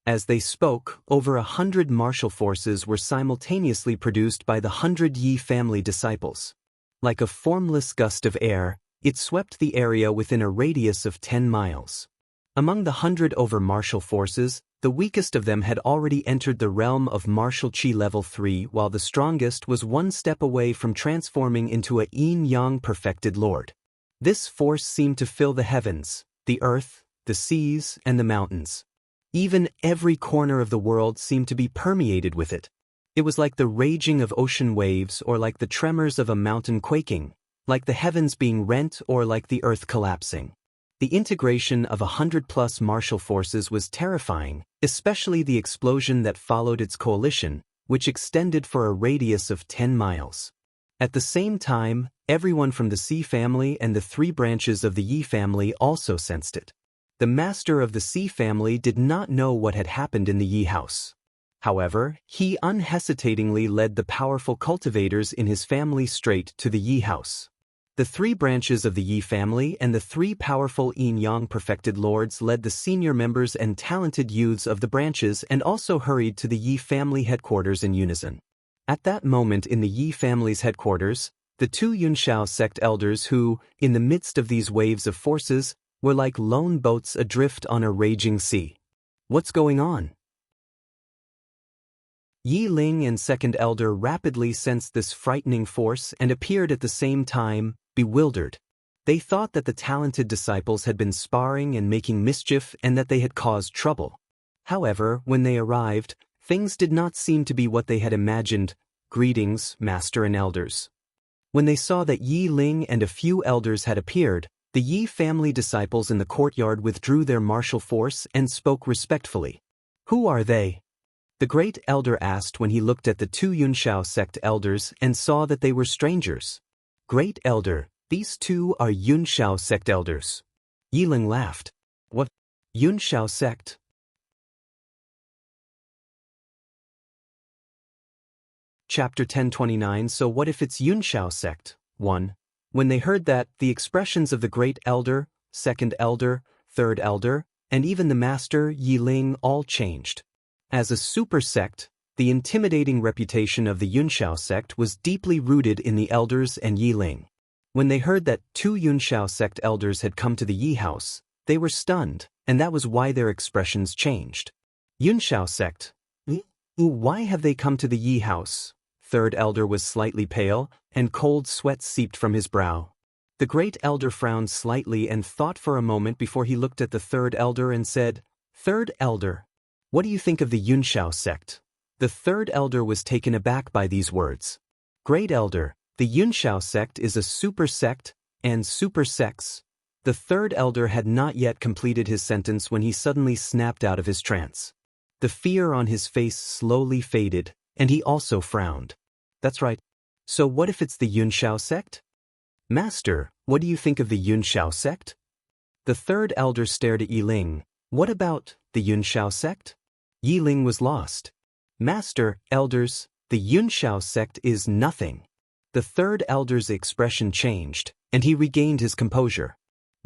As they spoke, over 100 martial forces were simultaneously produced by the 100 Yi family disciples. Like a formless gust of air, it swept the area within a radius of 10 miles. Among the 100 over martial forces, the weakest of them had already entered the realm of martial chi level 3, while the strongest was one step away from transforming into a yin-yang perfected lord. This force seemed to fill the heavens, the earth, the seas, and the mountains. Even every corner of the world seemed to be permeated with it. It was like the raging of ocean waves or like the tremors of a mountain quaking, like the heavens being rent or like the earth collapsing. The integration of 100+ martial forces was terrifying, especially the explosion that followed its coalition, which extended for a radius of 10 miles. At the same time, everyone from the Si family and the 3 branches of the Yi family also sensed it. The master of the Si family did not know what had happened in the Yi house. However, he unhesitatingly led the powerful cultivators in his family straight to the Yi house. The 3 branches of the Yi family and the 3 powerful yin-yang perfected lords led the senior members and talented youths of the branches and also hurried to the Yi family headquarters in unison. At that moment in the Yi family's headquarters, the 2 Yunshao sect elders who, in the midst of these waves of forces, were like lone boats adrift on a raging sea. What's going on? Yi Ling and second elder rapidly sensed this frightening force and appeared at the same time, bewildered. They thought that the talented disciples had been sparring and making mischief and that they had caused trouble. However, when they arrived, things did not seem to be what they had imagined. Greetings, master and elders. When they saw that Yi Ling and a few elders had appeared, the Yi family disciples in the courtyard withdrew their martial force and spoke respectfully. Who are they? The great elder asked when he looked at the 2 Yunshao sect elders and saw that they were strangers. Great elder, these 2 are Yunshao sect elders. Yi Ling laughed. What? Yunshao sect? Chapter 1029. So what if it's Yunshao sect? 1. When they heard that, the expressions of the great elder, second elder, third elder, and even the master, Yi Ling, all changed. As a super sect, the intimidating reputation of the Yunshao sect was deeply rooted in the elders and Yi Ling. When they heard that 2 Yunshao sect elders had come to the Yi house, they were stunned, and that was why their expressions changed. Yunshao sect? Why have they come to the Yi house? Third elder was slightly pale, and cold sweat seeped from his brow. The great elder frowned slightly and thought for a moment before he looked at the third elder and said, Third elder, what do you think of the Yunshao sect? The third elder was taken aback by these words. Great elder, the Yunshao sect is a super sect, and super sects. The third elder had not yet completed his sentence when he suddenly snapped out of his trance. The fear on his face slowly faded, and he also frowned. That's right. So what if it's the Yunshao sect? Master, what do you think of the Yunshao sect? The third elder stared at Yi Ling. What about the Yunshao sect? Yi Ling was lost. Master, elders, the Yunshao sect is nothing. The third elder's expression changed, and he regained his composure.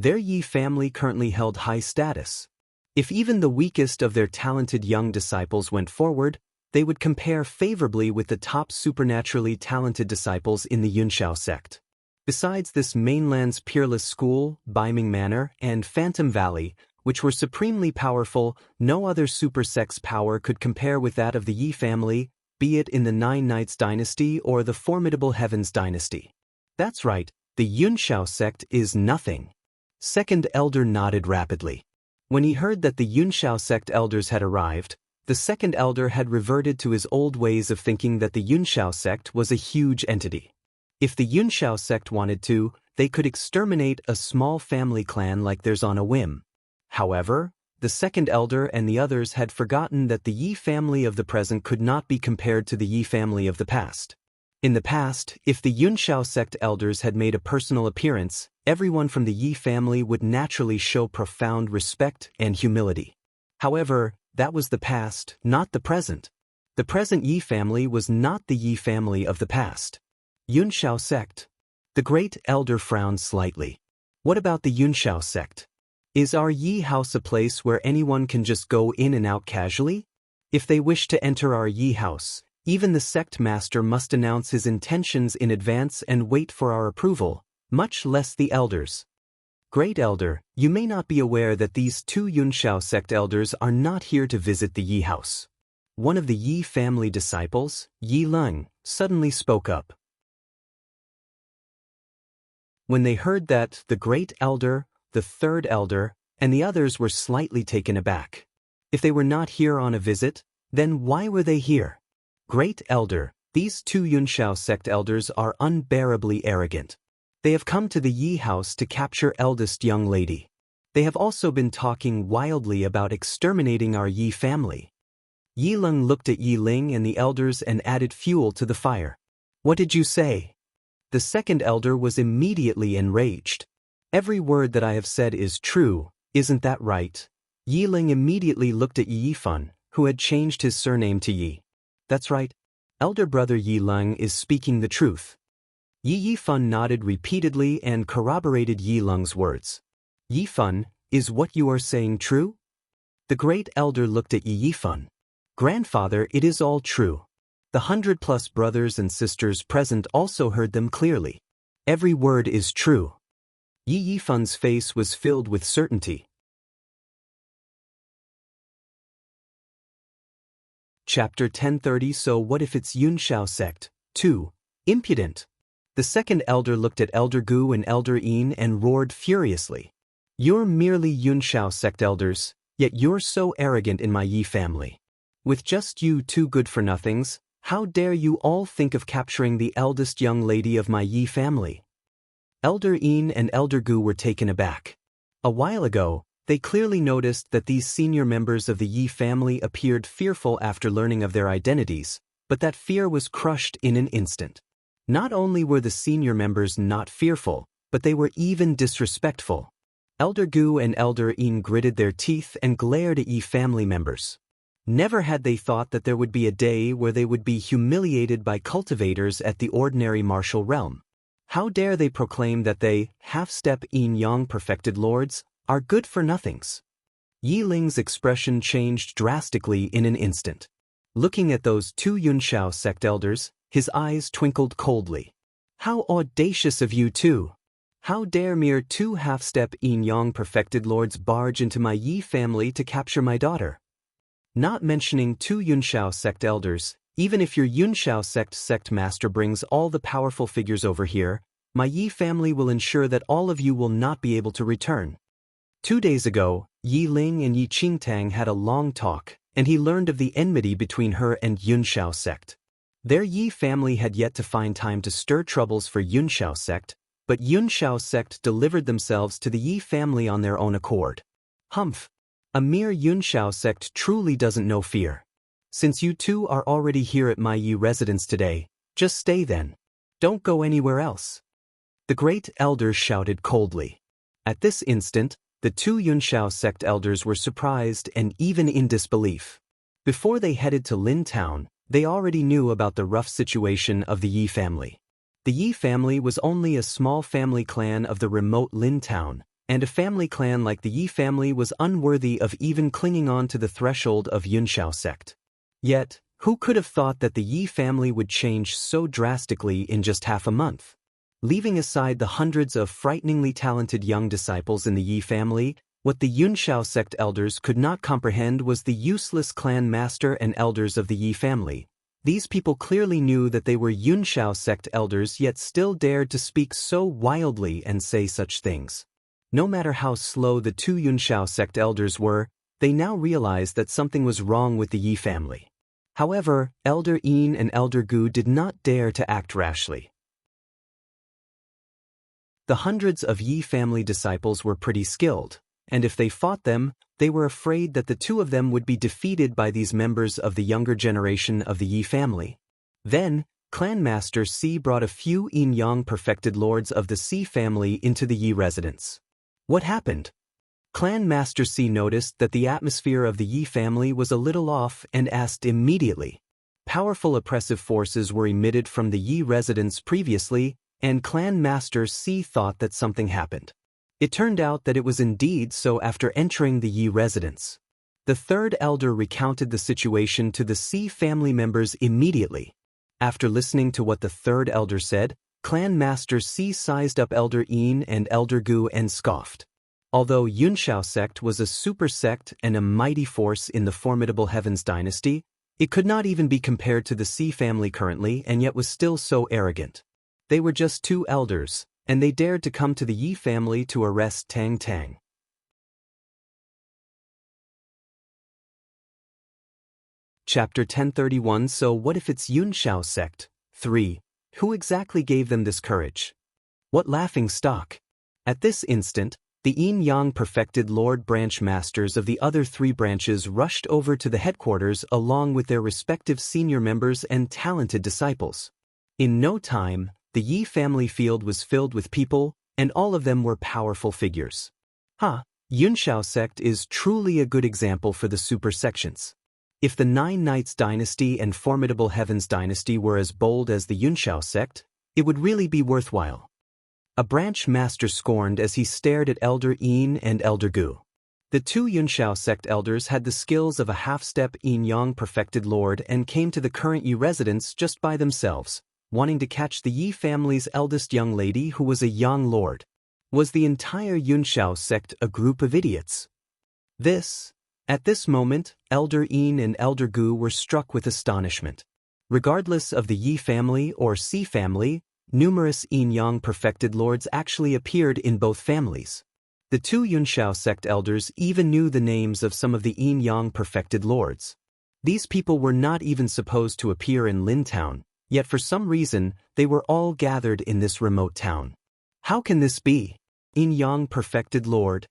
Their Yi family currently held high status. If even the weakest of their talented young disciples went forward, they would compare favorably with the top supernaturally talented disciples in the Yunshao sect. Besides this mainland's peerless school, Baiming Manor, and Phantom Valley, which were supremely powerful, no other super sect's power could compare with that of the Yi family, be it in the Nine Knights dynasty or the formidable Heavens dynasty. That's right, the Yunshao sect is nothing. Second elder nodded rapidly. When he heard that the Yunshao sect elders had arrived, the second elder had reverted to his old ways of thinking that the Yunshao sect was a huge entity. If the Yunshao sect wanted to, they could exterminate a small family clan like theirs on a whim. However, the second elder and the others had forgotten that the Yi family of the present could not be compared to the Yi family of the past. In the past, if the Yunshao sect elders had made a personal appearance, everyone from the Yi family would naturally show profound respect and humility. However, that was the past, not the present. The present Yi family was not the Yi family of the past. Yunshao sect. The great elder frowned slightly. What about the Yunshao sect? Is our Yi house a place where anyone can just go in and out casually? If they wish to enter our Yi house, even the sect master must announce his intentions in advance and wait for our approval, much less the elders. Great elder, you may not be aware that these two Yunshao sect elders are not here to visit the Yi house. One of the Yi family disciples, Yi Leng, suddenly spoke up. When they heard that, the great elder, the third elder, and the others were slightly taken aback. If they were not here on a visit, then why were they here? Great elder, these two Yunshao sect elders are unbearably arrogant. They have come to the Yi house to capture eldest young lady. They have also been talking wildly about exterminating our Yi family. Yi Leng looked at Yi Ling and the elders and added fuel to the fire. What did you say? The second elder was immediately enraged. Every word that I have said is true, isn't that right? Yi Ling immediately looked at Yi Yifan, who had changed his surname to Yi. That's right. Elder brother Yi Leng is speaking the truth. Yi Yifan nodded repeatedly and corroborated Yi Leng's words. Yifan, is what you are saying true? The great elder looked at Yi Yifan. Grandfather, it is all true. The 100+ brothers and sisters present also heard them clearly. Every word is true. Yi Yifan's face was filled with certainty. Chapter 1030. So what if it's Yunshao sect? 2. Impudent. The second elder looked at Elder Gu and Elder Yin and roared furiously. You're merely Yunshao sect elders, yet you're so arrogant in my Yi family. With just you two good-for-nothings, how dare you all think of capturing the eldest young lady of my Yi family? Elder Yin and Elder Gu were taken aback. A while ago, they clearly noticed that these senior members of the Yi family appeared fearful after learning of their identities, but that fear was crushed in an instant. Not only were the senior members not fearful, but they were even disrespectful. Elder Gu and Elder Yin gritted their teeth and glared at Yi family members. Never had they thought that there would be a day where they would be humiliated by cultivators at the ordinary martial realm. How dare they proclaim that they, half-step yin-yang perfected lords, are good-for-nothings? Yi Ling's expression changed drastically in an instant. Looking at those two Yunshao sect elders, his eyes twinkled coldly. How audacious of you two! How dare mere two half-step yin-yang perfected lords barge into my Yi family to capture my daughter? Not mentioning two Yunshao sect elders, even if your Yunshao sect master brings all the powerful figures over here, my Yi family will ensure that all of you will not be able to return. 2 days ago, Yi Ling and Yi Qingtang had a long talk, and he learned of the enmity between her and Yunshao sect. Their Yi family had yet to find time to stir troubles for Yunshao sect, but Yunshao sect delivered themselves to the Yi family on their own accord. Humph! A mere Yunshao sect truly doesn't know fear. Since you two are already here at my Yi residence today, just stay then. Don't go anywhere else. The great elder shouted coldly. At this instant, the two Yunshao sect elders were surprised and even in disbelief. Before they headed to Lin Town, they already knew about the rough situation of the Yi family. The Yi family was only a small family clan of the remote Lin Town, and a family clan like the Yi family was unworthy of even clinging on to the threshold of Yunshao sect. Yet, who could have thought that the Yi family would change so drastically in just half a month? Leaving aside the hundreds of frighteningly talented young disciples in the Yi family, what the Yunshao sect elders could not comprehend was the useless clan master and elders of the Yi family. These people clearly knew that they were Yunshao sect elders, yet still dared to speak so wildly and say such things. No matter how slow the two Yunshao sect elders were, they now realized that something was wrong with the Yi family. However, Elder Yin and Elder Gu did not dare to act rashly. The hundreds of Yi family disciples were pretty skilled, and if they fought them, they were afraid that the two of them would be defeated by these members of the younger generation of the Yi family. Then, Clan Master Si brought a few yin-yang perfected lords of the Si family into the Yi residence. What happened? Clan Master Si noticed that the atmosphere of the Yi family was a little off and asked immediately. Powerful oppressive forces were emitted from the Yi residence previously, and Clan Master Si thought that something happened. It turned out that it was indeed so after entering the Yi residence. The third elder recounted the situation to the Si family members immediately. After listening to what the third elder said, Clan Master Si sized up Elder Yin and Elder Gu and scoffed. Although Yunshao sect was a super sect and a mighty force in the formidable Heavens dynasty, it could not even be compared to the Si family currently and yet was still so arrogant. They were just two elders, and they dared to come to the Yi family to arrest Tang Tang. Chapter 1031. So what if it's Yunshao sect? 3. Who exactly gave them this courage? What laughing stock? At this instant, the yin-yang perfected Lord branch masters of the other three branches rushed over to the headquarters along with their respective senior members and talented disciples. In no time, the Yi family field was filled with people, and all of them were powerful figures. Yunshao sect is truly a good example for the super sections. If the Nine Knights dynasty and formidable Heavens dynasty were as bold as the Yunshao sect, it would really be worthwhile. A branch master scorned as he stared at Elder Yin and Elder Gu. The two Yunshao sect elders had the skills of a half-step yin-yang perfected lord and came to the current Yi residence just by themselves, wanting to catch the Yi family's eldest young lady who was a yang lord. Was the entire Yunshao sect a group of idiots? At this moment, Elder Yin and Elder Gu were struck with astonishment. Regardless of the Yi family or Si family, numerous yin-yang perfected lords actually appeared in both families. The two Yunshao sect elders even knew the names of some of the yin-yang perfected lords. These people were not even supposed to appear in Lin Town, yet for some reason, they were all gathered in this remote town. How can this be? Yin-yang perfected lord.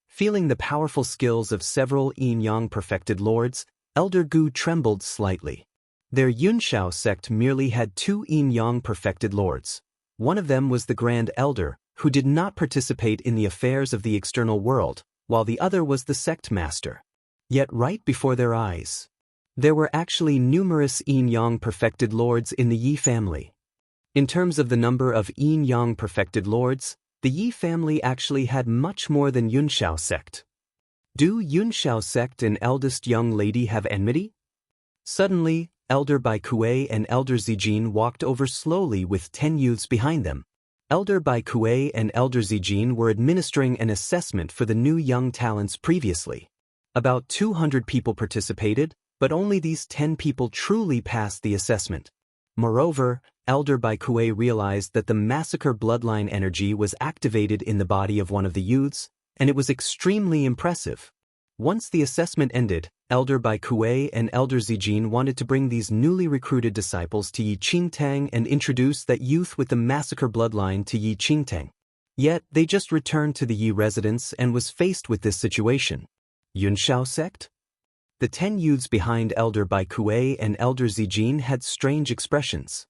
Feeling the powerful skills of several yin-yang perfected lords, Elder Gu trembled slightly. Their Yunshao sect merely had two yin-yang perfected lords. One of them was the Grand Elder, who did not participate in the affairs of the external world, while the other was the sect master. Yet right before their eyes, there were actually numerous yin-yang perfected lords in the Yi family. In terms of the number of yin-yang perfected lords, the Yi family actually had much more than Yunshao sect. Do Yunshao sect and eldest young lady have enmity? Suddenly, Elder Bai Kuei and Elder Zijin walked over slowly with 10 youths behind them. Elder Bai Kuei and Elder Zijin were administering an assessment for the new young talents previously. About 200 people participated, but only these 10 people truly passed the assessment. Moreover, Elder Bai Kuei realized that the massacre bloodline energy was activated in the body of one of the youths, and it was extremely impressive. Once the assessment ended, Elder Bai Kuei and Elder Zijin wanted to bring these newly recruited disciples to Yi Qingtang and introduce that youth with the massacre bloodline to Yi Qingtang. Yet, they just returned to the Yi residence and was faced with this situation. Yunshao sect? The 10 youths behind Elder Bai Kuei and Elder Zijin had strange expressions.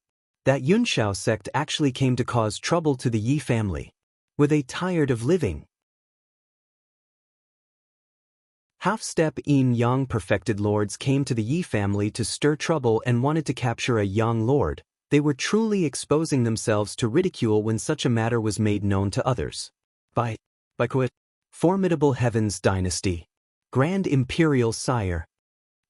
That Yunshao sect actually came to cause trouble to the Yi family. Were they tired of living? Half-step yin-yang perfected lords came to the Yi family to stir trouble and wanted to capture a yang lord. They were truly exposing themselves to ridicule when such a matter was made known to others. By Kuet. Formidable Heavens Dynasty. Grand Imperial Sire.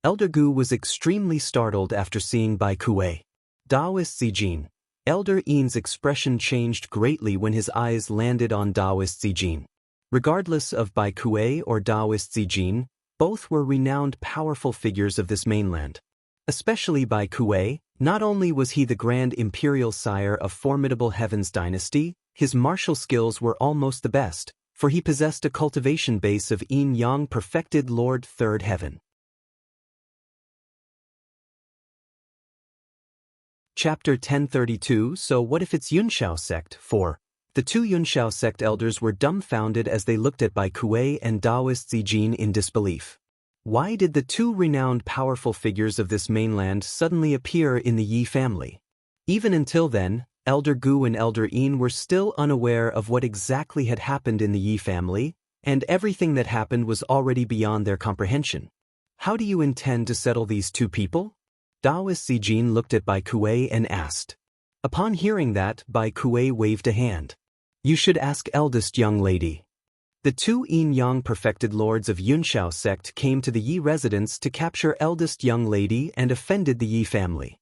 Elder Gu was extremely startled after seeing Bai Kuei. Daoist Zijin. Elder Yin's expression changed greatly when his eyes landed on Daoist Zijin. Regardless of Bai Kuei or Daoist Zijin, both were renowned powerful figures of this mainland. Especially Bai Kuei, not only was he the Grand Imperial Sire of Formidable Heavens Dynasty, his martial skills were almost the best, for he possessed a cultivation base of Yin-Yang Perfected Lord Third Heaven. Chapter 1032 So what if it's Yunshao sect? 4. The two Yunshao sect elders were dumbfounded as they looked at Bai Kuei and Daoist Zijin in disbelief. Why did the two renowned powerful figures of this mainland suddenly appear in the Yi family? Even until then, Elder Gu and Elder Yin were still unaware of what exactly had happened in the Yi family, and everything that happened was already beyond their comprehension. How do you intend to settle these two people? Daoist Zijin looked at Bai Kuei and asked. Upon hearing that, Bai Kuei waved a hand. You should ask eldest young lady. The two Yin-Yang Perfected Lords of Yunshao sect came to the Yi residence to capture eldest young lady and offended the Yi family.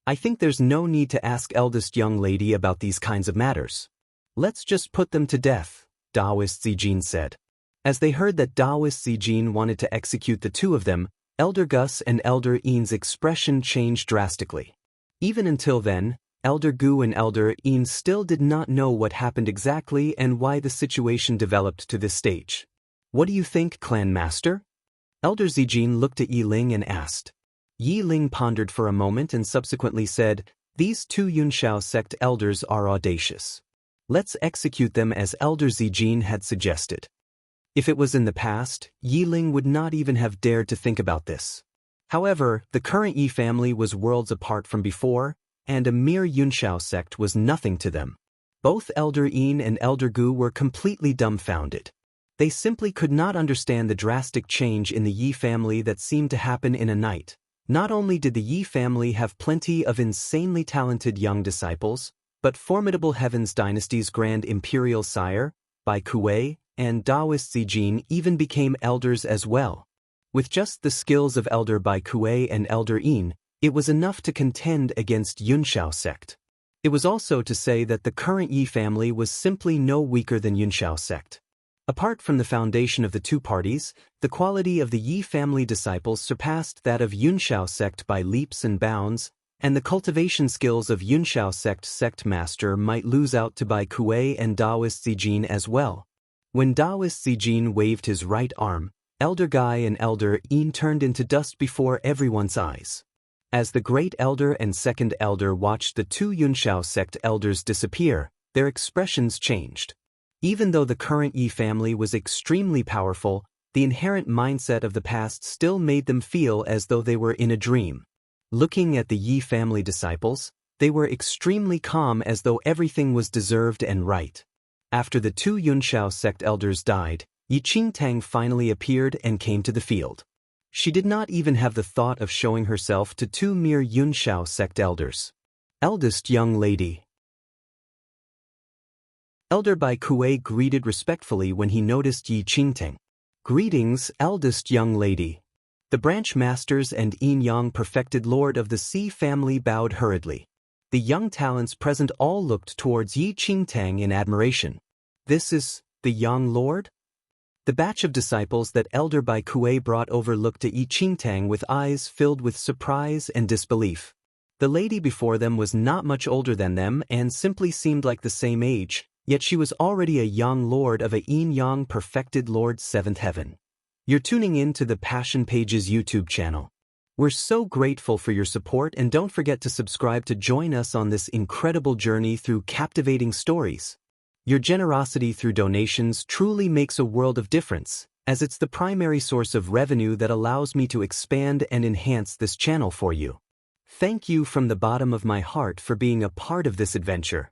I think there's no need to ask eldest young lady about these kinds of matters. Let's just put them to death, Daoist Zijin said. As they heard that Daoist Zijin wanted to execute the two of them, Elder Gus and Elder Yin's expression changed drastically. Even until then, Elder Gu and Elder Yin still did not know what happened exactly and why the situation developed to this stage. What do you think, Clan Master? Elder Zijin looked at Yi Ling and asked. Yi Ling pondered for a moment and subsequently said, These two Yunshao sect elders are audacious. Let's execute them as Elder Zijin had suggested. If it was in the past, Yi Ling would not even have dared to think about this. However, the current Yi family was worlds apart from before, and a mere Yunshao sect was nothing to them. Both Elder Yin and Elder Gu were completely dumbfounded. They simply could not understand the drastic change in the Yi family that seemed to happen in a night. Not only did the Yi family have plenty of insanely talented young disciples, but Formidable Heavens Dynasty's Grand Imperial Sire, Bai Kuei, and Daoist Zijin even became elders as well. With just the skills of Elder Bai Kuei and Elder Yin, it was enough to contend against Yunshao sect. It was also to say that the current Yi family was simply no weaker than Yunshao sect. Apart from the foundation of the two parties, the quality of the Yi family disciples surpassed that of Yunshao sect by leaps and bounds, and the cultivation skills of Yunshao sect master might lose out to Bai Kuei and Daoist Zijin as well. When Daoist Zijin waved his right arm, Elder Guy and Elder Yin turned into dust before everyone's eyes. As the Great Elder and Second Elder watched the two Yunshao sect elders disappear, their expressions changed. Even though the current Yi family was extremely powerful, the inherent mindset of the past still made them feel as though they were in a dream. Looking at the Yi family disciples, they were extremely calm as though everything was deserved and right. After the two Yunshao sect elders died, Yi Qingtang finally appeared and came to the field. She did not even have the thought of showing herself to two mere Yunshao sect elders. Eldest young lady. Elder Bai Kuei greeted respectfully when he noticed Yi Qingtang. Greetings, eldest young lady. The branch masters and Yin-Yang Perfected Lord of the Sea family bowed hurriedly. The young talents present all looked towards Yi Qingtang in admiration. This is the young lord? The batch of disciples that Elder Bai Kuei brought over looked at Yi Qingtang with eyes filled with surprise and disbelief. The lady before them was not much older than them and simply seemed like the same age, yet she was already a young lord of a Yin-Yang Perfected Lord 7th Heaven. You're tuning in to the Passion Pages YouTube channel. We're so grateful for your support, and don't forget to subscribe to join us on this incredible journey through captivating stories. Your generosity through donations truly makes a world of difference, as it's the primary source of revenue that allows me to expand and enhance this channel for you. Thank you from the bottom of my heart for being a part of this adventure.